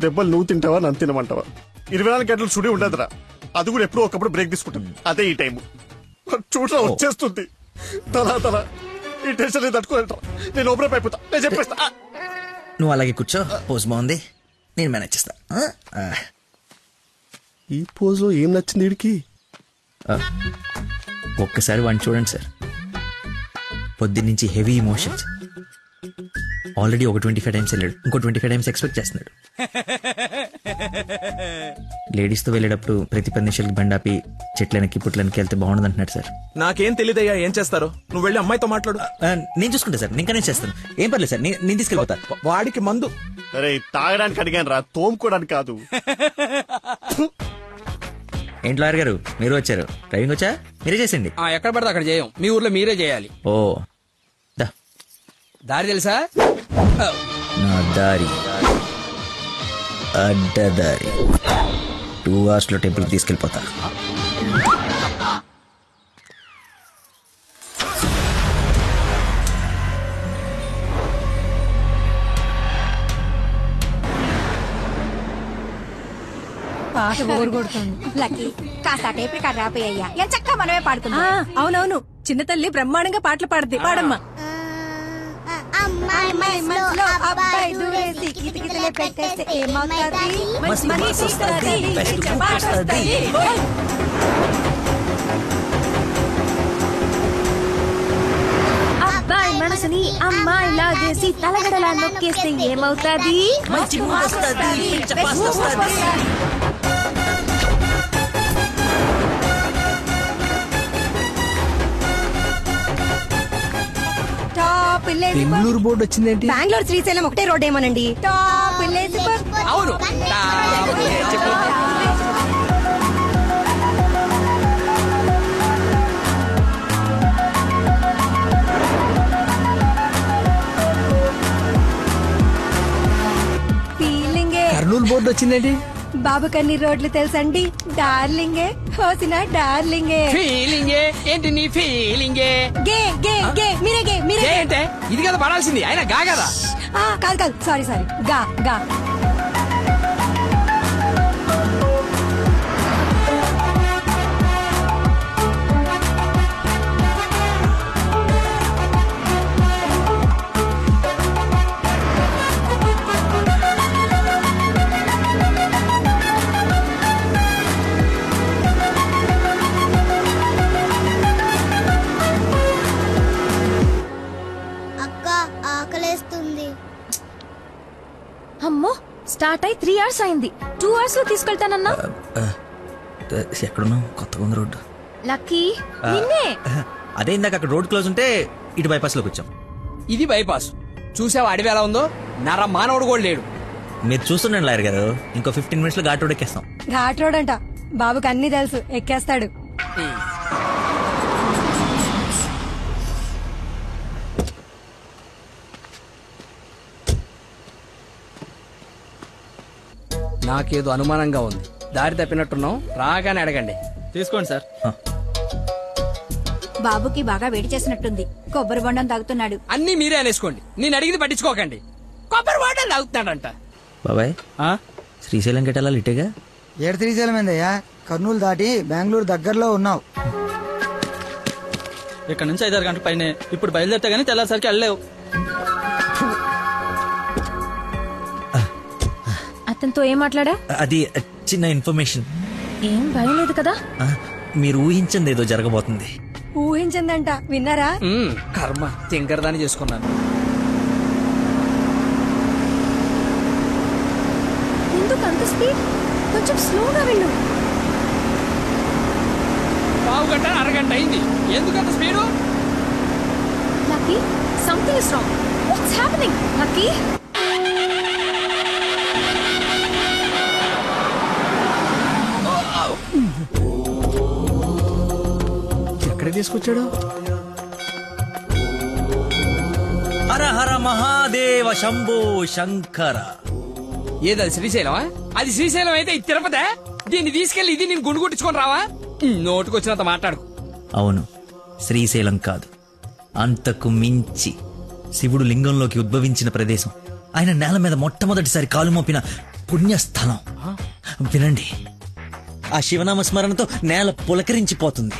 దెబ్బలు నువ్వు తింటావా నన్ను తినమంటావా? 24 గంటలు చుడి ఉండదురా. అది కూడా ఎప్పుడో ఒకప్పుడు బ్రేక్ తీసుకుంటుంది. అదే ఈ టైం. చూడరా వచ్చేస్తుంది తలా. ఈ టెన్షన్ తట్టుకోలేట. నేను ఓపెన్ అయిపోతా, నేను చెప్పేస్తా. నువ్వు అలాగే కూర్చో, పోజ్ బాగుంది, నేను మేనేజ్ చేస్తా. ఈ పోజ్ లో ఏం నచ్చింది వీడికి? ఒక్కసారి వాడిని చూడండి సార్. పొద్దున్నుంచి హెవీ ఇమోషన్స్. ఆల్రెడీ ఒక 25 టైమ్స్ వెళ్ళాడు, ఇంకో 25 టైమ్స్ ఎక్స్పెక్ట్ చేస్తున్నాడు. లేడీస్ తో వెళ్ళేటప్పుడు ప్రతి 10 నిమిషాలకి బండాపి చెట్లనికి పుట్లనికి వెళ్తే బాగుండదు అంటున్నాడు సార్. నాకేం తెలియదయ్యా ఏం చేస్తారో. నువ్వు వెళ్ళి అమ్మాయితో మాట్లాడు. నేను చూసుకుంటా సార్, నేను కనెక్ట్ చేస్తాను. ఏం పర్లేదు సార్, నేను తీసుకెళ్ళిపోతా. వాడికి మందు. అరే తాగడానికి అడిగాను రా, తోముకోవడానికి కాదు. ఏంటి లాయర్ గారు మీరు వచ్చారు? డ్రైవింగ్ వచ్చా? మీరే చేసిండి. ఎక్కడ పడితే అక్కడ చేయం, మీ ఊర్లో మీరే చేయాలి. ఓ దారి తెలుసా? నా దారి అడ్డదారి. 2 hours లో టెంపుల్ తీసుకెళ్ళిపోతా. పాట బోరు కొడుతుంది. లక్కీ కాస్త టేప్ రికార్డ్ రాపోయ్యా, ఎంత చక్కగా మనమే పాడుకుందాం. అవునవును, చిన్న తల్లి బ్రహ్మాండంగా పాటలు పాడుద్ది. పాడమ్మా. అమ్మాయి మనసులో అబ్బాయి దూరేసి కితకితలే పెట్టేస్తే ఏమవుతుంది? మంచి వస్తుంది. అబ్బాయి మనసుని అమ్మాయి లాగేసి తలగడలా నొక్కేస్తే ఏమవుతాది? మంచి మూడ్ వస్తది, పిచ్చ పాస్ వస్తది. టాప్ బెంగళూరు బోర్డు వచ్చిందేంటి? బెంగళూరు శ్రీశైలం ఒకటే రోడ్ ఏమోనండి. టాప్ అవును. ఫీలింగే. కర్నూలు బోర్డు వచ్చిందేంటి? బాబు కన్ని రోడ్లు తెలుసండి. డార్లింగే హోసిన డార్లింగే. ఫీలింగే ఏంటి నీ ఫీలింగే? గే గే గే మీరే గే మీరే గే అంటే ఇది కదా పడాల్సింది, అయినా గా కదా. కాదు కాదు సారీ సారీ గా గా. అమ్మో, స్టార్ట్ అయి 3 hours అయింది. 2 hours లో తీసుకెళ్తానన్నా. ఎక్కడున్నావు? కొత్తగా ఉంది రోడ్డు. లక్కీ నిన్నే. అదే ఇందాక అక్కడ రోడ్ క్లోజ్ ఉంటే ఇటు బైపాస్ లోకి వచ్చాం. ఇది బైపాస్. చూసావా అడవి ఎలా ఉందో? నర మానవుడు కూడా లేడు. మీరు చూస్తుండండి లాయర్ గారు, ఇంకో 15 minutes లో ఘాట్ రోడ్ ఎక్కేస్తాం. ఘాట్ రోడ్ అంట. బాబుకి అన్ని తెలుసు, ఎక్కేస్తాడు. నాకేదో అనుమానంగా ఉంది. దారి తప్పినట్టున్నాం, రాగానే అడగండి. తీసుకోండి సార్. బాబుకి బాగా వేడి చేసినట్టుంది. కొబ్బరి బొండం తాగుతున్నాడు. అన్ని మీరే అనేసుకోండి, నేను అడిగింది పట్టించుకోకండి. కొబ్బరి బొండం తాగుతున్నాడంట. బాబాయ్ శ్రీశైలం గెటాలి ఇటేగా? ఏడు శ్రీశైలం ఏందయ్యా? కర్నూలు దాటి బెంగళూరు దగ్గరలో ఉన్నావు. ఇక్కడ నుంచి 5-6 గంటల పైన. ఇప్పుడు బయలుదేరితే గానీ తెల్లారిసరికి వెళ్ళలేవు. అతనితో ఏం మాట్లాడా? అది చిన్న ఇన్ఫర్మేషన్. ఏం భయం లేదు కదా? మీరు ఊహించింది ఏదో జరగబోతుంది. ఊహించిందంట, విన్నారా? కర్మ, తింకరదాన్ని చేసుకున్నాను. ఎందుకు అంత స్పీడ్? కొంచెం స్లోగా వెళ్ళు. పావు గంట అరగంట అయింది, ఎందుకంత speed? Lucky, something is wrong. What's happening? Lucky, ఎక్కడ తీసుకొచ్చాడు? హర హర మహాదేవ శంభో శంకర. ఏదది శ్రీశైలమా? అది శ్రీశైలం అయితే ఇది తిరుపతే. దీన్ని తీసుకెళ్లి ఇది నేను గుండు కొట్టించుకొని రావా? నోటుకొచ్చినంత మాట్లాడుకు. అవును, శ్రీశైలం కాదు, అంతకు మించి శివుడు లింగంలోకి ఉద్భవించిన ప్రదేశం. ఆయన నేల మీద మొట్టమొదటిసారి కాలు మోపిన పుణ్యస్థలం. వినండి, ఆ శివనామ స్మరణతో నేల పులకరించిపోతుంది.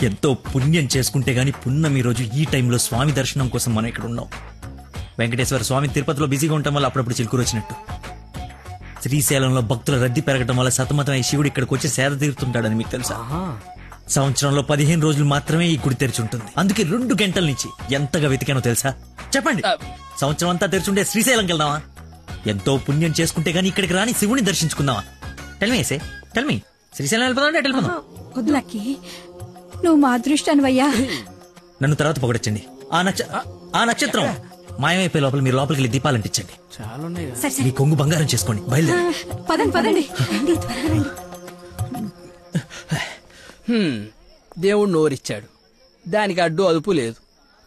ఎంతో పుణ్యం చేసుకుంటే గాని పున్నమి రోజు ఈ టైంలో స్వామి దర్శనం కోసం మనం ఇక్కడ ఉన్నాం. వెంకటేశ్వర స్వామి తిరుపతిలో బిజీగా ఉండటం వల్ల అప్పుడప్పుడు చిలుకూరు వచ్చినట్టు. శ్రీశైలంలో భక్తుల రద్దీ పెరగడం వల్ల సతమతమై శివుడు ఇక్కడికి వచ్చి సేద తీరుతుంటాడని మీకు తెలుసా? సంవత్సరంలో 15 రోజులు మాత్రమే ఈ గుడి తెరిచి ఉంటుంది. అందుకే 2 గంటల నుంచి ఎంతగా వెతికానో తెలుసా? చెప్పండి, సంవత్సరం అంతా తెరిచుంటే శ్రీశైలంకి వెళ్దామా? ఎంతో పుణ్యం చేసుకుంటే గానీ ఇక్కడికి రాని శివుని దర్శించుకుందామా? టెల్మీ శ్రీశైలం వెళ్ళిపోదాం అంటే వెళ్ళిపోదాం. వద్దు లక్కీ, నువ్వు మా అదృష్టానివయ్యా. నన్ను తర్వాత పొగడొచ్చండి. ఆ నక్షత్రం మాయమైపోయే లోపల మీరు లోపలికి వెళ్ళి దీపాలు అంటించండి. మీ కొంగు బంగారం చేసుకోండి. బయలుదేరి పదండి పదండి. దేవుడు నోరిచ్చాడు, దానికి అడ్డు అదుపు లేదు.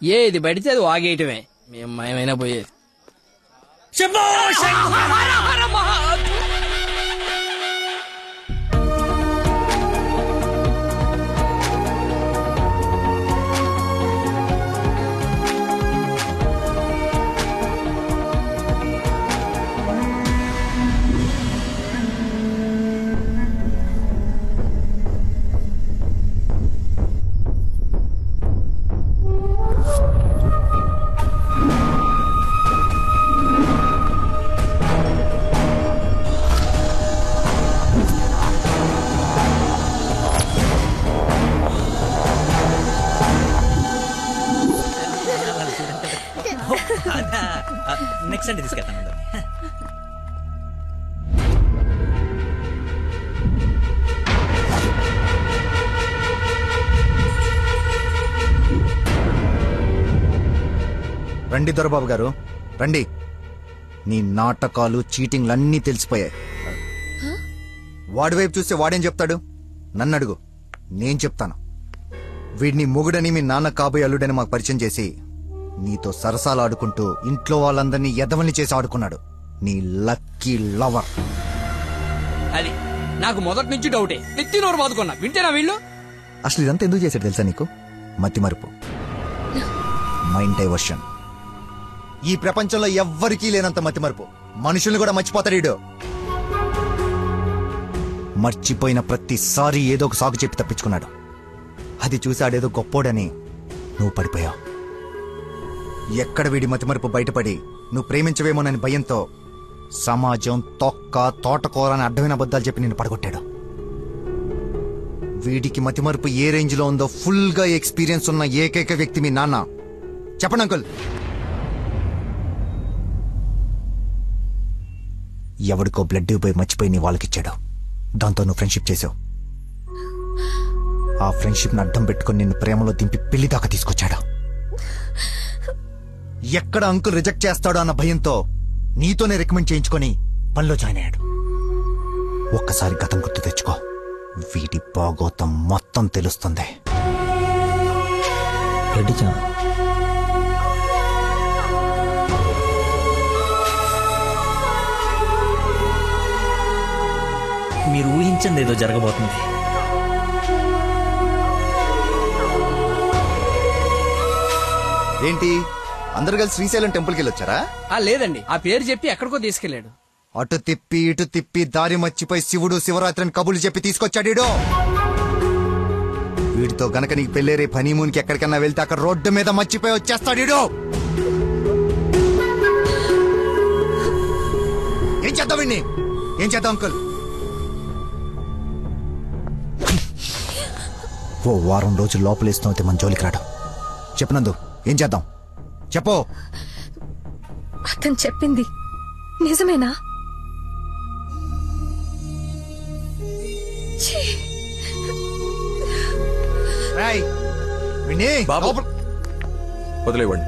ఏది పడితే అది వాగేయటమే. మేము మయమైనా పోయేది. బుక్స్ అంటే తీసుకెళ్తాను. రండి దొరబాబు గారు రండి. నీ నాటకాలు చీటింగ్లన్నీ తెలిసిపోయాయి. వాడి వైపు చూస్తే వాడేం చెప్తాడు? నన్ను అడుగు, నేను చెప్తాను. వీడిని మొగుడని మీ నాన్న కాబోయే అల్లుడని మాకు పరిచయం చేసి నీతో సరసాలు ఆడుకుంటూ ఇంట్లో వాళ్ళందరినీ ఎదవల్ని చేసి ఆడుకున్నాడు నీ లక్కీ లవర్. అది నాకు మొదటి నుంచి డౌటే. నెత్తి నోరు బాదుకున్నా వింటేనా వీళ్ళు? అసలు ఇదంతా ఎందుకు చేశాడు తెలుసా నీకు? మతి మరుపు, మైండ్ డైవర్షన్. ఈ ప్రపంచంలో ఎవ్వరికీ లేనంత మతి మరుపు. మనుషుల్ని కూడా మర్చిపోతాడు వీడు. మర్చిపోయిన ప్రతిసారి ఏదో ఒక సాకు చెప్పి తప్పించుకున్నాడు. అది చూశాడేదో గొప్పోడని నువ్వు పడిపోయావు. ఎక్కడ వీడి మతిమరుపు బయటపడి నువ్వు ప్రేమించవేమోనని భయంతో సమాజం తొక్క తోటకూర అని అడ్డమైన అబద్ధాలు చెప్పి నిన్ను పడగొట్టాడు. వీడికి మతిమరుపు ఏ రేంజ్ లో ఉందో ఫుల్ గా ఎక్స్పీరియన్స్ ఉన్న ఏకైక వ్యక్తి మీ నాన్న. చెప్పండి అంకుల్. ఎవడికో బ్లడ్ పోయి మర్చిపోయి నీ వాళ్ళకిచ్చాడు. దాంతో నువ్వు ఫ్రెండ్షిప్ చేసావు. ఆ ఫ్రెండ్షిప్ ని అడ్డం పెట్టుకుని నిన్ను ప్రేమలో దింపి పెళ్లి దాకా తీసుకొచ్చాడు. ఎక్కడ అంకుల్ రిజెక్ట్ చేస్తాడో అన్న భయంతో నీతోనే రికమెండ్ చేయించుకొని పనిలో జాయిన్ అయ్యాడు. ఒక్కసారి గతం గుర్తు తెచ్చుకో, వీడి బాగోతం మొత్తం తెలుస్తుంది. మీరు ఊహించింది ఏదో జరగబోతుంది. ఏంటి అందరు కలిసి శ్రీశైలం టెంపుల్కి వెళ్ళొచ్చారా? లేదండి, ఆ పేరు చెప్పి ఎక్కడికో తీసుకెళ్లాడు. అటు తిప్పి ఇటు తిప్పి దారి మర్చిపోయి శివుడు శివరాత్రిని కబుర్లు చెప్పి తీసుకొచ్చాడు. వీడితో గనక నీకు పెళ్ళేరే హనీమూన్కి ఎక్కడికన్నా వెళ్తే అక్కడ రోడ్డు మీద మర్చిపోయి వచ్చేస్తాడు. ఏం చేద్దాం వీడిని? ఏం చేద్దాం అంకుల్? ఓ వారం రోజులు లోపలేస్తూ అయితే మన జోలికి రాడు. చెప్పనందు ఏం చేద్దాం చెప్పు. అతను చెప్పింది నిజమేనా? వదిలేవండి.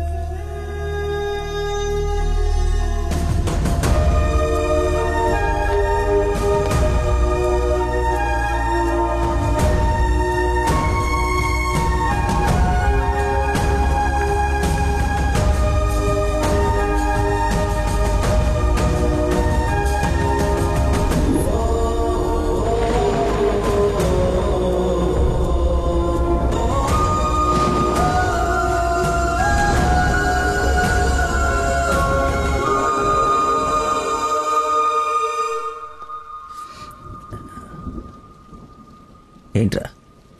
ఏంట్రా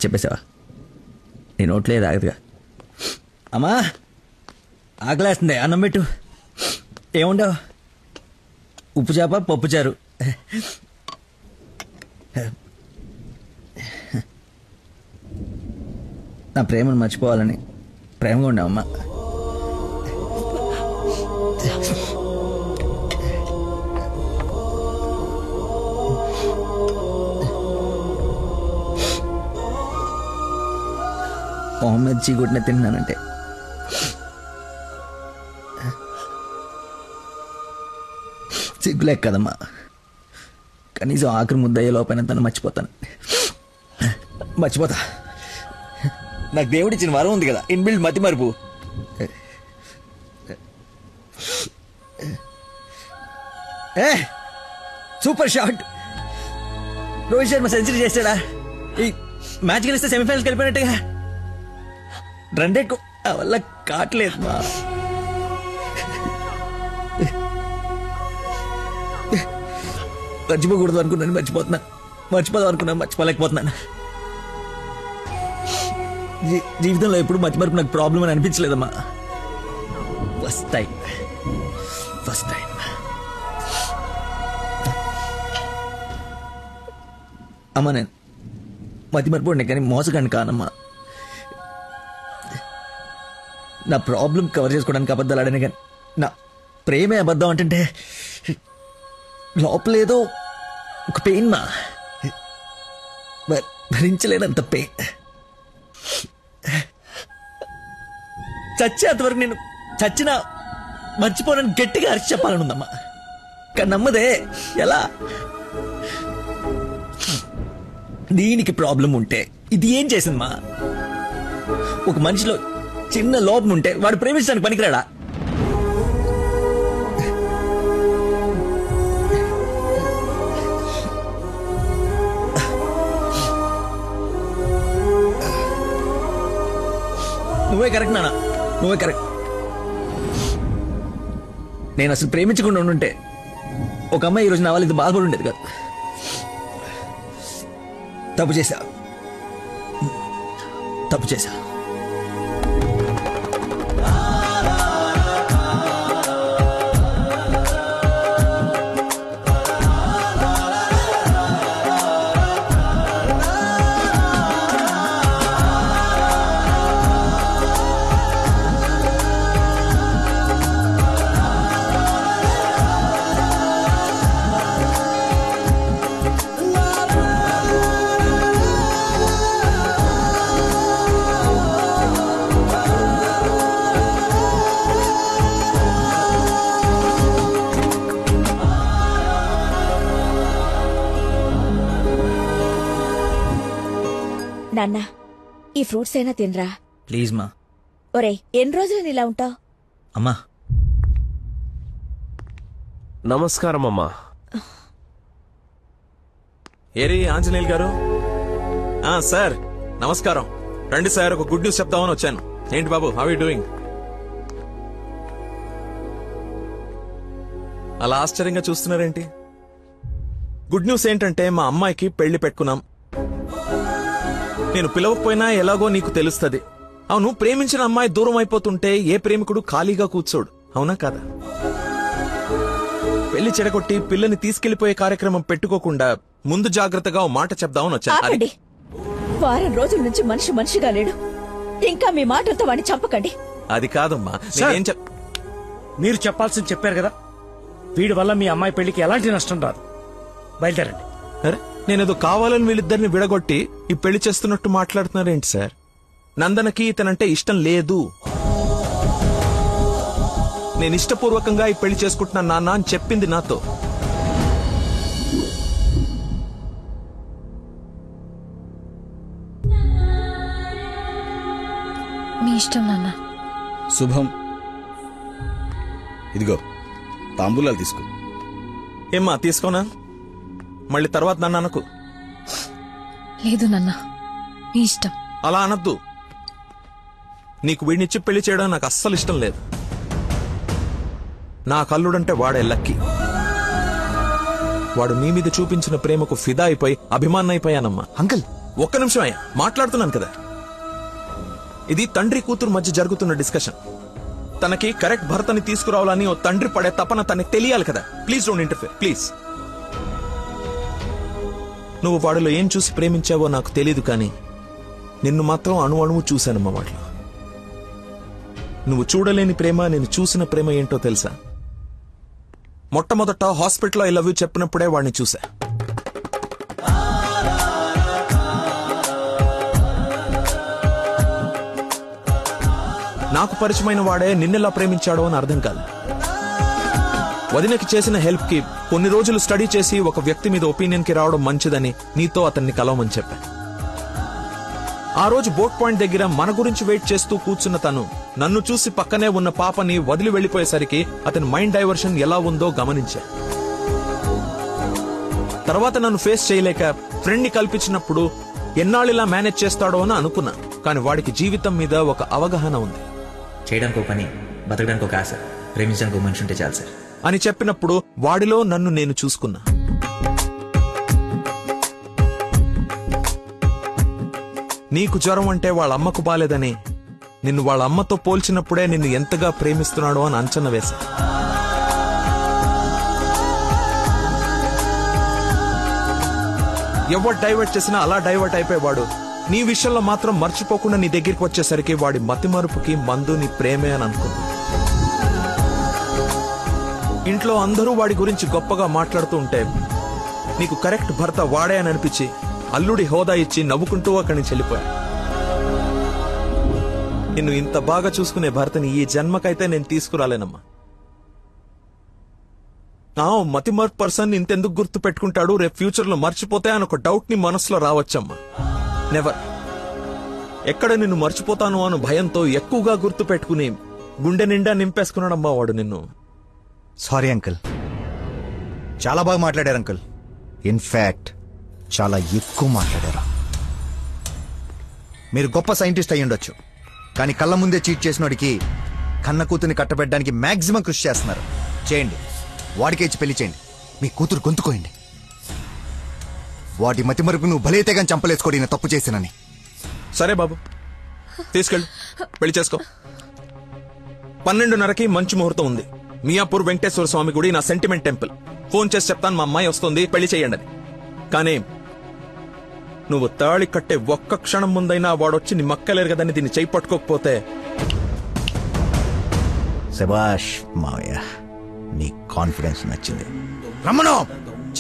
చెప్పేసావా? నీ నోట్లేదు ఆగదుగా. అమ్మా ఆకలేస్తుంది, అన్నం పెట్టు. ఏముండవు? ఉప్పు చేప పప్పు చారు. నా ప్రేమను మర్చిపోవాలని ప్రేమగా ఉండవమ్మా. మొహమ్మద్ చీగుడ్ని తిన్నానంటే సిగ్గులేక కదమ్మా. కనీసం ఆఖరి ముద్దయ్యే లోపైన తను మర్చిపోతాను. మర్చిపోతా. నాకు దేవుడిచ్చిన వరం ఉంది కదా, ఇన్బిల్డ్ మతి మరుపు. Super shot. Rohit Sharma century చేశాడా? ఈ మ్యాచ్ గెలిస్తే సెమీఫైనల్కి వెళ్ళిపోయినట్టుగా. రన్రేట్ వల్ల కావట్లేదు మా. మర్చిపోకూడదు అనుకున్నాను, మర్చిపోతున్నాను. మర్చిపోదాం అనుకున్నాను, మర్చిపోలేకపోతున్నాను. జీవితంలో ఎప్పుడు మర్చిమరుపు నాకు ప్రాబ్లం అని అనిపించలేదమ్మా. ఫస్ట్ టైం అమ్మా. నేను మతిమరుపు కానీ మోసగాన్ని కానమ్మా. నా ప్రాబ్లం కవర్ చేసుకోవడానికి అబద్ధాలు ఆడాను కానీ నా ప్రేమే అబద్ధం అంటే లోపలేదో ఒక పెయిన్ మా, భరించలేనంత పెయిన్. చచ్చేంతవరకు నేను చచ్చినా మర్చిపోనని గట్టిగా అరిచి చెప్పాలనుందమ్మా. కానీ నమ్మదే, ఎలా? దీనికి ప్రాబ్లం ఉంటే ఇది ఏం చేసిందమ్మా? ఒక మనిషిలో చిన్న లోపం ఉంటే వాడు ప్రేమించడానికి పనికిరాడా? నువ్వే కరెక్ట్ నాన్న, నువ్వే కరెక్ట్. నేను అసలు ప్రేమించకుండా ఉండుంటే ఒక అమ్మాయి ఈరోజు నా వాళ్ళు ఇది బాధపడి ఉండేది కాదు. తప్పు చేశా. నాన్న, ఈ ఫ్రూట్స్ అయినా తినరా ప్లీజ్ మా. ఒరే, ఎన్ని రోజులు ఇలా ఉంటావు? అమ్మా నమస్కారం అమ్మా. ఏరి ఆంజనేయులు గారు. సార్ నమస్కారం. రండి సార్, ఒక గుడ్ న్యూస్ చెప్తామని వచ్చాను. ఏంటి బాబు, హౌ యూ డూయింగ్? అలా ఆశ్చర్యంగా చూస్తున్నారేంటి? గుడ్ న్యూస్ ఏంటంటే మా అమ్మాయికి పెళ్లి పెట్టుకున్నాం. నేను పిలవకపోయినా ఎలాగో నీకు తెలుస్తుంది. అవును, ప్రేమించిన అమ్మాయి దూరం అయిపోతుంటే ఏ ప్రేమికుడు ఖాళీగా కూర్చోడు, అవునా కదా? పెళ్లి చెడగొట్టి పిల్లని తీసుకెళ్లిపోయే కార్యక్రమం పెట్టుకోకుండా ముందు జాగ్రత్తగా ఓ మాట చెప్దామని వచ్చాను. ఆపండి. వారం రోజుల నుంచి మనిషిగా లేడు. ఇంకా మీ మాటలతో వాడిని చంపకండి. అది కాదమ్మా, మీరు చెప్పాల్సింది చెప్పారు కదా. వీడి వల్ల మీ అమ్మాయి పెళ్లికి ఎలాంటి నష్టం రాదు. బయలుదేరండి. అరే, నేనేదో కావాలని వీళ్ళిద్దరిని విడగొట్టి ఈ పెళ్లి చేస్తున్నట్టు మాట్లాడుతున్నారేంటి సార్? నందనకి ఇతనంటే ఇష్టం లేదు. నేను ఇష్టపూర్వకంగా ఈ పెళ్లి చేసుకుంటున్నాను నాన్న అని చెప్పింది నాతో. మీ ఇష్టం నాన్న. శుభం. ఇదిగో తాంబూలాలు తీసుకో. ఏమ్మా, తీసుకోనా? మళ్ళీ తర్వాత నన్ను అనకు. లేదు నాన్న, మీ ఇష్టం. అలా అనద్దు. నీకు వీడినిచ్చి పెళ్లి చేయడం నాకు అస్సలు ఇష్టం లేదు. నా కల్లుడంటే వాడే లక్కీ. వాడు నీ మీద చూపించిన ప్రేమకు ఫిదా అయిపోయి అభిమానం అయిపోయానమ్మా. అంకుల్, ఒక్క నిమిషం అయ్యా, మాట్లాడుతున్నాను కదా. ఇది తండ్రి కూతురు మధ్య జరుగుతున్న డిస్కషన్. తనకి కరెక్ట్ భర్తని తీసుకురావాలని ఓ తండ్రి పడే తపన తనకి తెలియాలి కదా. Please don't interfere, please. నువ్వు వాడిలో ఏం చూసి ప్రేమించావో నాకు తెలీదు, కానీ నిన్ను మాత్రం అణువు చూశానమ్మా వాడిలో. నువ్వు చూడలేని ప్రేమ, నేను చూసిన ప్రేమ ఏంటో తెలుసా? మొట్టమొదట హాస్పిటల్లో ఐ లవ్ యూ చెప్పినప్పుడే వాడిని చూసా. నాకు పరిచయమైన వాడే నిన్నెలా ప్రేమించాడో అని అర్థం కాదు. వదినకి చేసిన హెల్ప్ కి కొన్ని రోజులు స్టడీ చేసి ఒక వ్యక్తి మీద ఒపీనియన్ కి రావడం మంచిదని నీతో అతన్ని కలవమని చెప్పా. ఆ రోజు బోట్ పాయింట్ దగ్గర మన గురించి వెయిట్ చేస్తూ కూర్చున్న తను నన్ను చూసి పక్కనే ఉన్న పాపని వదిలి వెళ్లిపోయేసరికి అతని మైండ్ డైవర్షన్ ఎలా ఉందో గమనించా. తర్వాత నన్ను ఫేస్ చేయలేక ఫ్రెండ్ ని కల్పించినప్పుడు ఎన్నాళ్ళిలా మేనేజ్ చేస్తాడో అని అనుకున్నా. కానీ వాడికి జీవితం మీద ఒక అవగాహన ఉంది. చేయడానికి ఒక పని, బతకడానికి ఒక ఆశ, ప్రేమించడానికి ఒక మనిషి ఉంటే చాలు సార్ అని చెప్పినప్పుడు వాడిలో నన్ను నేను చూసుకున్నా. నీకు జ్వరం అంటే వాళ్ళ అమ్మకు బాలేదని నిన్ను వాళ్ళ అమ్మతో పోల్చినప్పుడే నిన్ను ఎంతగా ప్రేమిస్తున్నాడో అని అంచనా వేశా. ఎవరు డైవర్ట్ చేసినా అలా డైవర్ట్ అయిపోయేవాడు నీ విషయంలో మాత్రం మర్చిపోకుండా నీ దగ్గరికి వచ్చేసరికి వాడి మతిమరుపుకి మందు నీ ప్రేమే అని అనుకున్నా. ఇంట్లో అందరూ వాడి గురించి గొప్పగా మాట్లాడుతూ ఉంటే నీకు కరెక్ట్ భర్త వాడే అని అనిపించి అల్లుడి హోదా ఇచ్చి నవ్వుకుంటూ అక్కడి నుంచి వెళ్ళిపోయా. నిన్ను ఇంత బాగా చూసుకునే భర్తని ఈ జన్మకైతే నేను తీసుకురాలేనమ్మా. మతిమర్ పర్సన్ ఇంతెందుకు గుర్తు పెట్టుకుంటాడు, రేపు ఫ్యూచర్ లో మర్చిపోతే అని ఒక డౌట్ ని మనసులో రావచ్చమ్మా. నెవర్. ఎక్కడ నిన్ను మర్చిపోతాను అను భయంతో ఎక్కువగా గుర్తు పెట్టుకుని గుండె నిండా నింపేసుకున్నాడమ్మా వాడు నిన్ను. సారీ అంకుల్, చాలా బాగా మాట్లాడారు అంకుల్. ఇన్ఫాక్ట్ చాలా ఎక్కువ మాట్లాడారు. మీరు గొప్ప సైంటిస్ట్ అయి ఉండొచ్చు, కానీ కళ్ళ ముందే చీట్ చేసినోడికి కన్న కూతుర్ని కట్టబెట్టడానికి మాక్సిమం కృషి చేస్తున్నారు. చేయండి, వాడికే ఇచ్చి పెళ్లి చేయండి. మీ కూతురు గొంతుకోయండి. వాటి మతి మరుపు నువ్వు బలైతే కానీ చంపలేసుకోడి నేను తప్పు చేసినని. సరే బాబు, తీసుకెళ్ళు, పెళ్లి చేసుకో. 12:30కి మంచి ముహూర్తం ఉంది. మియాపూర్ వెంకటేశ్వర స్వామి గుడి, నా సెంటిమెంట్ టెంపుల్. ఫోన్ చేసి చెప్తాను, మా అమ్మాయి వస్తుంది, పెళ్లి చేయండి అని. కానీ నువ్వు తాళి కట్టే ఒక్క క్షణం ముందైనా వాడొచ్చి నీ మక్కలేరు కదని దీన్ని చేయి పట్టుకోకపోతే. శభాష్ మావయ్య, నీ కాన్ఫిడెన్స్ నచ్చింది. రమ్మను,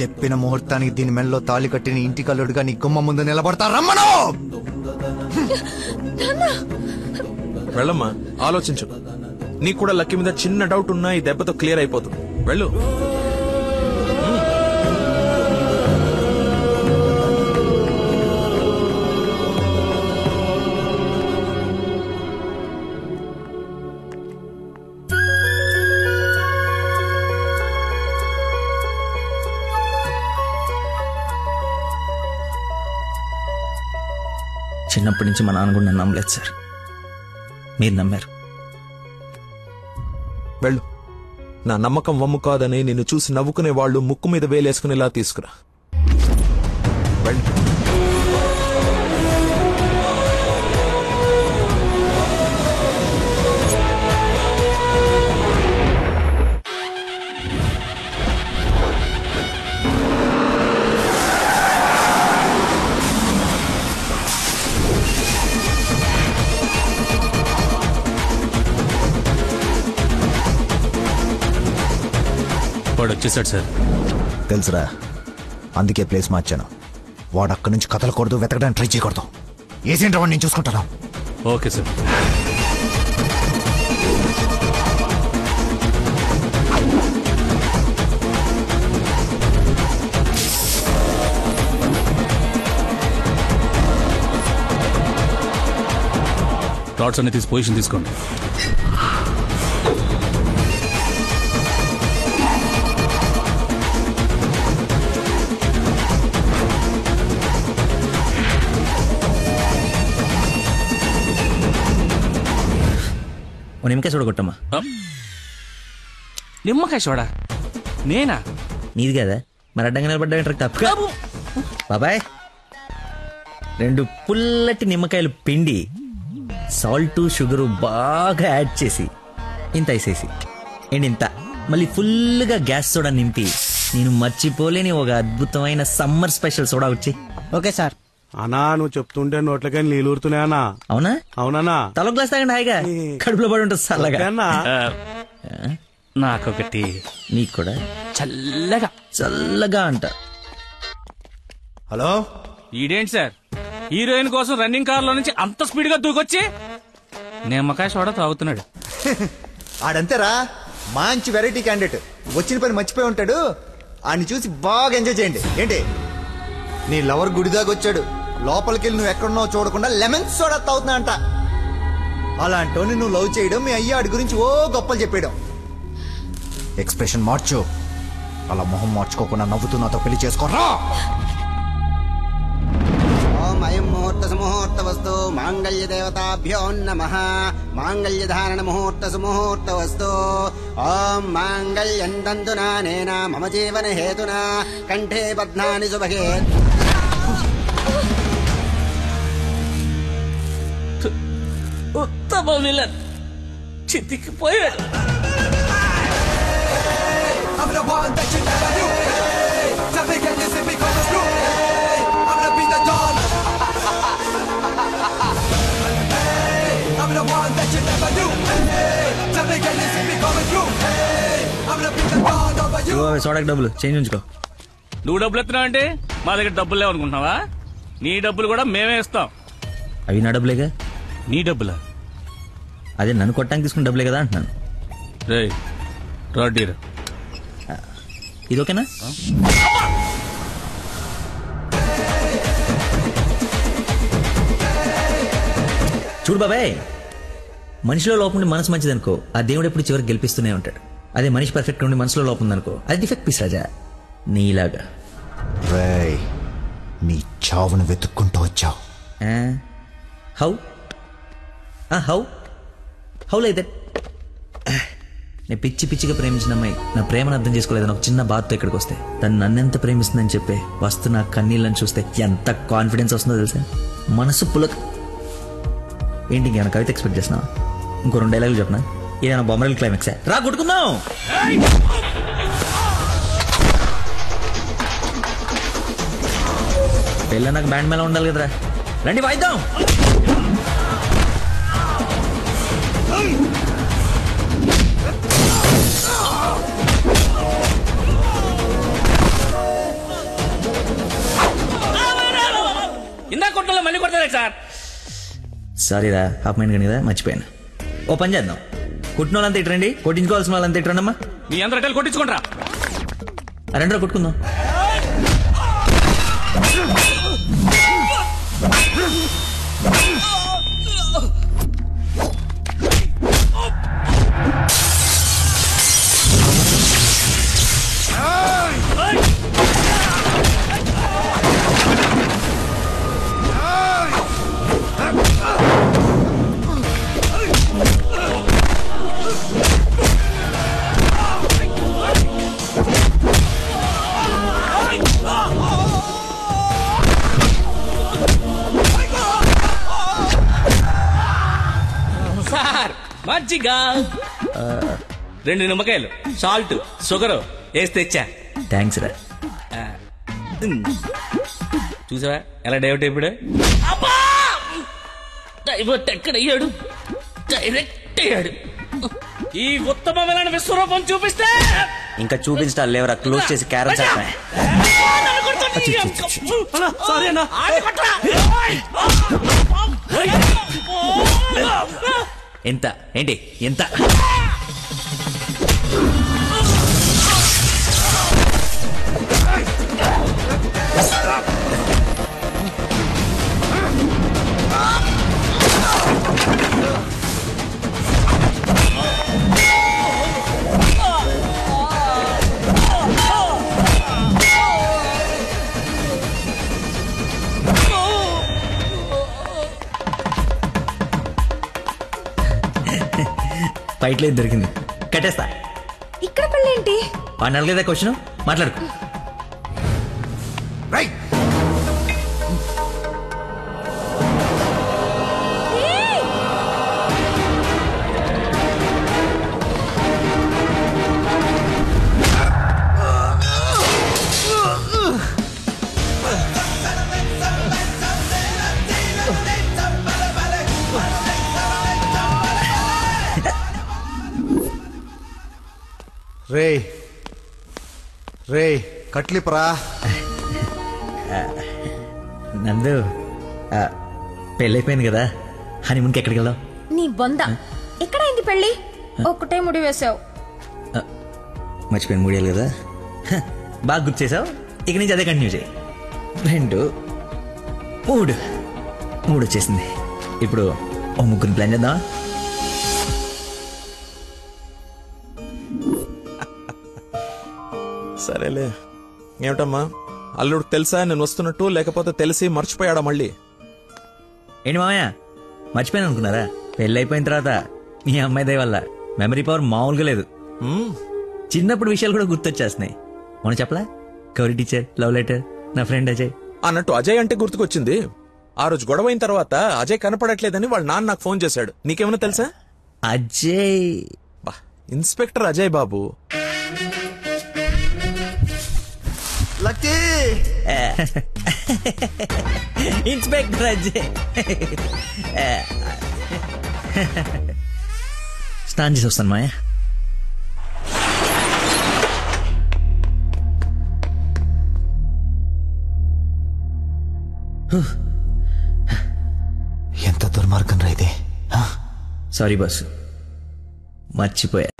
చెప్పిన ముహూర్తానికి దీని మెల్లో తాళి కట్టిన ఇంటి కల్లుడుగా నీ గుమ్మ ముందు నిలబడతా. రమ్మను. వెళ్ళమ్మా, ఆలోచించు. నీకు కూడా లక్కీ మీద చిన్న డౌట్ ఉన్నా ఈ దెబ్బతో క్లియర్ అయిపోతుంది. వెళ్ళు. చిన్నప్పటి నుంచి మా నాన్న కూడా నన్ను నమ్మలేదు సార్, మీరు నమ్మారు. వెళ్ళు. నా నమ్మకం వమ్ము కాదని నిన్ను చూసి నవ్వుకునే వాళ్ళు ముక్కు మీద వేలేసుకునేలా తీసుకురా. వెళ్ళు. వాడు వచ్చేసాడు సార్. తెలుసురా, అందుకే ప్లేస్ మార్చాను. వాడు అక్కడి నుంచి కదలకూడదు, వెతకడానికి ట్రై చేయకూడదు. ఏజెంట్ వాడిని నేను చూసుకుంటాను. Okay sir. థాట్స్ అన్ని తీసి పొజిషన్ తీసుకోండి. నిమ్మకాయ సోడా కొట్టమ్మా. నిమ్మకాయ సోడా నేనా? నీది కదా, మరి అడ్డంగా నిలబడ్డా తప్ప. బాబాయ్, 2 పుల్లటి నిమ్మకాయలు పిండి సాల్ట్ షుగరు బాగా యాడ్ చేసి ఇంత వేసేసి ఇంత మళ్ళీ ఫుల్గా గ్యాస్ సోడా నింపి నేను మర్చిపోలేని ఒక అద్భుతమైన సమ్మర్ స్పెషల్ సోడా వచ్చి. Okay sir. అన్నా నువ్వు చెప్తుంటే నోట్లకై నీళ్ళు ఊరుతున్నాయన్నా. అవునా? అవునన్నా. తల గ్లాస్ తాగండి హాయిగా, కడుపులో పడి ఉంటుంది చల్లగా. నాకొకటి. నీకు కూడా చల్లగా. చల్లగా అంట. హలో, ఈడేంటి సార్ హీరోయిన్ కోసం రన్నింగ్ కార్ లో నుంచి అంత స్పీడ్ గా దూకొచ్చి నిమ్మకాయ సోడా తాగుతున్నాడు. ఆడంతేరా, మంచి వెరైటీ క్యాండిడేట్. వచ్చిన పని మర్చిపోయి ఉంటాడు. ఆడిని చూసి బాగా ఎంజాయ్ చేయండి. ఏంటి, నీ లవర్ గుడిదాకా వచ్చాడు, లోపలికెళ్ళి నువ్వు ఎక్కడున్నావు చూడకుండా లెమన్ సోడా తాగుతున్నా అంట. అలాంటోని నువ్వు లవ్ చేయడం, మీ అయ్య ఆడి గురించి ఓ గొప్పలు చెప్పేయడం. ఎక్స్ప్రెషన్ మార్చు, అలా మొహం మార్చుకోకుండా నవ్వుతూ నాతో పెళ్లి చేసుకోరా. ఓం అయం ముహూర్త సుముహూర్త వస్తు మాంగళ్య దేవతాభ్యో నమః. మాంగళ్య ధారణ ముహూర్త సుముహూర్త వస్తు. ఓం మాంగళ్యం తంతునా నేన మమ జీవన హేతునా కంఠే బధ్నాని శుభగే. ఉత్తమ villain చితికిపోయాడు. I'm the one that you never knew. Hey, tell me can you see me coming through? Hey, I'm gonna be the dawn. Hey, I'm the one that you never knew. Hey, tell me can you see me coming through? Hey, I'm gonna be the dawn. బాబాయ్ సోడాకి డబ్బులు change ఉంచుకో. నువ్వు డబ్బులు ఎత్తున్నావు అంటే మా దగ్గర డబ్బులు లేవనుకుంటున్నావా? నీ డబ్బులు కూడా మేమే ఇస్తాం. అవి నా డబ్బులేగా. నీ డబ్బులా? అదే నన్ను కొట్టడానికి తీసుకున్న డబ్బులే కదా అంటున్నాను. రే రాడీరా, ఇది ఓకేనా? చూడు బాబాయ్, మనిషిలో లోపం ఉండి మనసు మంచిదనుకో ఆ దేవుడు ఎప్పుడు చివరికి గెలిపిస్తూనే ఉంటాడు. అదే మనిషి పర్ఫెక్ట్ ఉండి మనసులో లోపం ఉందనుకో అది డిఫెక్ట్ పీస్ రాజా, నీలాగా. రేయ్, నీ చావును వెతుక్కుంటూ వచ్చావు. How how how like that? నేను పిచ్చి పిచ్చిగా ప్రేమించిన అమ్మాయి నా ప్రేమను అర్థం చేసుకోలేదని ఒక చిన్న బాధతో ఇక్కడికి వస్తే తను నన్నెంత ప్రేమిస్తుందని చెప్పే వస్తు నా కన్నీళ్ళని చూస్తే ఎంత కాన్ఫిడెన్స్ వస్తుందో తెలుసా? మనసు పులక. ఏంటి ఇంకేమైనా కవిత ఎక్స్పెక్ట్ చేస్తున్నావా? ఇంకో 2 డైలాగులు చెప్పనా? ఏదైనా బొమ్మరల్ క్లైమాక్స్ రా కొట్టుకుందాం. పెళ్ళ నాకు బ్యాండ్ మేళ ఉండాలి కదరా, రండి వాయిద్దాం. ఇందా కొట్టలో మళ్ళీ కొడతారా సార్? సారీరా, హాఫ్ మైండ్ కానీ కదా మర్చిపోయాను. ఓ పని చేద్దాం, కుట్టిన వాళ్ళంతా ఇట్రండి, కొట్టించుకోవాల్సిన వాళ్ళంతా ఇట్రండమ్మా. మీ అందరూ కొట్టించుకుంటారా? రండి కొట్టుకుందాం. మజ్జిగ 2 నిమ్మకాయలు, సాల్ట్, షుగర్ వేసి తెచ్చా. థ్యాంక్స్ రా. చూసావా ఎలా డైవర్ట్ అయిపోయాడు? డైవర్ట్ ఎక్కడయ్యాడు? డైరెక్ట్ అయ్యాడు. ఈ ఉత్తమమైన విశ్వరూపం చూపిస్తే ఇంకా చూపించడాలు లేవరా, క్లోజ్ చేసి క్యారల్ చేస్తాయి. ఎంత ఏంటి ఎంత? ఫైట్ లేదు దొరికింది, కట్టేస్తా. ఇక్కడ పెళ్ళేంటి? వాడిని అడగలేదా క్వశ్చన్? మాట్లాడుకో. రే రే కట్లిపరా. నందు, పెళ్ళైపోయింది కదా, హనీమూన్కి ఎక్కడికి వెళ్దాం? నీ బొంద, ఎక్కడైంది పెళ్ళి? ఒక్కటే ముడి వేసావు. మర్చిపోయిన మూడేళ్ళు కదా, బాగా గుర్తు చేసావు. ఇక నుంచి అదే కంటిన్యూ చేయి. 2 3 వచ్చేసింది. ఇప్పుడు ఓ 3 ప్లాన్ చేద్దామా? సరేలే. ఏమిటమ్మా, అల్లుడు తెలుసా నేను వస్తున్నట్టు, లేకపోతే తెలిసి మర్చిపోయాడా మళ్ళీ? ఏంటి మామయ్య మర్చిపోయాను అనుకున్నారా? పెళ్ళి అయిపోయిన తర్వాత మీ అమ్మాయి దయ వల్ల మెమరీ పవర్ మామూలుగా లేదు. చిన్నప్పుడు విషయాలు కూడా గుర్తొచ్చేస్తున్నాయి. మనం చెప్పలా, గౌరీ టీచర్, లవ్ లెటర్, నా ఫ్రెండ్ అజయ్ అన్నట్టు. అజయ్ అంటే గుర్తుకొచ్చింది. ఆ రోజు గొడవ అయిన తర్వాత అజయ్ కనపడట్లేదని వాళ్ళ నాన్న నాకు ఫోన్ చేశాడు. నీకేమైనా తెలుసా? అజయ్ ఇన్స్పెక్టర్ అజయ్ బాబు. Lucky inspector Ajay. స్నానం చేసి వస్తాను మాయా. ఎంత దుర్మార్గం రా ఇది. సారీ బాసు, మర్చిపోయా.